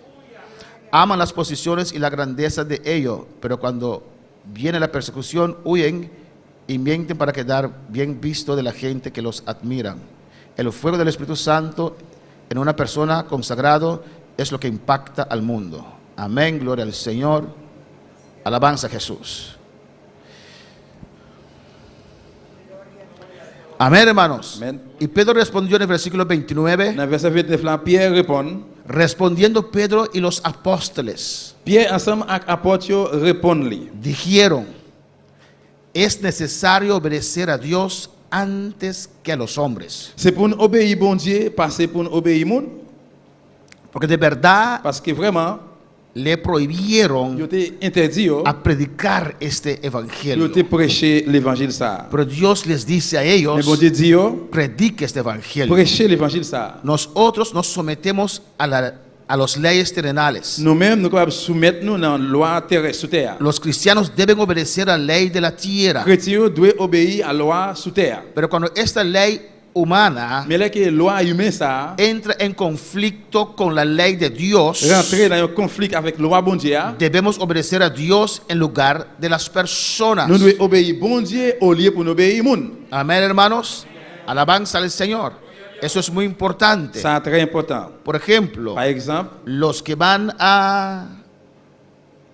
Aman las posiciones y la grandeza de ellos, pero cuando viene la persecución huyen y mienten para quedar bien visto de la gente que los admira. El fuego del Espíritu Santo en una persona consagrado es lo que impacta al mundo. Amén, gloria al Señor. Alabanza a Jesús. Amén, hermanos. Amén. Y Pedro respondió en el versículo 29, Dans verset 29 là, Pierre répond. respondiendo Pedro y los apóstoles, Pierre ensemble avec apôtre yo répondent-lui. dijeron, es necesario obedecer a Dios antes que a los hombres. C'est pour nous obéir bon Dieu, pas c'est pour nous obéir monde, Porque de verdad parce que vraiment le prohibieron Yo te interdit yo, a predicar este yo evangelio. te prêcher l'évangile ça. Pero Dios les dice a Mais ellos, bon Dieu dit yo, predique este evangelio. prêcher l'évangile ça. Nosotros nos sometemos a las leyes terrenales. Nous-mêmes, nous sommes soumettre nous dans la loi terrestre sous terre. Los cristianos deben obedecer a la ley de la tierra. Chrétiens doivent obéir à la loi sous terre. Pero cuando esta ley humana Mais là que la loi humaine ça, entra en conflicto con la ley de Dios, rentrer dans un conflit avec la loi bon Dieu, debemos obedecer a Dios en lugar de las personas. nous devons obéir bon Dieu au lieu pour nous obéir monde. Amén, hermanos. Alabanza al Señor. Eso es muy importante. Ça c'est très important. Por ejemplo, Par exemple, los que van a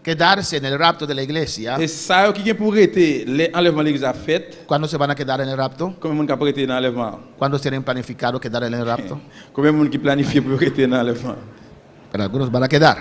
quedarse en el rapto de la iglesia, et ça qui pour arrêter l'enlèvement de l'église a fait, ¿cuándo se van a quedar en el rapto? combien de monde qui a arrêté dans l'enlèvement? ¿Cuándo tienen planificado quedar en el rapto? Combien de monde qui planifie pour arrêter dans l'enlèvement? Pero algunos van a quedar.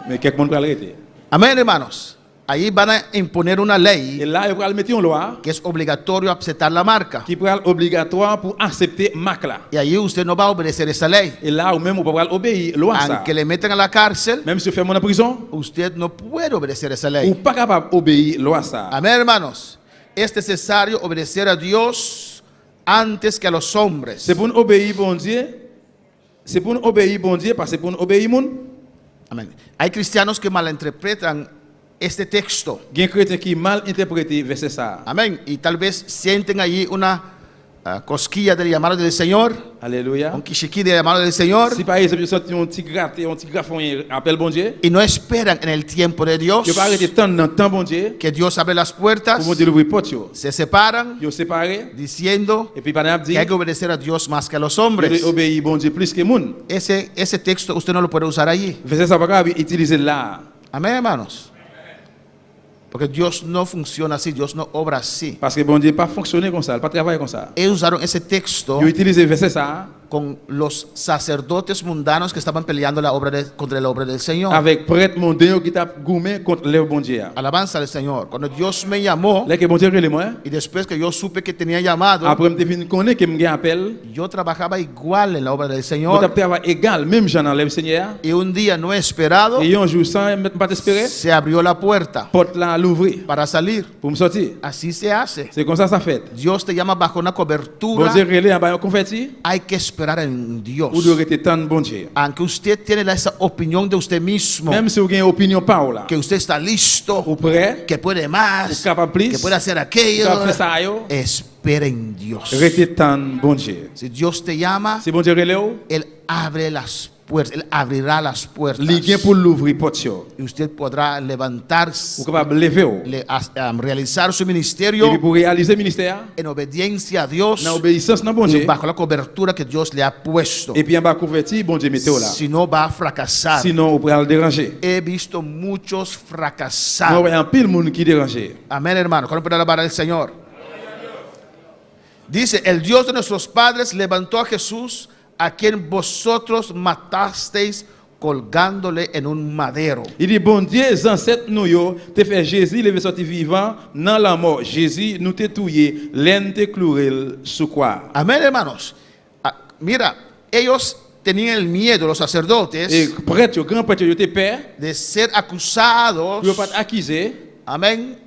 Mais quelques monde va arrêter. Amén, hermanos. Ahí van a imponer una Et lei là, il va mettre une loi que es obligatorio aceptar la marca. qui est obligatoire pour accepter marque là. Y ahí usted no va a obedecer esa ley. Et là, ou même on va obéir loi ça. Aunque le metan a la cárcel, Même si on fait mon en prison, usted no puede obedecer esa ou ley. pas capable d'obéir loi ça. Amén, hermanos. Es necesario obedecer a Dios antes que a los hombres. C'est pour nous obéir bon Dieu. C'est pour nous obéir bon Dieu parce que pour nous obéir monde. Amén. Hay cristianos que malinterpretan este texto. Il y a des chrétiens qui mal interprété verset ça. Amén. Y tal vez sienten allí una cosquilla del llamado del Señor, Alléluia. un quichiquí del llamado del Señor, Si par exemple, vous sentez un petit gratte, un petit graffon, appelle bon Dieu, y no esperan en el tiempo de Dios vous pas arrêter tant dans le temps bon Dieu, que Dios abre las puertas, pour bon Dieu l'ouvrir porte yo. se separan Yo séparé diciendo et puis par exemple dit, que hay que obedecer a Dios más que a los vous hombres. devez obéir bon Dieu plus que monde. Ese texto usted no lo puede usar allí. Verset ça pas capable utiliser là. Amén, hermanos. Porque Dios no funciona así, Dios no obra así. Parce que bon Dieu pas fonctionner comme ça, il pas travailler comme ça. Ellos usaron ese texto Yo utiliser verset ça con los sacerdotes mundanos que estaban peleando contra la obra del Señor. avec prêtre mondain qui t'a gourmé contre le bon Dieu. Alabanza al Señor. Cuando Dios me llamó Là que bon Dieu relève moi, y después que yo supe que tenía llamado, après me devine connaître que me appel, yo trabajaba igual en la obra del on Señor. t'a travail égal même Jean dans le Seigneur. Y un día no esperado Et un jour sans pas espérer, se abrió la puerta porte là l'ouvrir para salir. pour me sortir. Así se hace. C'est comme ça fait. Dios te llama bajo una Bon cobertura. Dieu relève en bas converti, Hay que esperar en Dios. ou de rester tant bon Dieu. Aunque usted tiene esa opinión de usted mismo, Même si vous avez une opinion pas là, que usted está listo, ou prêt, que puede ou más, capable plus, que puede hacer ou aquello, capable faire ça yo, espera en Dios. rester tant bon Dieu. Si Dios te llama, Si bon Dieu relève, Él abre las puertas, Él abrirá las puertas. il vient pour l'ouvrir porte yo. Y usted podrá levantarse, Ou capable lever yo. realizar su Et puis ministerio pour réaliser le ministère, en obediencia a Dios dans obéissance dans bon y Dieu, bajo la cobertura que Dios le ha puesto. et puis en bas converti, bon Dieu mettez là. Si no, va a fracasar. Sinon, vous pourrez le déranger. He visto muchos Nous fracasar. voyons pile monde qui déranger. Amén, hermano. ¿Cuándo puede alabar al Señor? Dice, el Dios de nuestros padres levantó a Jesús, a quien vosotros matasteis colgándole en un madero. Il dit, bon Dieu, les ancêtres nous yo, te fait Jésus lever sorti vivant, dans la mort. Jésus nous te touillé, l'aine te cloué sous quoi. Amén, hermanos. Mira, ellos tenían el miedo, los sacerdotes, Et prêtre, grand prêtre, yo te père, de ser acusados, yo pas accusé amén,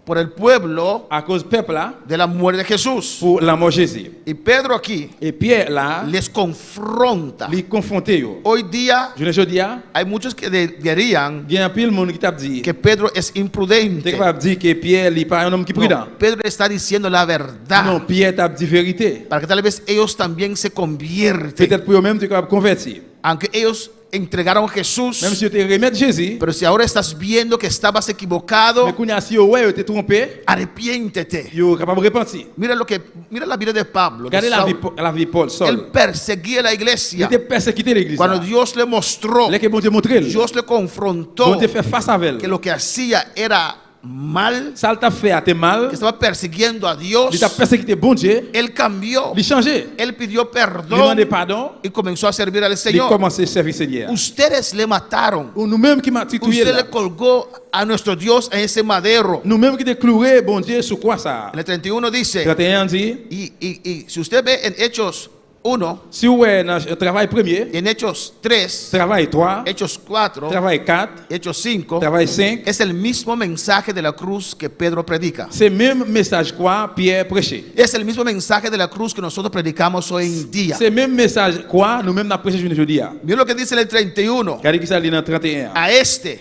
por el pueblo à cause du peuple là, de la muerte de Jesús. pour la mort de Jésus. Y Pedro aquí Et Pierre là, les confronta. lui confronté yo. Hoy día Je ne dis pas, hay muchos que dirían il y a un pile monde qui t'a dit, que Pedro es tu imprudente. es capable de dire que Pierre n'est pas un homme qui est prudent. No, Pedro está diciendo la verdad Non, Pierre t'a dit vérité. para que tal vez ellos también se convierten. Peut-être pour eux-mêmes, tu es capable de convertir. Aunque ellos entregaron a Jesús, Même si tu te remets Jésus, pero si ahora estás viendo que estabas equivocado, mais quand si ouais, tu es trompé, arrepiéntete. tu es capable de repentir. Mira la vida de Pablo. de Regardez Saúl. la vie de Paul, Él Saul. perseguía la Il iglesia. était persécuté l'église. Cuando Dios le mostró, Là que bon Dieu montré, Dios le bon confrontó Dieu fait face avec que elle. lo que hacía era mal, Ça t'a fait à tes mal, que estaba persiguiendo a Dios. il t'a persécuté bon Dieu, Él cambió, il changé. él pidió Il perdón demandé pardon, y comenzó a servir al il Señor. commencé à servir Seigneur. Ustedes le mataron. Ou nous-mêmes qui m'a titouillé Usted là. le colgó a nuestro Dios en ese madero. Nous-mêmes qui te cloué bon Dieu sur quoi ça? En el 31 dice, 31 dit, y si usted ve en Hechos 1, Si vous êtes dans le travail premier, en Hechos 3, travail 3, Hechos 4, travail 4, Hechos 5, travail 5, es el mismo mensaje de la cruz que Pedro predica. c'est le même message quoi Pierre prêchait. Es el mismo mensaje de la cruz que nosotros predicamos hoy en día. C'est le même message quoi nous-mêmes nous prêché aujourd'hui. Mira lo que dice el 31. Regardez qui ça dit dans 31. A este,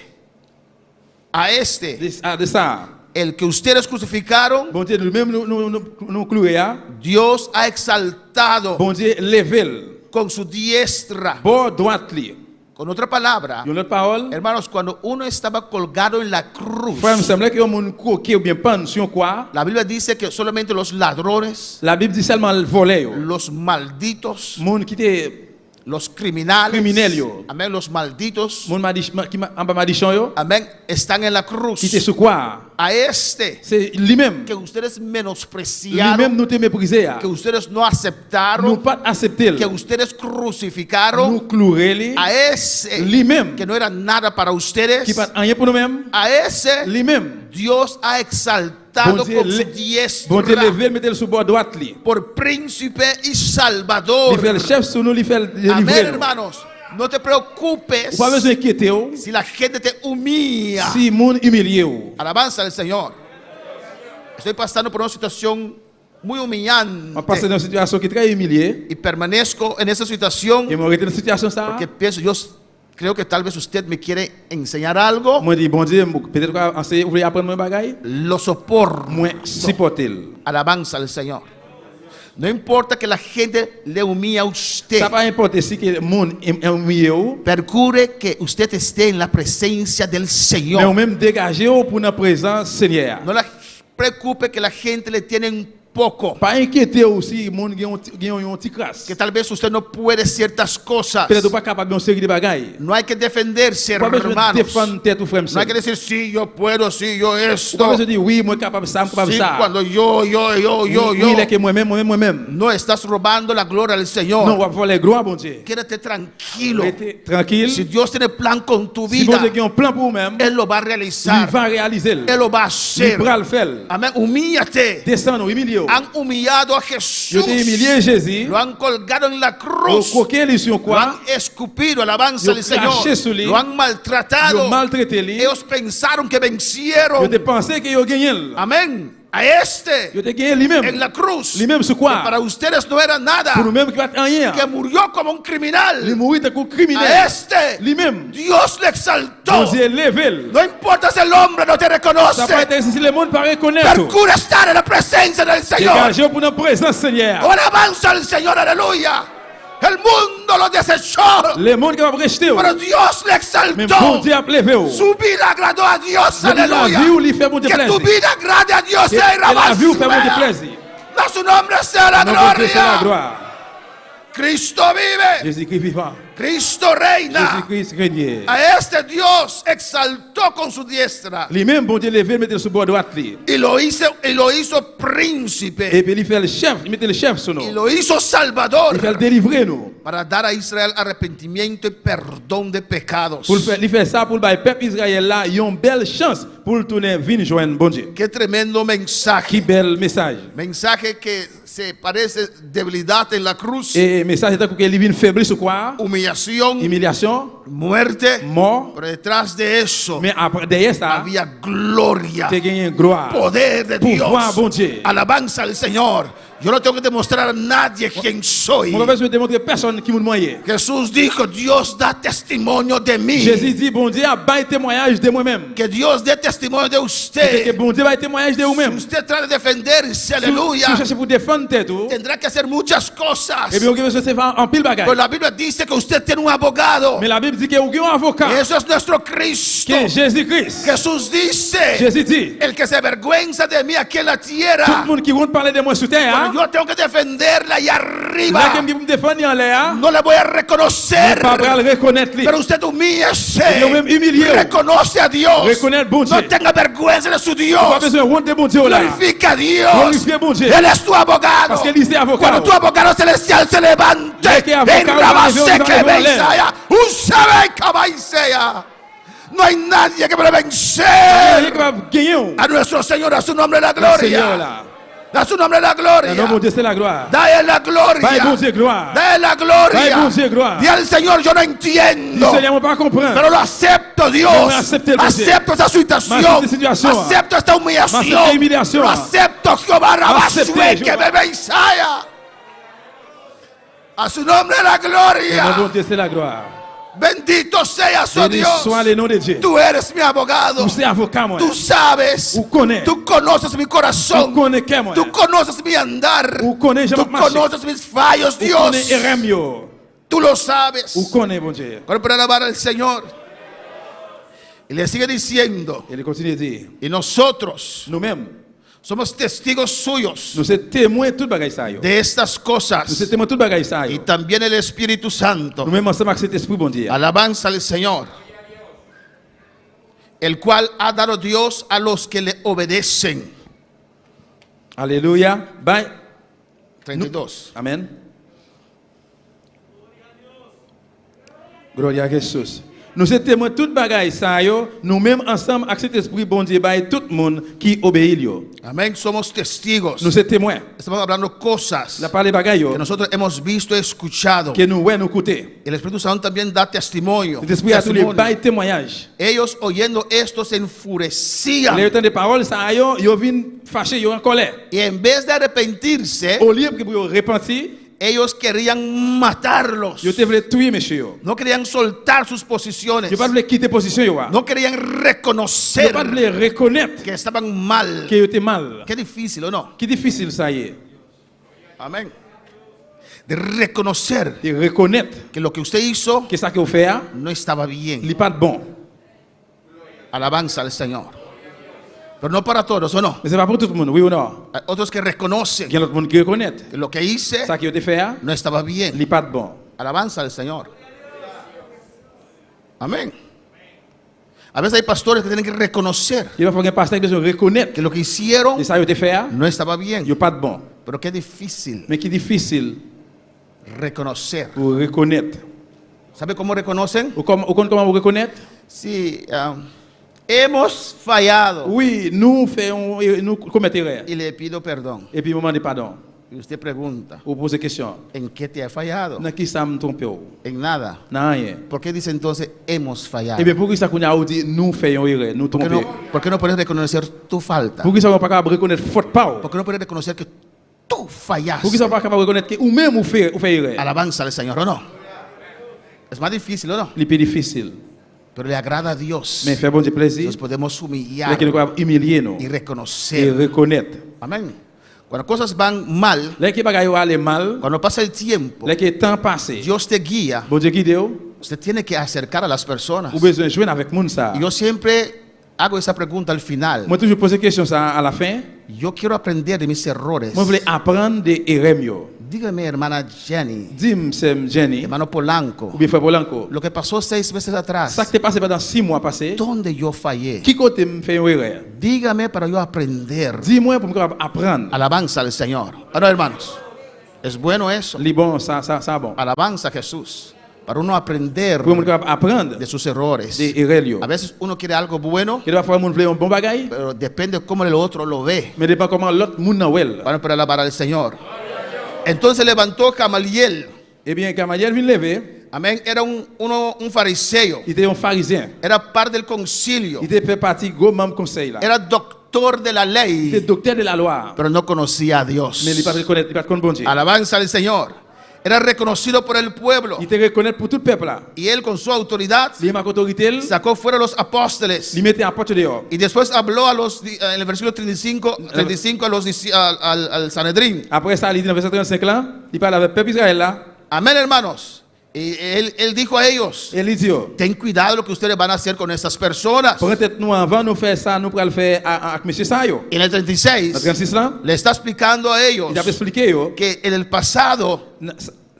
De ça, el que ustedes crucificaron, bon Dieu, nous-mêmes nous clouer, Dios ha exaltado bon Dieu, level, con su diestra. bon droite li. Con otra palabra, Une autre parole, hermanos, cuando uno estaba colgado en la cruz, frère, il me semblait que mon coquet ou bien pension quoi. la Biblia dice que solamente los ladrones, La Bible dit seulement le volet, los malditos, mon qui était los criminales, criminel yo. amén, los malditos, Mon m'a dit qui m'a en bas m'a dit yo, amén, están en la cruz. qui était sous quoi? A este C'est lui-même. que ustedes Lui-même menospreciaron, nous te méprisé. que ustedes no Nous aceptaron, pas accepter. que ustedes Nous crucificaron, clouer a ese lui-même que no era nada para ustedes, qui pas rien pour nous-mêmes. a ese Lui-même. Dios ha exaltado Bon Dieu, con su bon Dieu diestra lever mettre sous bord droite li. por príncipe y Il salvador. fait le chef sur nous, il fait le Amén, livrer. hermanos. No te preocupes Pas besoin d'inquiéter si la gente te humilla. si moun humilié ou. Alabanza al Señor. Estoy pasando por una situación muy humillante On passe dans une situation qui est très humiliée y permanezco en esa situación et moi rester dans cette situation ça. porque pienso, yo creo que tal vez usted me quiere enseñar algo. Moi dis bon Dieu, peut-être qu'on enseigner, vous voulez apprendre mon bagage? Lo soporto. Moi supporter. Alabanza al Señor. No importa que la gente le humille a usted. Ça pas importe si que moun humilié ou, Procure que usted esté en la presencia del mais Señor. ou même dégager ou pour notre présence Seigneur. No la preocupe que la gente le tiene un poco. Pas inquiéter aussi moun gen un petit crasse. Que tal vez usted no puede ciertas cosas. Peut-être pas capable de série de bagages. No hay que defenderse, Pas besoin de hermanos. défendre tête ou frère. No hay que decir, sí, yo puedo, sí, yo Pas esto. besoin de dire oui, moi capable ça, capable Sí, ça. cuando yo. Oui, là que moi-même. No estás robando la gloria al Non, Señor. on va voler gloire bon Dieu. Quédate tranquilo. Restez tranquille. Si Dios tiene plan con tu Si bon vida, Dieu a un plan pour vous-même, Él lo va a il realizar. va réaliser. Él lo va a Il hacer. va le faire. Amén. Humíllate. Descendre, humilié. Han humillado a Je Jesús. t'ai humilié Jésus. Lo han colgado en la Au cruz. coquin les sur Lo quoi? han escupido, alabanza Yo al Señor. craché sur lui. Lo han Ils maltratado. ont maltraité lui. Ellos pensaron que Je vencieron. te pensé que yo gagné. Amén. A este Je te gagné lui-même. en la cruz. Lui-même sur Que para quoi? ustedes no era nada. Pour nous-mêmes qui va être rien. Que murió como un Il criminal. mourit comme criminel. A este Lui-même. Dios le Bon exaltó. Dieu levé. No importa si el hombre no te Ça peut reconoce. être si le monde pas reconnaître. Procura estar en la presencia del Señor. Dégagez pour notre présence Seigneur. Con alabanza al Señor, aleluya. El mundo lo desechó, Le monde qui va rester. pero Dios le Mais bon exaltó. Dieu a levé. Su vida agradó a Dios, La aleluya. vie où il fait mon Dieu Que tu plaisir. vida agrade a Dios, Et la vie où fait mon Dieu a plaisir. su nombre sea la Notre Dieu c'est la gloria. gloire. Cristo vive, Jésus-Christ vivant. Cristo reina. Jésus-Christ règne. A este Dios exaltó con su diestra Lui-même, bon Dieu levé, mettez sur bord droite. Lui. y lo hizo Et príncipe puis il fait le chef, il mettait le chef sur nous. y lo hizo salvador Il fait le délivrer nous. para dar a Israel arrepentimiento y perdón de pecados. Il fait ça pour le peuple Israël là, ils ont une belle chance pour le tourner venir joindre bon Dieu. Qué tremendo mensaje. Qui bel message. Mensaje que se parece debilidad en la cruz, Et message c'est que il vient faiblesse ou quoi? humillación, Humiliation, muerte, mort, pero detrás de eso mais après derrière ça, había gloria, tu gagnes gloire. poder de Pouvoir Dios, bon Dieu. alabanza al Señor. Yo no tengo que demostrar a nadie quién soy. On va besoin de démontrer personne qui nous moyen. Jesús dijo, Dios da testimonio de mí. Jésus dit bon Dieu a bail témoignage de moi-même. Que Dios dé testimonio de Que usted. bon Dieu bail témoignage de Si vous-même. usted trata de defenderse, Si aleluya, vous cherchez pour défendre tête, tendrá que hacer muchas cosas. et bien on va se faire en pile Pero bagaille. la Biblia dice que usted tiene un abogado. Mais la Bible dit qu'il y a un avocat. Eso es nuestro Cristo. Qui est Jésus-Christ. Jesús dice, Jésus dit, el que se avergüenza de mí aquí en la tout le tierra, monde qui vont parler de moi sur terre, cuando yo tengo que defenderla allá là qui arriba, me défendre en l'air, no le voy a reconocer. pas le reconnaître lui. Pero usted humíllese, Yo me humillé. reconoce a Dios, Reconnaître bon Dieu. no tenga vergüenza de su Pas Dios, besoin de honte de bon Dieu là. glorifica a Dios. Glorifiez bon Dieu. Él es tu abogado. Parce que lui c'est avocat. Cuando tu abogado celestial se levante, Ya que abogado en Rabase va a que levantar. Beisaya, un sabe que Beisaya. No hay nadie que pueda Il vencer va gagner a nuestro Señor, a su nombre la le Seigneur gloria. là. Da su nombre la Dans le nom de gloria. Dieu, c'est la gloire. Dale la Bye, bon gloria. Dieu, gloire. Dale la Bye, bon gloria. Dieu, gloire. Di al Señor, yo no Dis, entiendo. Seigneur, on ne peut pas comprendre. Pero lo acepto, Dios. Yo acepté el Dios. Acepto esta situación. Acepté situación. Acepto esta humillación. Acepté humillación. Lo acepto, Jehová Acepté, Rabasue, que Jehová. bebe Isaya. A su nombre la Dans le nom de gloria. Dieu, c'est la gloire. Bendito sea su Béni Dios. soit le nom de Dieu. Tú eres mi abogado. Tú es avocat, moi. Tú sabes. Tú connais. Tú conoces mi Tu corazón. connais qui, moi. Tú conoces mi andar. Tú connais, je Tú marche. conoces mis fallos, Tu Dios. connais errem yo. Tú lo sabes. Tu connais, bon Dieu. Ahora para alabar al Señor. Y le sigue diciendo. Et il continue de dire, Y nosotros nous-mêmes, somos testigos suyos nous sommes témoins de tout bagay ça yo. de estas Nous cosas. sommes témoins de tout bagay ça Y yo. también el Espíritu Santo. Nous-mêmes ensemble avec cet esprit, bon Dieu. Alabanza al Señor. El cual ha dado Dios a los que le obedecen. Alléluia. Bye. 32. Amen. Gloria à Jésus. Nous sommes témoins de tout bagay ça yo. Nous-mêmes ensemble avec cet esprit, bon Dieu, by tout le monde qui obéit yo. Amén. Somos testigos. Nous sommes témoins. Estamos hablando cosas La parole bagay yo. que nosotros hemos visto, escuchado. Que nous ouais nous écouter. El Espíritu Santo también da testimonio. Cet esprit a tous les Testimonio. bail témoignage. Ellos oyendo esto se enfurecían. Les temps de paroles ça yo, yo vinn fâché, yo en colère. Y en vez de arrepentirse, Au lieu que pour repentir, ellos querían matarlos. yo te voulais tuer monsieur yo. No querían soltar sus posiciones. Yo pas voulais quitter position yo. No querían Yo reconocer pas voulais reconnaître que estaban mal. que yo était mal. Qué difícil, ¿o no? Qui difficile ça y est. Amén. De reconocer De reconnaître que lo que usted hizo que ça que vous fait no estaba bien. il pas de bon. Alabanza al Señor. Pero no para todos, ¿o no? Mais c'est pas pour tout le monde, oui ou non? Hay otros que reconocen Il y a l'autre monde qui reconnaît que lo que hice ça que vous fait no estaba bien. il pas de bon. Alabanza al Señor. Amén. A veces hay pastores que tienen que reconocer Il va falloir un pasteur qui doit reconnaître que lo que hicieron que ça que vous fait no estaba bien. il pas de bon. Pero qué difícil Mais qui difficile reconocer. pour reconnaître. ¿Sabe cómo reconocen? Ou comment vous reconnaître? Sí, hemos fallado Oui, nous faisons nous commettons erreur. y le pido perdón. Et puis moment de pardon. Y usted pregunta, Ou poser question. ¿en qué te ha fallado? Dans qui ça me trompe ou? En nada. Non rien. ¿Por qué dice entonces hemos fallado? Et bien pour qui ça qu'on a dit nous faisons erreur, nous ¿Por qué, tromper. no, por qué no puedes reconocer tu falta? Pour qui ça on pas capable reconnaître faute pas ou? ¿Por qué no puedes reconocer que tú Pour qui fallaste? ça pas capable reconnaître que ou même ou fait erreur. Alabanza al Señor, ¿o no? Es más difícil, ¿o no? C'est plus difficile. Pero le agrada a Dios. Mais fait bon Dieu plaisir. Nos podemos humillar Là qu'il nous humilier nous y et reconocer. reconnaître. Amén. Cuando cosas van mal, Là qui bagaille aller mal, cuando pasa el tiempo, là qui temps passé. Dios te guía. Bon Dieu guide ou, Usted tiene que acercar a las personas. ou besoin joindre avec moun ça. Y yo siempre hago esa pregunta al final. Moi toujours poser question ça à la fin. Yo quiero aprender de mis errores. Moi voulais apprendre des erreurs yo. Dígame, hermana Jenny, Dis-moi c'est Jenny hermano Polanco, ou bien frère Polanco. lo que pasó 6 meses atrás, Ça qui t'est passé pendant 6 mois passés. ¿dónde yo fallé? Qui côté me fait une erreur? Dígame para yo aprender. Dis-moi pour me capable apprendre. Alabanza al Señor. Ahora, hermanos, es bueno eso. Li bon ça bon. Alabanza a Jesús. Para uno aprender Pour me capable apprendre de sus errores. des erreurs yo. A veces uno quiere algo bueno, Que va faire moun vle un bon bagay, pero depende de cómo el otro lo ve. mais dépend comment l'autre moun nan wel. Bueno, para alabar al Señor. Entonces levantó Gamaliel. Eh bien Gamaliel vient lever, Amén. Era un fariseo. il était un pharisien. Era parte del concilio. Il était fait partie gros membre conseil là. Era doctor de la Il était ley, docteur de la loi. pero no conocía a Dios. Mais il pas reconnaître, il pas connaître bon Dieu. Alabanza al Señor. Era reconocido por el pueblo. Il te reconnaître pour tout le peuple là. Y él con su autoridad Il m'a autorité, sacó fuera a los apóstoles. il mettait en porte dehors. Y después habló en el versículo 35 a al Sanedrín. Après ça, il dit dans le verset 35 là, il parle avec le peuple Israël là, Amén, hermanos. Y él dijo a ellos, et il dit ten cuidado lo que ustedes van a hacer con estas personas. peut-être nous avant nous faire ça, nous pourrons le faire avec monsieur Sayo. Y en el Dans 36 36 là, le está explicando a ellos il a expliqué yo, que en el pasado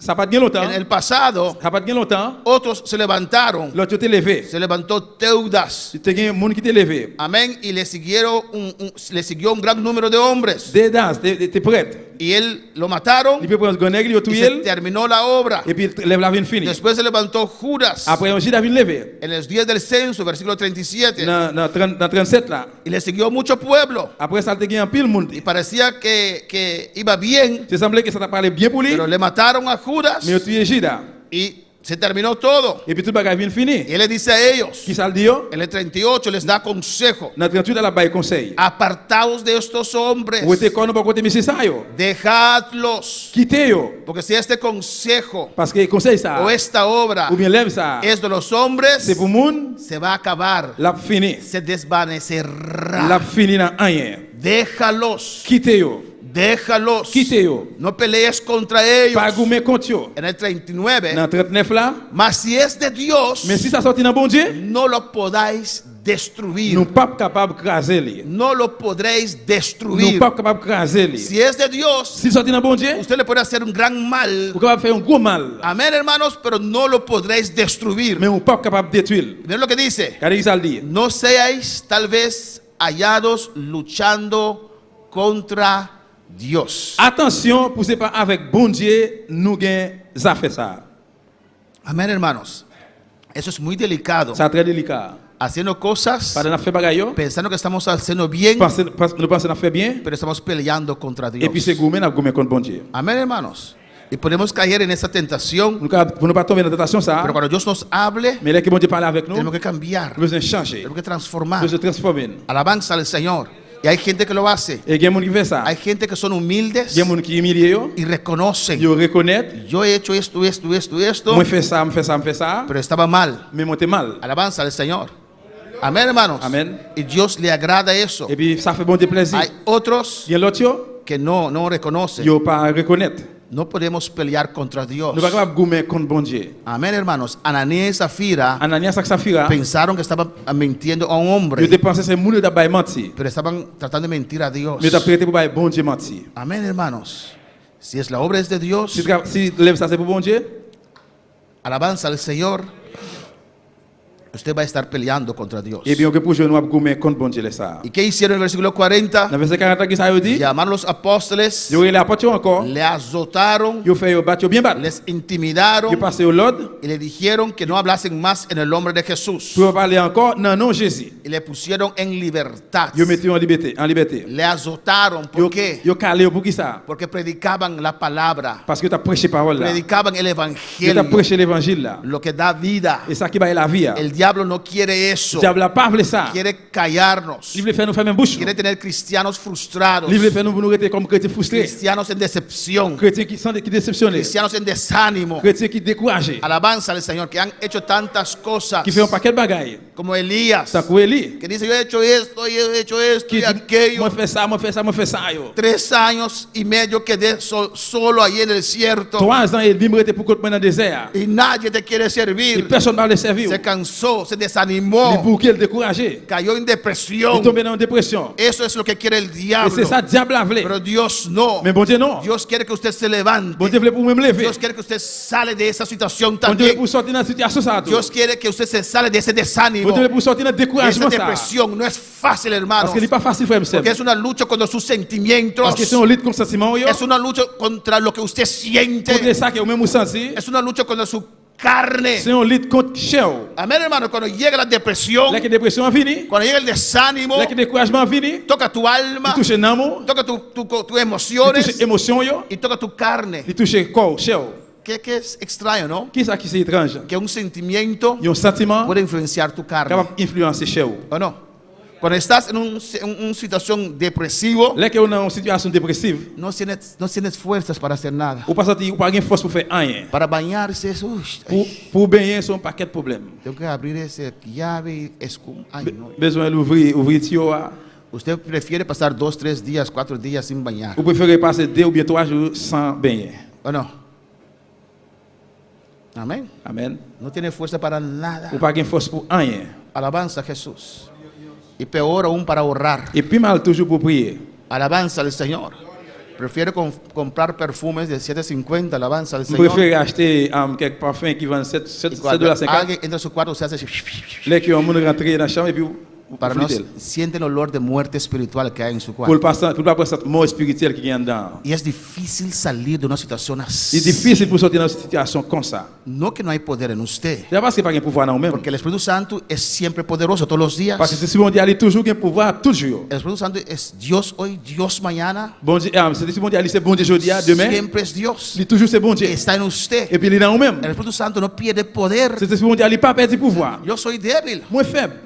Ça pas de longtemps. En el pasado, Ça pas de longtemps. otros se levantaron. L'autre t'es levé. Se levantó Teudas. Tu as un monde qui t'est levé. Amén. Y le siguió un gran número de hombres. Des danses, t'es prête. Y él lo mataron Il peut prendre un nègre, il y tuer se terminó la obra. et puis lève la vie finie. Después se levantó Judas Après on David levé. en los días del censo, versículo 37. Dans 37 là. Y le siguió mucho pueblo. Après ça te gagne un pile monde. Y parecía que iba bien, C'est semblé que ça t'a parlé bien pour lui. pero le mataron a Judas Mais tu Judas. y se terminó todo. Et puis tout le bagage vient fini. Y él le dice a ellos, Qui ça le dit? en el 38 les da consejo: Dans 38 la bail conseil. apartaos de estos hombres, Ou te connais pas côté monsieur ça yo. dejadlos, Quittez yo. porque si este consejo Parce que conseil ça. o esta obra Ou bien lève ça. es de los hombres, C'est pour monde se va a acabar, la fini. se desvanecerá. La fini dans rien. Déjalos, Quittez yo. déjalos, Quittez yo. no pelees contra ellos. Pas goumer contre yo. En el 39, Dans 39 là. mas si es de Dios, Mais si ça sortit dans bon Dieu, no lo podáis destruir. nous pas capable de craser lui. No lo podréis Nous destruir. pas capable de craser lui. Si es de Dios, Si sortit dans bon Dieu, usted le puede hacer un gran mal. vous capable de faire un gros mal. Amén, hermanos, pero no lo podréis destruir. Mais on pas capable de détruire. Miren lo que dice. Car il ça le dit. No seáis tal vez hallados luchando contra Dios. Attention, pour c'est pas avec bon Dieu nous gain ça fait ça. Amén, hermanos. Eso es muy delicado. Ça très délicat. Haciendo cosas, Pas de faire bagaille yo. pensando que estamos haciendo bien, Nous pensons à faire bien pero estamos peleando contra et puis c'est Dios. gourmet n'a gourmet contre bon Dieu. Amén, hermanos. Y podemos caer en esa tentación, Pour ne pas tomber dans la tentation ça. pero cuando Dios nos hable, Mais là que bon Dieu parle avec nous, tenemos que cambiar, nous besoin changer. tenemos que transformar. Nous besoin transformer. Alabanza al Señor. Y hay gente que lo hace. Et il y a des gens qui fait ça. Hay gente que son humildes Il y a des gens qui humilient yo. y reconocen: Yo reconnaître, yo he hecho esto, esto, esto, esto, moi fais ça, me fais ça, me fais ça, pero estaba mal. mais moi t'es mal. Alabanza al Señor. Amén, hermanos. Amén. Y Dios le agrada eso. Et puis ça fait bon Dieu plaisir. Hay otros Il y a l'autre yo, que no reconocen. yo pas reconnaître. No podemos pelear contra Dios. Nous pas capable gourmet contre bon Dieu. Amén, hermanos. Ananías y Zafira Ananias ak Safira, pensaron que estaban mintiendo a un yo hombre, te pensé c'est moun da bay menti. pero estaban tratando de mentir a Dios. Mais t'as prêté pour bay bon Dieu menti. Amén, hermanos. Si es la obra es de Dios, Si lève ça c'est pour bon Dieu, alabanza al Señor, usted va a estar peleando contra Dios. et bien que pour jouer nous gourmet contre bon Dieu les ça. ¿Y qué hicieron en el versículo 40? Dans verset 40 qui ça yo dit, Llamaron los apóstoles, yo les apôtres encore, le azotaron, yo fait yo battre yo bien battre. les intimidaron Yo passé au l'ordre y le dijeron que no hablasen más en el nombre de Jesús. pour parler encore non non Jésus. Y le pusieron en libertad. Yo mettez en liberté, en liberté. Le azotaron. ¿Por Yo qué? yo calé pour qui ça? Porque predicaban la palabra, Parce que tu as prêché parole là. predicaban el Tu as evangelio, prêché l'évangile là. lo que da vida. Et ça qui va la vie. El diablo no quiere eso, Diable a pas voulu ça. quiere callarnos, Il veut faire nous fermer bouche. quiere tener cristianos frustrados, Il veut faire nous rester comme chrétiens frustrés. cristianos en decepción, Chrétiens qui sont qui déceptionnés. cristianos en desánimo. Chrétiens qui découragés. Alabanza al Señor, que han hecho tantas cosas, Qui fait un paquet de bagailles. como Elías, Ça quoi Eli? que dice: yo he hecho esto y he hecho esto Qui y dit aquello. moi fais ça, moi fais ça, moi fais ça yo. 3 años y medio quedé solo ahí en el desierto 3 ans et demi rester pour contre dans le désert. y nadie te quiere Et servir. personne ne va le servir. Se cansó, se Les desanimó, bouquets le découragé. cayó en Il depresión. tombé dans une dépression. Eso es lo que quiere el Et diablo. c'est ça diable a voulu. Pero Dios no. Mais bon Dieu non. Dios quiere que usted se levante. Bon Dieu voulait pour me lever. Dios quiere que usted sale de esa situación Bon Dieu también. pour sortir dans la situation ça. Dios quiere que usted se sale de ese Bon desánimo, Dieu pour sortir dans le de esa découragement ça. depresión. No es fácil, hermanos, Parce que n'est pas facile frère porque es una lucha contra sus sentimientos. Parce que c'est un lutte contre sentiment yo. Es una lucha contra lo que usted siente. Contre ça que au même senti. Es una lucha contra su carne. C'est un lutte contre chair. Amén, hermano. Cuando llega la depresión, Là que dépression a fini. cuando llega el desánimo, Là que découragement a fini. toca tu alma, Il touche l'amour. toca tus Il touche emociones émotion yo. y toca tu carne. Il touche corps, chair. ¿Qué es extraño, no? Qui ça qui c'est étrange? Que un sentimiento Il y a un sentiment puede influenciar tu carne. capable d'influencer chair. ¿O no? Cuando estás en una situación depresivo, Là que on est en situation dépressive. no tienes fuerzas para hacer nada. Ou pas sorti ou pas gain force pour faire rien. Para bañarse, eso, Pour baigner son paquet de problèmes. tengo que abrir esa llave y ay, no. Besoin d'ouvrir tuyau. Usted prefiere pasar 2, 3 días, 4 días sin bañar. Ou préférez passer 2 ou bien 3 jours sans baigner. ¿O no? Amén. Amen. No tiene fuerza para nada. Ou pas gain force pour rien. Alabanza a Jesús. Y peor aún para ahorrar. Et puis mal toujours pour prier. Alabanza al Señor. Prefiero comprar perfumes de 7.50, alabanza al Je Señor. préfère acheter quelques parfums qui vendent Y 7 cuando dollars 50. alguien entra a su cuarto, se hace así, Là, qui ont rentré dans la chambre et puis para no vous sienten el olor de muerte espiritual que hay en su pour le cuarto. pas pour pas cette mort spirituelle qui est dedans. Y es difícil salir de una situación así. C'est difficile pour sortir dans une situation comme ça. No que no hay poder en usted, C'est parce qu'il n'y a pas de pouvoir dans nous-mêmes. porque el Espíritu Santo es siempre poderoso todos los días. Parce que si bon Dieu a toujours un pouvoir toujours. El Espíritu Santo es Dios hoy, Dios mañana, Bon Dieu, si bon Dieu c'est bon Dieu aujourd'hui, demain, siempre es Dios. il est toujours c'est bon Dieu. Está en usted. Et puis il est dans nous-mêmes. El Espíritu Santo no pierde poder. C'est si bon Dieu il pas perdu pouvoir. Yo soy débil, Moins faible.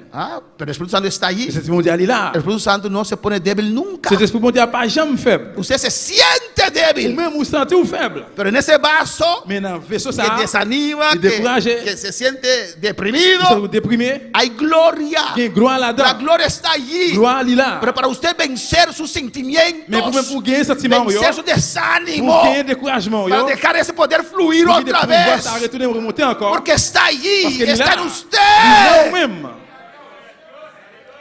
pero el Espíritu Santo está allí. C'est si bon Dieu il est là. El Espíritu Santo no se pone débil nunca. C'est si bon Dieu pas jamais faible. Usted se siente Ou débil, même vous sentez ou faible. pero en ese vaso Mais dans le vaisseau que ça, desanima, y découragé, que se siente vous deprimido, êtes déprimé, hay gloria. il y a gloire La là-dedans. gloria está allí. Gloire il est là. Pero para usted vencer sus Mais pour même sentimientos, pour gagner sentiment yo, vencer su pour desánimo, gagner découragement para yo, dejar ese poder fluir pour que otra pouvoir vez, ça retourner remonter encore. porque está Parce allí, qu'il est está là. en Il est usted. nous-mêmes.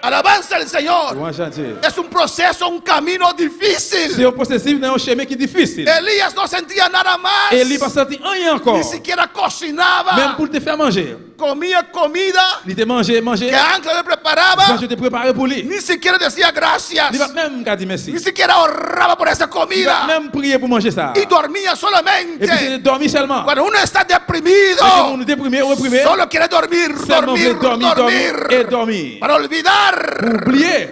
Alabanza al Señor. Louange à Dieu. Es un proceso, un camino C'est difícil. un processus dans un chemin qui est difficile. Elías no sentía nada más, Et il n'a pas senti rien encore. ni siquiera Même cocinaba, pour te faire manger. comía comida Il te manger, manger. que Ángel le Quand preparaba, je te préparé pour lui. ni siquiera decía gracias, Il va même qu'à dire merci. ni siquiera ahorraba por esa Il va comida même prier pour manger ça. y dormía Et puis solamente. c'est dormir seulement. Cuando uno está Quand deprimido, on est déprimé ou opprimé, solo quiere dormir, seulement dormir, veut dormir, dormir et dormir, dormir. para olvidar, Pour oublier.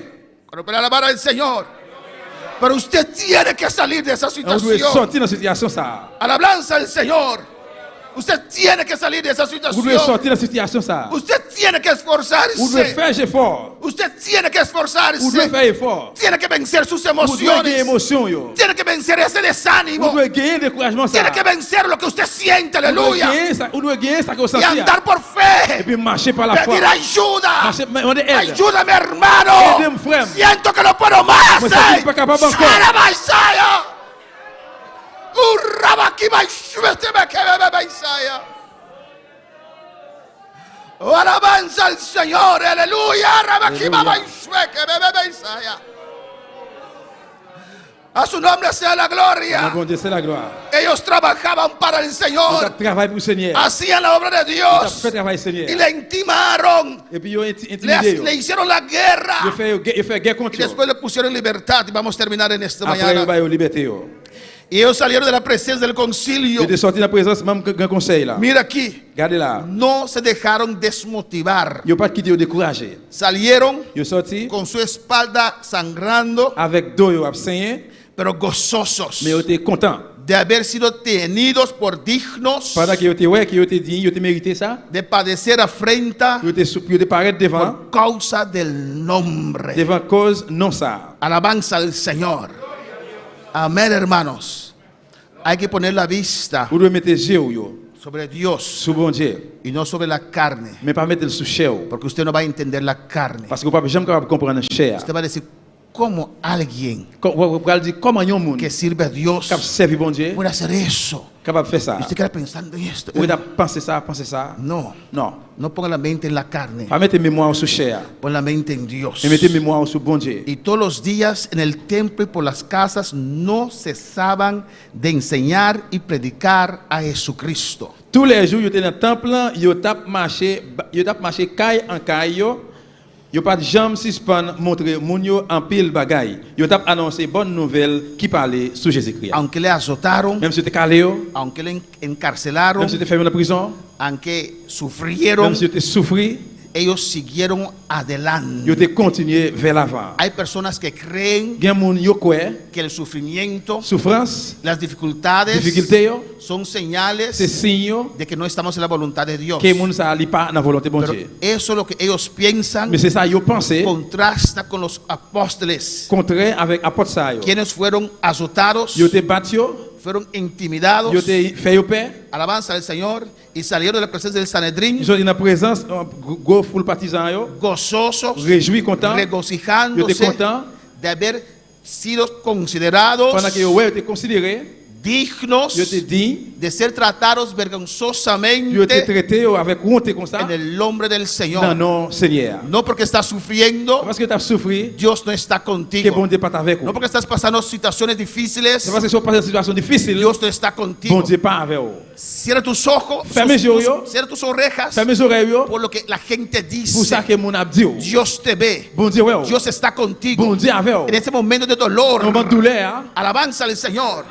para alabar al Señor. Pero usted tiene que salir de esa On doit situación. sortir dans cette situation ça. Alabanza al Señor. Usted tiene que salir de esa Vous devez situación. sortir dans cette situation ça. Usted tiene que Vous devez esforzarse. faire effort. Usted tiene que Vous devez esforzarse. faire effort. Tiene que vencer sus Vous devez gagner emociones. émotion yo. Tiene que vencer ese Vous desánimo. devez gagner découragement ça. Tiene que vencer lo que usted siente. Vous devez Aleluya. gagner ça, vous devez gagner ça que vous Y sentez. andar por Et fe. puis marcher par la foi. Pedir ayuda. Marcher, demander aide. Ayúdame, hermano. Aide-moi, frère. Siento que no puedo más. Me sentí pas capable encore. Shalabaisaya. Urrabakibaishubetebekebebebeisaya. Oh, alabanza al Señor, aleluya. Rabakibabaishubekebebebeisaya. A su nombre sea la Mon gloria. bon Dieu, c'est la gloire. Ellos trabajaban para el Vous Señor, travaillez pour le Seigneur. hacían la obra de Vous avez Dios fait travail Seigneur. y le intimaron, Et puis ils ont intimidé. le hicieron la guerra Ils ont fait guerre y contre eux. después le pusieron en libertad. Y vamos a terminar en esta Après, ils mañana. ont liberté. Yo. Y ellos salieron de la presencia del concilio. Ils sont sortis de la présence, même grand conseil là. Mira aquí, Regardez là. no se dejaron desmotivar. Ils n'ont pas quitté, ils ont découragé. Salieron Ils sont sortis con su espalda sangrando, avec dos, ils ont saigné, pero gozosos mais ils étaient contents. de haber sido tenidos por dignos Pendant qu'ils étaient ouais, qu'ils étaient dignes, ils étaient mérité ça. de padecer afrenta Ils étaient paraître devant, por causa del nombre. devant cause non ça. Alabanza al Señor. Amén, hermanos. Hay que poner la vista Vous devez mettre les yeux yo, sobre Dios sur bon Dieu, y no sobre la carne, mais pas mettre le sous chair. porque usted no va a entender la carne. Parce que vous ne pouvez jamais capable de comprendre la chair. Usted va a decir, ¿cómo alguien Vous allez dire comment un monde que sirve a Dios capable de servir bon Dieu, puede hacer eso? capable de faire ça. Y usted queda pensando en esto. Vous allez penser ça. No, Non. no ponga la mente en la carne, Pas mettre mémoire sur chair, pon la mente en Dios. mais mettez mémoire sur bon Dieu. Y todos los días en el templo y por las casas no cesaban de enseñar y predicar a Jesucristo. Tous les jours, ils étaient dans le temple, ils tapent marché caille en caille. Ils pas jamais suspendre montrer moun yo en pile bagaille. Ils tapent annoncer bonne nouvelle qui parlait sur Jésus-Christ. Aunque le azotaron, Même si tu es calé, même aunque le encarcelaron, si tu es fermé dans la prison, aunque sufrieron, même si tu es souffri, ellos siguieron ils adelante. ont continué vers l'avant. Hay personas que creen Il y a moun yo quoi, que el sufrimiento, souffrance, las dificultades difficulté yo, son c'est señales signe de que no estamos en la voluntad de Dios. que moun ça li pas dans volonté bon Pero Dieu. eso es lo que ellos piensan, Mais c'est ça yo pensé contrasta con los apóstoles, contraire avec apôtre ça yo. quienes fueron azotados, Yo te battu, fueron intimidados, yo te fait yo paix. alabanza al Señor, y salieron de la presencia del Sanedrín Ils sont dans la présence go full partisan yo, gozosos, réjouis contents. Yo te regocijándose content de haber sido considerados pendant que ouais te considéré dignos Yo te dis, de ser tratados yo te vergonzosamente traité avec honte comme ça. en el nombre del Non, Señor. non, Seigneur. No porque estás sufriendo, Parce que tu as souffert, Dios no está que bon contigo. Dieu pas avec No vous. porque estás pasando situaciones difíciles, C'est parce que si vous passez une situation difficile, Dios no está bon contigo. Dieu pas avec vous. Cierra tus ojos, Ferme les yeux. cierra tus orejas Fermez les oreilles, yo. por lo que la gente Pour ça dice. que mon a dit, yo. Dios te ve, Bon Dieu, ouais. Dios está contigo. Bon Dieu avec vous. En ese momento de Un dolor, moment de douleur, alabanza al Señor.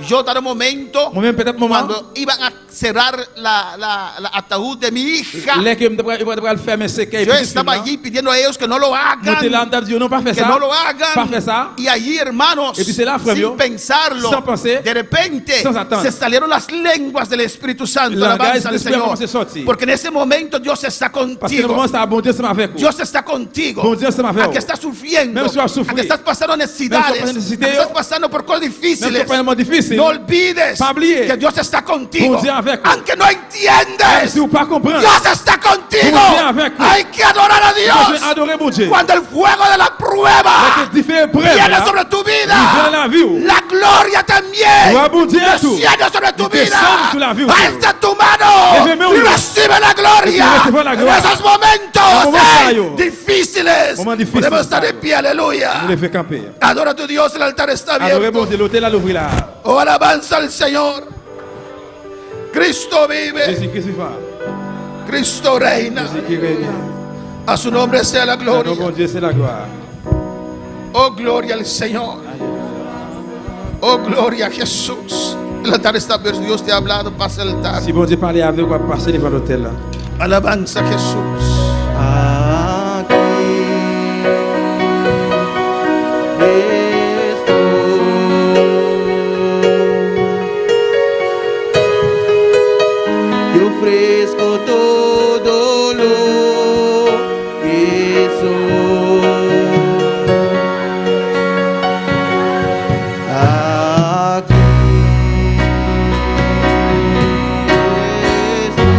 Yo dar un momento moi-même peut-être moment, cuando iban a cerrar la ataúd de mi hija. là que je vais fermer ce qu'est Yo estaba allí pidiendo a ellos que no lo Nous te hagan, l'avons dit, non, pas faire que ça. no lo Pas faire ça. hagan. Y allí, hermanos, Y dice la frère, sin yo, pensarlo, sans penser, de repente sans attendre. se salieron las lenguas del Espíritu Santo. La Alabanza al grâce de l'Esprit a Señor. commencé à sortir. Porque en ese momento Dios está Parce que le contigo. moment, ça, bon Dieu, c'est avec vous. Dios está contigo. Bon Dieu, c'est avec A vous. que estás sufriendo, Même si vas a sufrir. a que estás pasando necesidades, Même si vas a pasar a que necesidad, estás pasando por cosas Même difíciles. si c'est pas difficile, No olvides Pas oublier. que Dios está contigo. Bon Dieu avec vous. Aunque no même entiendes, si vous pas comprendre, Dios está contigo. Bon Dieu avec vous. Hay que adorar a je vais Dios. adorer mon Dieu. Cuando el fuego de la prueba Avec les différentes preuves, viene là, sobre tu il vient vida, la vie. la gloria también Gloire bon Dieu à tout. desciende sobre tu Il descend vida. sur la vie. Alza tu mano Levez-moi y un- recibe la gloria. Y recibe la En gloria. esos En momentos momentos difíciles Moments difficiles, podemos estar de Seigneur. pie, aleluya. Nous les fait camper. Adora a tu Dios, el altar está Adorez mon abierto. Dieu, l'hôtel à l'ouvrir là. Oh, alabanza al Señor. Cristo vive, Jésus-Christ vivant. Cristo reina. Jésus qui règne. A su nombre sea la Le nom de gloria. mon Dieu, c'est la gloire. Oh, gloria al Señor. Oh, gloria a Jesús. El altar está abierto. Dios te ha hablado. Pasa el altar. Si bon Dieu parlait avec vous, on va passer devant l'hôtel là. Alabanza a Jesús. Aquí estoy. Yo ofrezco todo lo que soy. Aquí estoy.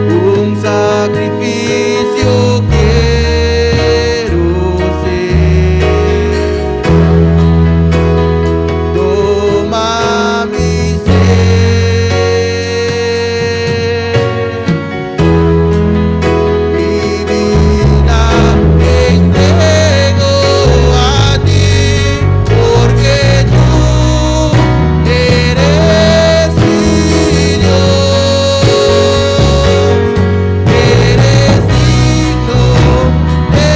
Un sacrificio quiero ser. Toma mi ser. Mi vida entrego a ti, porque tú eres mi Dios. Eres digno de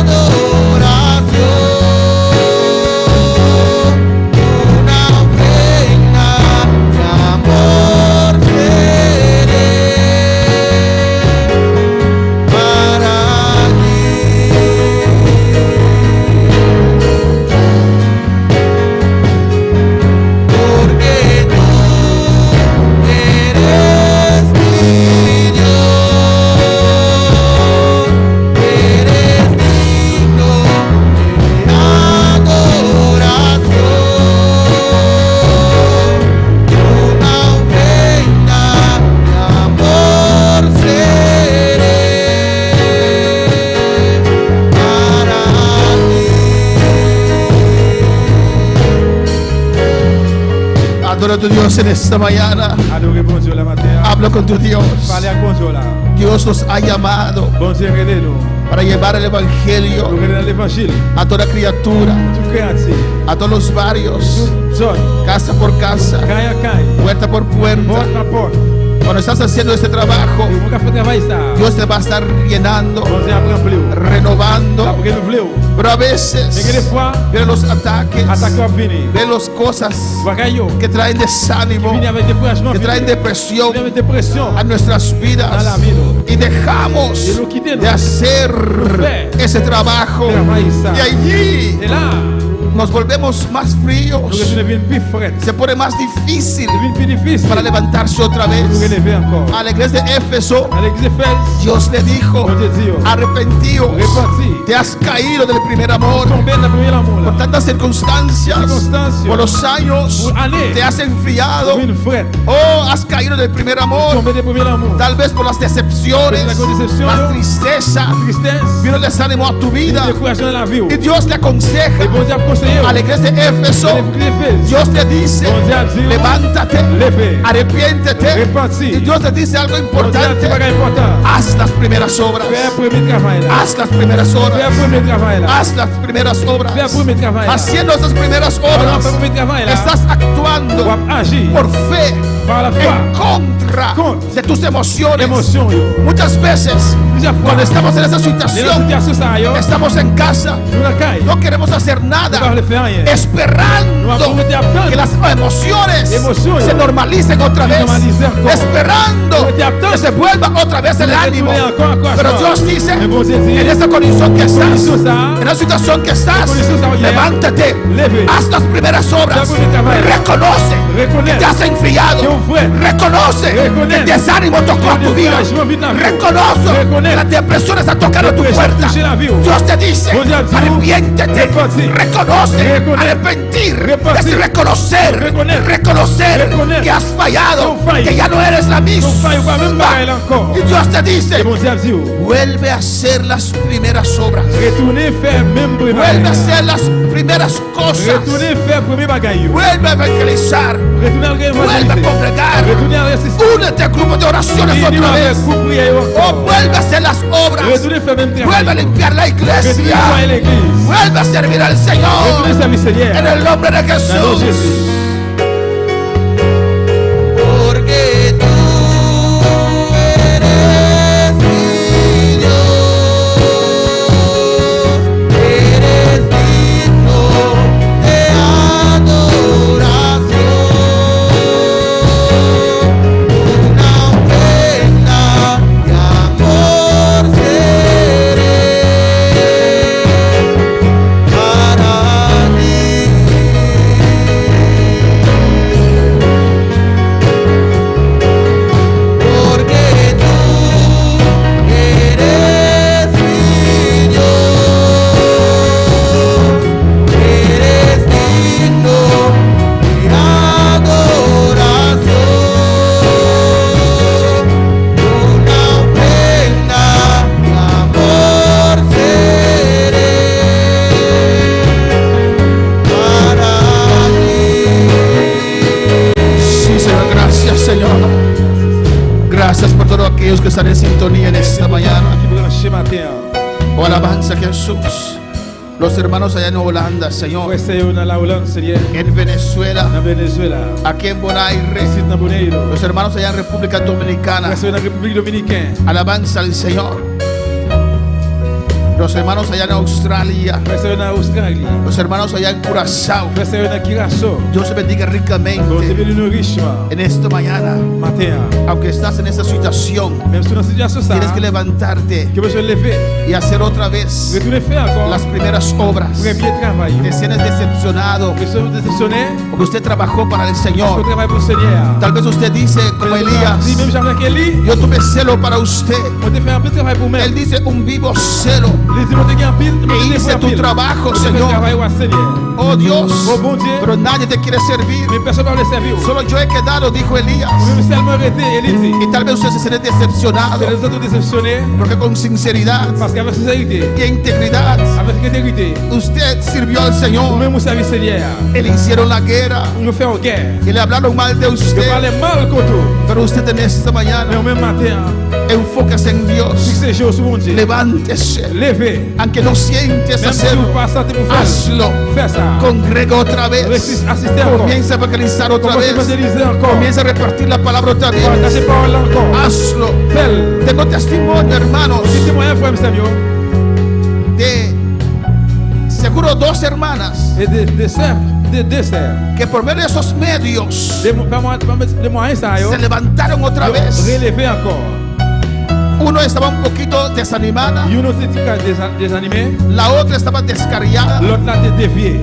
adoración. Una ofrenda de amor seré para ti. Porque tú eres mi Dios, eres digno de adoración. Una ofrenda de amor seré para ti. Adora a tu Dios en esta mañana. Adorez bon Dieu la matin. Habla con tu Dios. Parlez avec bon Dieu là. Dios nos ha llamado Bon Dieu, aidez-nous. para llevar el Nous Evangelio regardons dans l'évangile. a toda criatura, Tout créatif. a todos los barrios, Zone. casa por casa, Caille à caille. puerta por puerta. Porte à porte. Cuando estás haciendo este trabajo, Et vous avez fait travail ça. Dios te va a estar llenando, Bon Dieu a rempli. renovando. A renouvelé. Pero a Mais que des veces fois, vienen los ataques, attaque va venir. vienen las cosas Bagaille. que traen desánimo, Venir avec découragement. que traen Venir depresión avec dépression. a nuestras Dans vidas la vie. y dejamos Y lo quitemos. de hacer Hacer. ese trabajo Trabajar. y allí Et là, nos volvemos más nous fríos, devenons plus frais. se pone más difícil Devient plus difficile para levantarse otra pour vez. relever encore. A la iglesia de Éfeso, À l'église d'Éphèse, Dios le dijo, Dios te dijo, arrepentíos, Repenti. te has caído del primer amor. tombé dans le premier amour Por là. tantas circunstancias, Circunstancias, por los años, por années, te has enfriado. Devenu frais. Oh, has caído del primer amor. Tombé du premier amour. Tal vez por las decepciones, Por la decepción, la tristeza, Tristesse, vino el desánimo a tu vida. découragement dans la vie. Y Dios le aconseja Et bon Dieu a conseillé a la iglesia de Éfeso. à l'église d'Éphèse, Dios le dice, Bon Dieu a dit, levántate, levez, arrepiéntete. repenti. Y Dios le dice algo Bon Dieu a dit importante. bagage important. Haz las primeras obras. Fais un premier travail là. Haz las primeras Fais un obras. premier travail là. Haz las primeras obras. Fais un premier travail là. Haciendo esas primeras Pendant obras, fais un premier travail là. estás actuando Ou agir por fe par la en foi. contra de tus emociones. Émotion yo. Muchas veces, Plusieurs fois. cuando estamos en esa Les situación, situations ça yo. estamos en casa, Nous la caille. no queremos hacer Nous nada, pas le faire rien. esperando Nous avons été attendre. que las emociones Emociones. se normalicen otra vez, Normalicer encore. esperando Nous été attendre. que se vuelva otra vez el Nous ánimo. retourner encore à quoi Pero ça. Dios dice, Mais bon Dieu dit, en esta condición que estás, condición ça, en la situación que estás, condición ça, yeah. levántate, Leve. haz las primeras obras, Fais un travail. reconoce que Reconnais. te has enfriado, Que un fue. reconoce que Reconnais. el desánimo tocó a Que tu el vida, desánimo vino a tu vida. reconoce Reconnais. que la depresión está tocando a tu Depresión puerta. touché la vie. Dios te dice, Bon Dieu a dit, arrepiéntete, repenti. reconoce, Reconnais. arrepentir, Repenti. es reconocer, Reconnais. reconocer Reconnais. que has fallado, Que un faille. que ya no eres la misma. Donc pas pas même bagaille là encore. Y Dios te dice, Et bon Dieu a dit, vuelve a hacer las primeras obras, retournez faire même premier vuelve a bagaille. hacer las primeras cosas, Retournez faire premier bagaille. vuelve a evangelizar, Retournez à vuelve a évangéliser. congregar, Retournez à résister. únete al grupo de oraciones Unissez-vous otra avec vez, vous, priez oh, encore. vuelve a hacer las obras, Retournez faire même vuelve a travail. limpiar la Retournez iglesia, à l'église. vuelve a servir al Retournez Señor, servir Seigneur. en el nombre de Dans le nom de Jesús. Jésus. Porque tú eres mi Dios, eres digno de adoración. Una ofrenda de amor seré para ti. Porque tú eres mi Dios, eres digno de adoración. Una ofrenda de amor seré para ti. Sí, Señor, gracias, Señor. Gracias por todos aquellos que están en sintonía en esta mañana. Qui branché matin. Oh, alabanza a Jesús. Los hermanos allá en Holanda, Señor, Frère Seigneur dans la Hollande, Seigneur. en Venezuela, Dans Venezuela. aquí en Bonaire, Ici dans Bonaire. los hermanos allá en República Dominicana. Frère Seigneur dans la République Dominicaine. Alabanza al Señor. Los hermanos allá en Australia, Frère Seigneur dans Australie. los hermanos allá en Curazao. Frère Seigneur dans Curaçao. Dios te bendiga Bon Dieu ricamente bénit nous richement. en esta mañana. Matin. Aunque estás en esta situación, Même si dans cette situation ça. tienes que levantarte Que besoin de lever. y hacer otra vez Retournez faire encore. las primeras obras. Pour un bien travail. Te sientes decepcionado Que sommes déceptionnés. porque usted trabajó para el On Señor. travaille pour le Seigneur. Tal vez usted dice, como Si Elías, même Jean-Jacques Elie. yo tuve celo para usted. On te fait un peu de travail pour Él même. dice, un vivo celo. Les émotions te gagnent pile. E hice tu trabajo, Señor. Travail au Seigneur. Oh Dios, Oh bon Dieu. pero nadie te quiere servir. Mais personne ne va le servir. Solo yo he quedado, dijo Elías. Même seulement arrêté, Elie dit. Y tal vez usted se siente C'est decepcionado, les autres déceptionnés. porque con sinceridad Parce qu'avec sincérité, y integridad avec intégrité, usted sirvió al ou Señor. même au service Seigneur, Le hicieron la guerra nous faisons guerre. y le hablaron mal de Je usted. parlais mal contre eux. Pero usted en esta Mais mañana, au même matin, enfóquese en Dios. fixez les choses sur mon Dieu. Levántese. Levez. Aunque no sientes Même si vous hacerlo, ne pas sentir pour faire. hazlo. Fais ça. Congrega otra vez. Assistez encore. Comienza a evangelizar otra Commencez à vez. évangéliser encore. Comienza a repartir la palabra otra vez. Partagez parole encore. Hazlo. Fais-le. Tengo testimonio, hermanos, Si témoin, frère Samuel, de seguro 2 hermanas et des sœurs, des deux sœurs, que por medio de esos medios les moyens, ça, se levantaron otra vez. relever encore. Uno estaba un poquito desanimada, Une autre était désanimée, la otra estaba descarriada. l'autre là était déviée.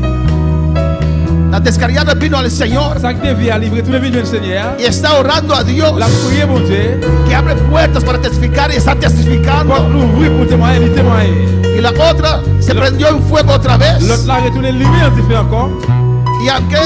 La descarriada vino al Señor Ça qui devait à livrer tous les millions de Seigneur. y está orando a Dios La prière, mon Dieu. que abre puertas para testificar y está testificando. Pour l'ouvrir pour témoigner, il témoigner. Y la otra se prendió en fuego otra vez. L'autre là retourné lumière, il fait encore. Y aunque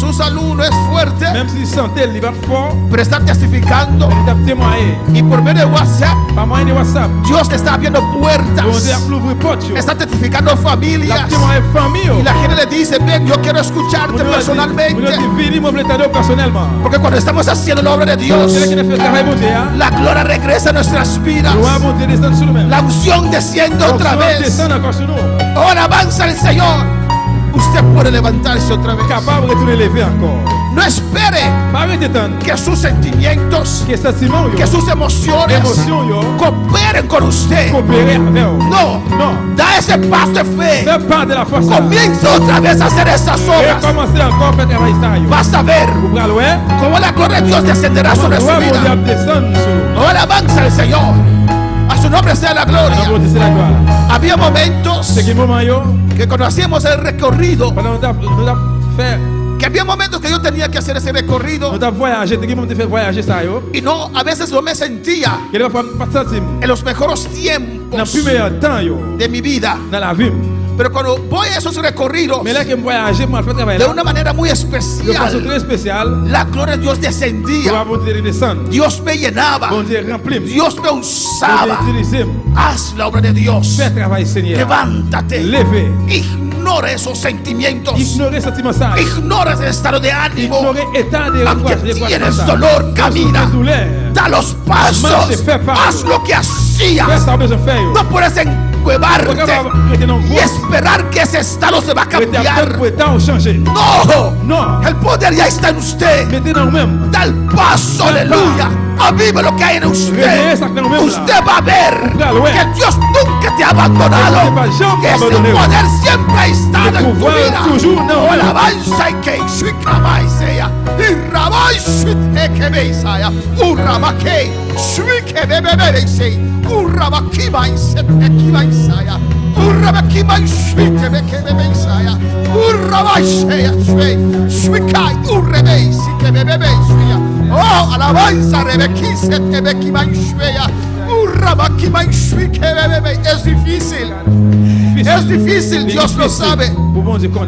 su salud no es fuerte, Même s'il sentait, il va fort. pero está testificando. Il t'a témoigné. Y por medio de WhatsApp, Par moyen de WhatsApp. Dios le está abriendo Bon Dieu puertas. a l'ouvrir porte. Está testificando La familias. témoigner famille. Y la gente le dice, ven, yo quiero escucharte Vous personalmente. dit, vini, moi, je t'aider personnellement. Porque cuando estamos haciendo la obra de Dios, C'est là qu'il a fait le travail, mon Dieu. la gloria regresa a nuestras vidas. Gloire, mon Dieu, descend sur nous-mêmes. La unción desciende otra vez. Descend encore sur nous. Ahora avanza el Señor. Usted puede levantarse otra vez. Capable de retourner lever encore. No espere Pas arrêter tant. que sus sentimientos, Que sentiment, yo. que sus emociones Émotion, yo. cooperen con usted. Coopérer avec eux. No, Non. da ese paso de fe. Fais part de la force. Comienza otra vez a hacer estas Et obras. commencer encore à faire travail ça, yo. Vas a ver Vous prenez ouais? cómo la gloria de Dios descenderá sobre su Gloire, mon Dieu, vida. descend sur nous. Ahora avanza el Señor. A su nombre sea la La gloria. beauté, c'est la gloire. Había momentos C'est quel moment, yo? que cuando hacíamos el recorrido, Pendant que nous avons fait, que había momentos que yo tenía que hacer ese recorrido nous avons voyagé, quel moment de faire voyager ça, yo? y no, a veces no me sentía Quel fois pas sentir en los mejores dans le tiempos plus meilleur temps, yo, de mi vida. dans la vie. Pero cuando voy a esos recorridos Mais là que je voyageais, moi, je fais travail de là. una manera muy De façon especial, très spéciale, la gloria de Dios pour descendía. avoir de descendre. Dios me llenaba. Bon Dieu, remplis. Dios me Bon usaba. Dieu, utilisez. Haz la obra de Dios. Fais travail, Seigneur. Levántate. Levez. Ignora esos sentimientos. Ignorez sentiment ça. Ignora ese estado de ánimo. Ignorez état de Aunque tienes dolor, camina. douleur. Da los pasos. Marche, fais pas. Haz lo que Fais hacías. ça, besoin de faire. No puedes encuevarte y esperar que ese estado se va a cambiar. Pour temps changer. No. Non. El poder ya está en usted. Mettez dans nous-mêmes. Da el paso, aleluya. Avive lo que hay en usted. Usted va a ver que Dios nunca te ha abandonado. Que ese poder siempre ha estado en tu vida. Oh, alabanza y que suicamai sea. Y rabai suite que sea. Urrabake suike bebebe sei. Urrabakimai sepekimai saya. Urrabakimai suite beke bebe saya. Urrabai sea sui. Suikai urrebei sike bebebe suya. Oh, alabanza rebequise te bequimanchuea. Urrabakimai suike bebebe. Es difícil. Es difícil, Dios lo sabe.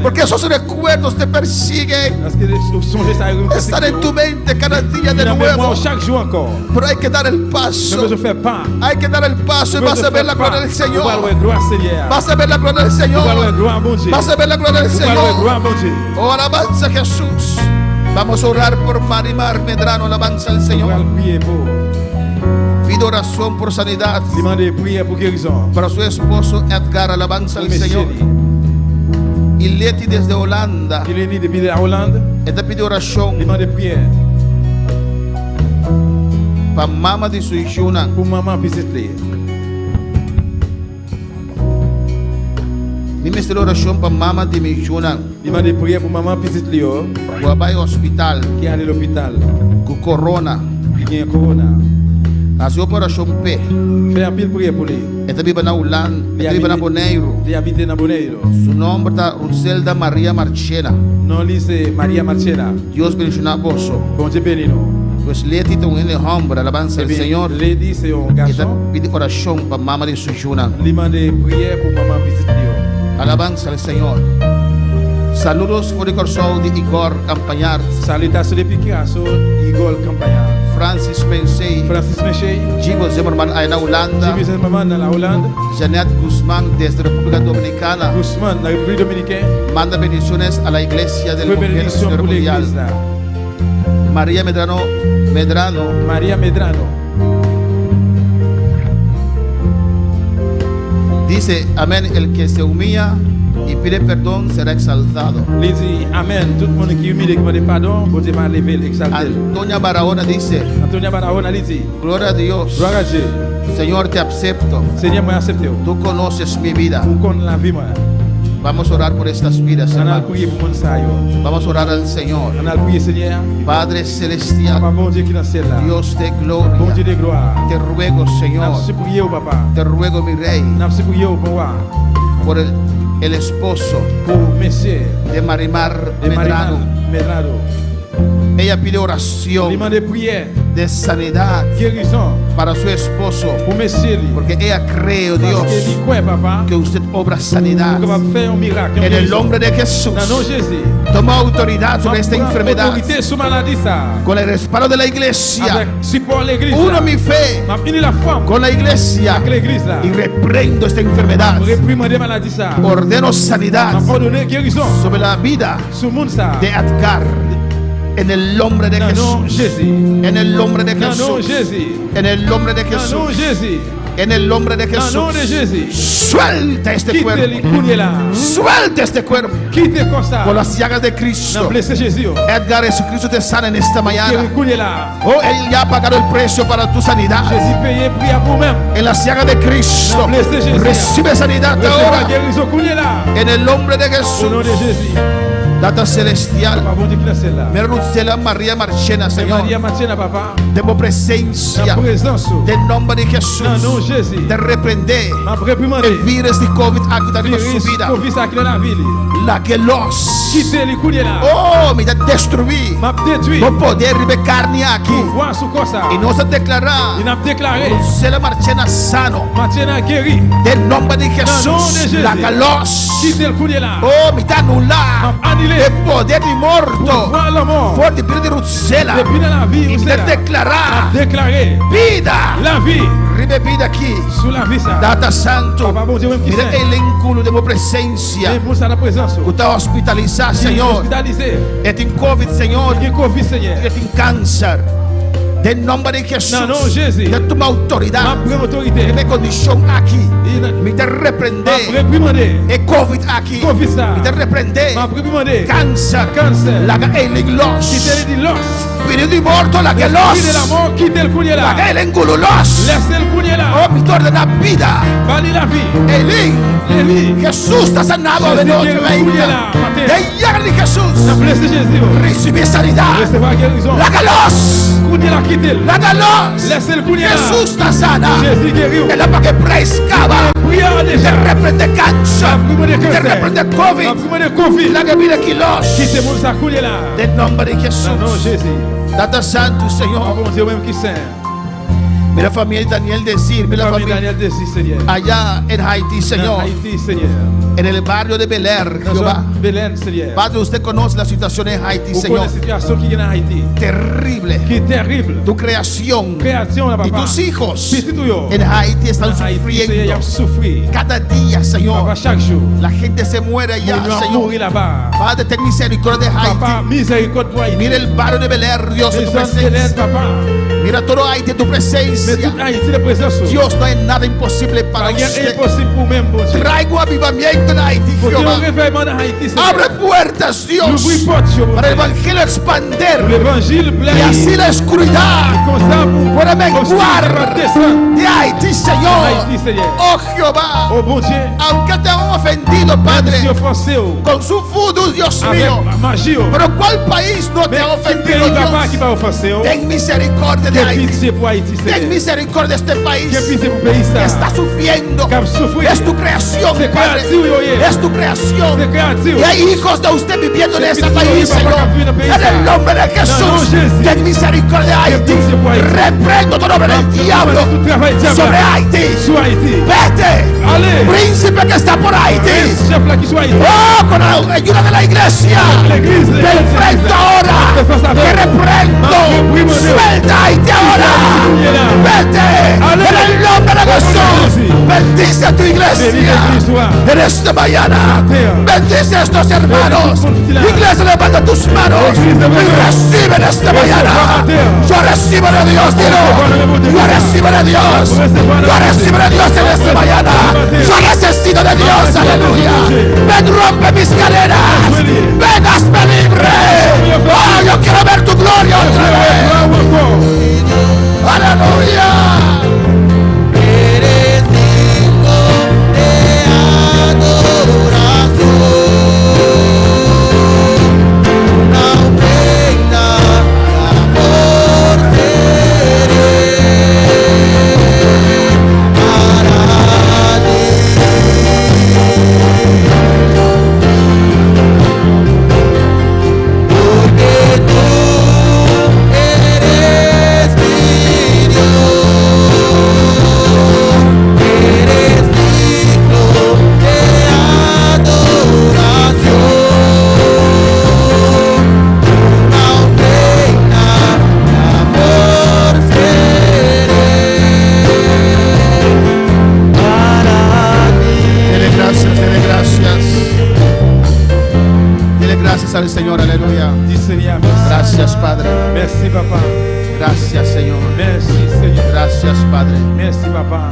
Porque esos recuerdos te persiguen. Parce que songer ça, Están en tu mente cada día de nuevo. chaque jour encore. Pero hay que dar el Mais paso. je fais pas. Hay que dar el paso y vas a ver la gloria del Señor. Gloire Seigneur. Vas a ver la gloria del Señor. Gloire bon Dieu. Vas a ver la gloria del Señor. Gloire bon Dieu. Oh, alabanza a Jesús. Vamos a orar por Marimar Medrano. Alabanza al On va Señor. prier pour. Pido oración por sanidad Demander prière pour guérison. para su esposo Edgar. Alabanza al Pour mes Señor. chéris. Y Leti desde Holanda. Il est né depuis la Hollande. Esta pide oración Demander prière para mamá de su hijuna. pour maman petite. Mi ministro oración para mamá de mi hijuna. Demander prière pour maman petite Léo Guabay hospital. qui est allé à l'hôpital. Con corona. Qui a corona. Hace operación P. Fais un pile prière pour lui. Esta vive na Holanda. Esta vive na Boneiro. Il habite dans Boneiro. Su nombre está Roselda María Marchena. Non, lui c'est Maria Marcela. Dios bendiga a vos. Bon Dieu béni nous. Pues Leti te une hombre. Alabanza al Señor. Lady c'est un Esta garçon. pide oración para mamá de su hijuna. Demander prière pour maman petite Léo. Alabanza al Señor. Saludos por el corazón de Igor Campañar. Salutations depuis Kirasso, Igor Campagnard. Francis Pensei. Francis Meche, Jibo Zimmerman ahí en Holanda. Jimmy Zimmerman dans la Hollande. Janet Guzmán desde República Dominicana. Guzman dans la République Dominicaine. Manda bendiciones a la iglesia del Fue Mujer bénédiction Señor pour Mundial. l'église là. María Medrano. Maria Medrano. Dice, amén, el que se humilla y pide perdón será exaltado. Il dit Amen. Tout le monde qui est humilié, qui demande pardon, bon Dieu va lever, l'exalter. Antonia Barahona dice, Antonia Barahona lui dit gloria a Dios, Gloire à Dieu. Señor, te acepto. Seigneur, moi accepté. Tú conoces mi vida. Pour qu'on la vie, moi. Vamos a orar por estas vidas, On a hermanos. prié pour mon ça. Vamos a orar al Señor. On a prié, Seigneur. Padre celestial, Papa, bon Dieu qui est dans le ciel là. Dios de Bon Dieu gloria, de gloire. te ruego, N'a Señor, pas prié au papa. te ruego, mi rey, N'a pas prié au roi. por el el esposo pour monsieur de Marimar de Medrano. Medrano. Ella pide Il oración demande prière, de sanidad guérison para su esposo, pour monsieur. porque ella cree, oh Parce Dios, que dit quoi, papa? que usted obra sanidad. Que va faire un miracle. En el nombre de Jesús, Dans le nom de Jésus. toma autoridad sobre esta enfermedad Autorité sur maladie ça. con el respaldo de la iglesia. Avec support l'église. Uno mi fe M'a uni la femme con la iglesia avec l'église là. y reprendo esta enfermedad. Réprimander maladie ça. Ordeno sanidad M'a ordonné guérison sobre la vida sur monde ça. de Edgar. En el nombre de Dans le nom de Jesús. Jésus. En el nombre de Dans le nom de Jesús. Jésus. En el nombre de Dans le nom de Jesús. Jésus. En el nombre de Dans le nom de Jesús. Jésus. Suelta este Quitte les cuerpo. coups là. Suelta este cuerpo. Quitte comme ça. Por las llagas de Dans Cristo. blessé Jésus. Edgar, Jesucristo te sana en esta Qui mañana. les coups là. Oh, Él ya ha pagado el precio para tu sanidad. Jésus payé prix à vous-même. En las llagas de Cristo. Dans blessé Jésus. Recibe sanidad Recevez la ahora. guérison coups là. En el nombre de Au nom de Jesús. Jésus. Data celestial. Papa, bon Dieu qui est celle-là. Meruzela María Marchena, Señor. Maria Martina, papa. Demos La presencia présence. del nombre de Dans le nom de Jesús. Jésus. De reprender M'a réprimandé. el virus de COVID aquí en su Virus, vida. Covid, ça qui est dans la ville. La que los. Quitte les coups là. Oh, me da destruir. M'a détruit. No poder de carne aquí. Voir sous quoi ça. Y no se declara. Il n'a déclaré. Marcela Marchena sano. Martina guéri. Del nombre de Dans le nom de Jesús. Jésus. La que los. Quitte le coup là. Oh, me da anular. M'a annulé. El poder de morto. Voir la mort. Por de de Rutzela. Depuis dans la vie, Y vous de savez. declarar. Déclaré. Vida. La vie. Ribe vida aquí. Sous la vie ça. Data Santo. Papa, bon Dieu, même qui Mira sait. el enculo de presencia. Et pour ça, la présence. Usted hospitalizar, Señor. Hospitalisé. Et en COVID, Señor. Qui est Covid, Seigneur. Et en cáncer. Del nombre de Jesús. Dans le nom de Jésus. De tu Ma autoridad. première autorité. De condición aquí. Me te M'a reprender. réprimandé. E COVID aquí. Covid ça. Me te reprender. M'a réprimandé. Cáncer. Cáncer. La que el los. Quitte les los. Espíritu de muerto, la que Quitte la los. mort, quitte le coup La là. que el enculo los. Laissez le coup là. Oh, mi torre de la vida. Vale la vie. Elín. Les vies. Jesús está sanado de Jésus noche guérit, 20. cuídela, Mateo. De llaga de Jesús. Blessé Jésus. Recibe sanidad. Recevez la guérison. La que los. Coup là, quitte le. La que los. Laissez le coup là. Jesús está sana. Jésus guérit. El para que prescava. Prière Te déjà. reprende cáncer. Te reprende M'a COVID. réprimandé Covid. La que viene aquí los. Quitte mon ça coup là. Del nombre de Dans le nom de Jesús. Jésus. Data Santo, Ah, Señor. bon Dieu, même qui sait. Mira familia de Daniel decir. Mira La famille familia Daniel Desi, Seigneur. allá en Haití, Dans Señor. Haïti, Seigneur. En el barrio de Bel Air, Dans Jehová. un Belén, Seigneur. Padre, usted conoce la situación en Haití, Vous Señor. connaissez la situation qui est en Haïti. Terrible. Qui est terrible. Tu creación Création là, y papa. tus hijos Petit tuyo. en Haití están En Haïti, Seigneur, il y a sufriendo. souffrir. Cada día, Papa, Señor, chaque jour. la gente se muere allá, Nous allons Señor. mourir là-bas. Padre, ten misericordia de Papa, Haití. miséricorde pour Haïti. Mira el barrio de Bel Air, Dios, en Les tu hommes de l'aide, presencia. papa. Mira todo Haití en tu Mais presencia. toute Haïti, la présence. Dios, no hay nada imposible para Rien usted. impossible pour même, bon Dieu. Traigo avivamiento en Haití, Faut qu'il y ait un Jehová. réveillement en Haïti, Seigneur. Abre puertas, Dios, Ouvrir porte, Dieu, para el bon Dieu. evangelio expander L'évangile y plaît. así la oscuridad Comme ça, pour pueda comme ça, menguar descendre. de Haití, Señor. Haïti, Seigneur. Oh Jehová, Oh bon Dieu. aunque te han ofendido, Même Padre, si offensé, oh, con su voodoo, Dios avec mío. la magie, oh. Pero ¿cuál país no te Mais ha qui ofendido, pays là-bas qui Dios? va offenser, oh. Ten misericordia de Quelle Haití. pitié pour Haïti, Ten Seigneur. misericordia de este país Quelle pitié pour pays que ça. está sufriendo. Cap souffrir. Es tu creación, C'est Padre. créatif, oh, yeah. Es tu creación. C'est créatif. Y hay hijos de usted viviendo en C'est ese pitié, país, papá, Señor. que vive en el país. En el nombre de No, Jesús, Jesús. ten misericordia de Haití. pitié por Haití. Reprendo todo obra del diablo Tout travail diable. sobre Haití. Sur Haïti. Vete, Allez. príncipe que está por Haití. Chef là qui soit Haïti. Oh, con la ayuda de la iglesia. L'église. Te enfrento ahora. Te reprendo. Suelta Haití ahora. Vete. En el nombre de Jesús. Bendice a tu iglesia. En esta mañana. Bendice a estos hermanos. Iglesia, levanta tus manos. Y recibe en esta mañana. Yo recibo de Dios, dilo. Yo recibo de Dios. Yo recibo de Dios en esta mañana. Yo necesito de Dios, aleluya. Ven, rompe mis cadenas. Ven, hazme libre. Oh, yo quiero ver tu gloria otra vez. Aleluya. Eres digno de adoración, una ofrenda de amor seré para ti. Merci, Papa. Gracias, Señor. Merci, Seigneur. Gracias, Padre. Merci, Papa.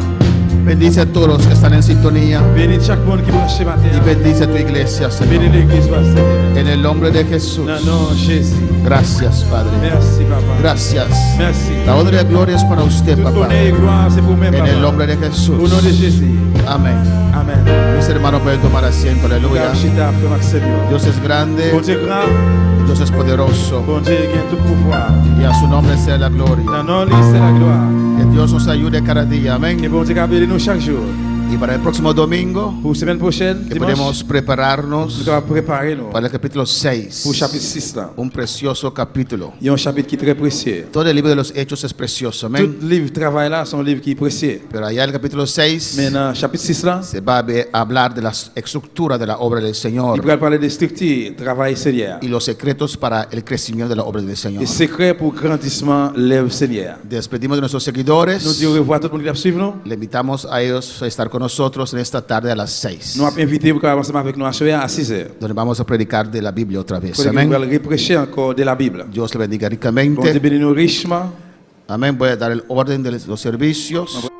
Bendice a todos los que están en sintonía Bénis chaque monde qui branche ce y matin. bendice tu iglesia, Bénis Señor. l'église, Seigneur. En el nombre de Jesús. Dans le nom de Jésus. Gracias, Padre. Merci, Papa. Gracias. Merci. La honra y gloria es para usted, Tout papá. honneur et gloire, c'est pour même, En el Papa. nombre de Au nom Jesús. de Jésus. Amén. Amen. Mis hermanos pueden tomar asiento, aleluya. Chita, frère Maxime. Dios es Bon grande, Dieu grand, Dios es poderoso bon Dieu qui a tout pouvoir. y a su nombre sea la Dans gloria. le nom de lui, c'est la gloire. Que Dios nos ayude cada día, Que amén. bon Dieu qui nous chaque jour. Y para el próximo domingo, Pour la semaine prochaine, que dimanche, podemos nous prepararnos allons préparer nous para el capítulo pour le 6, chapitre 6 là. un precioso capítulo. Il y a un chapitre qui est très précieux. Todo el libro de los Hechos es precioso, Tout amén. livre travail là, c'est un livre qui est précieux. Pero allá el capítulo 6 Mais dans le chapitre 6 là, se va a hablar de la estructura de la obra del il Señor va parler des structures, travail Seigneur. y los secretos para el crecimiento de la obra del Señor. Les secrets pour le grandissement l'œuvre Seigneur. Despedimos de nuestros Nous seguidores. disons au revoir à tout le monde qui a suivi nous. Le invitamos a ellos a estar con nosotros en esta tarde a las 6, Nous avons invité pour avancer avec nous à 6 heures. donde vamos a predicar de la Biblia otra vez. Pour nous Amén. allons prêcher encore de la Bible. Dios le bendiga Bon Dieu ricamente. bénisse nous richement. Amén. Voy a dar el orden de los servicios.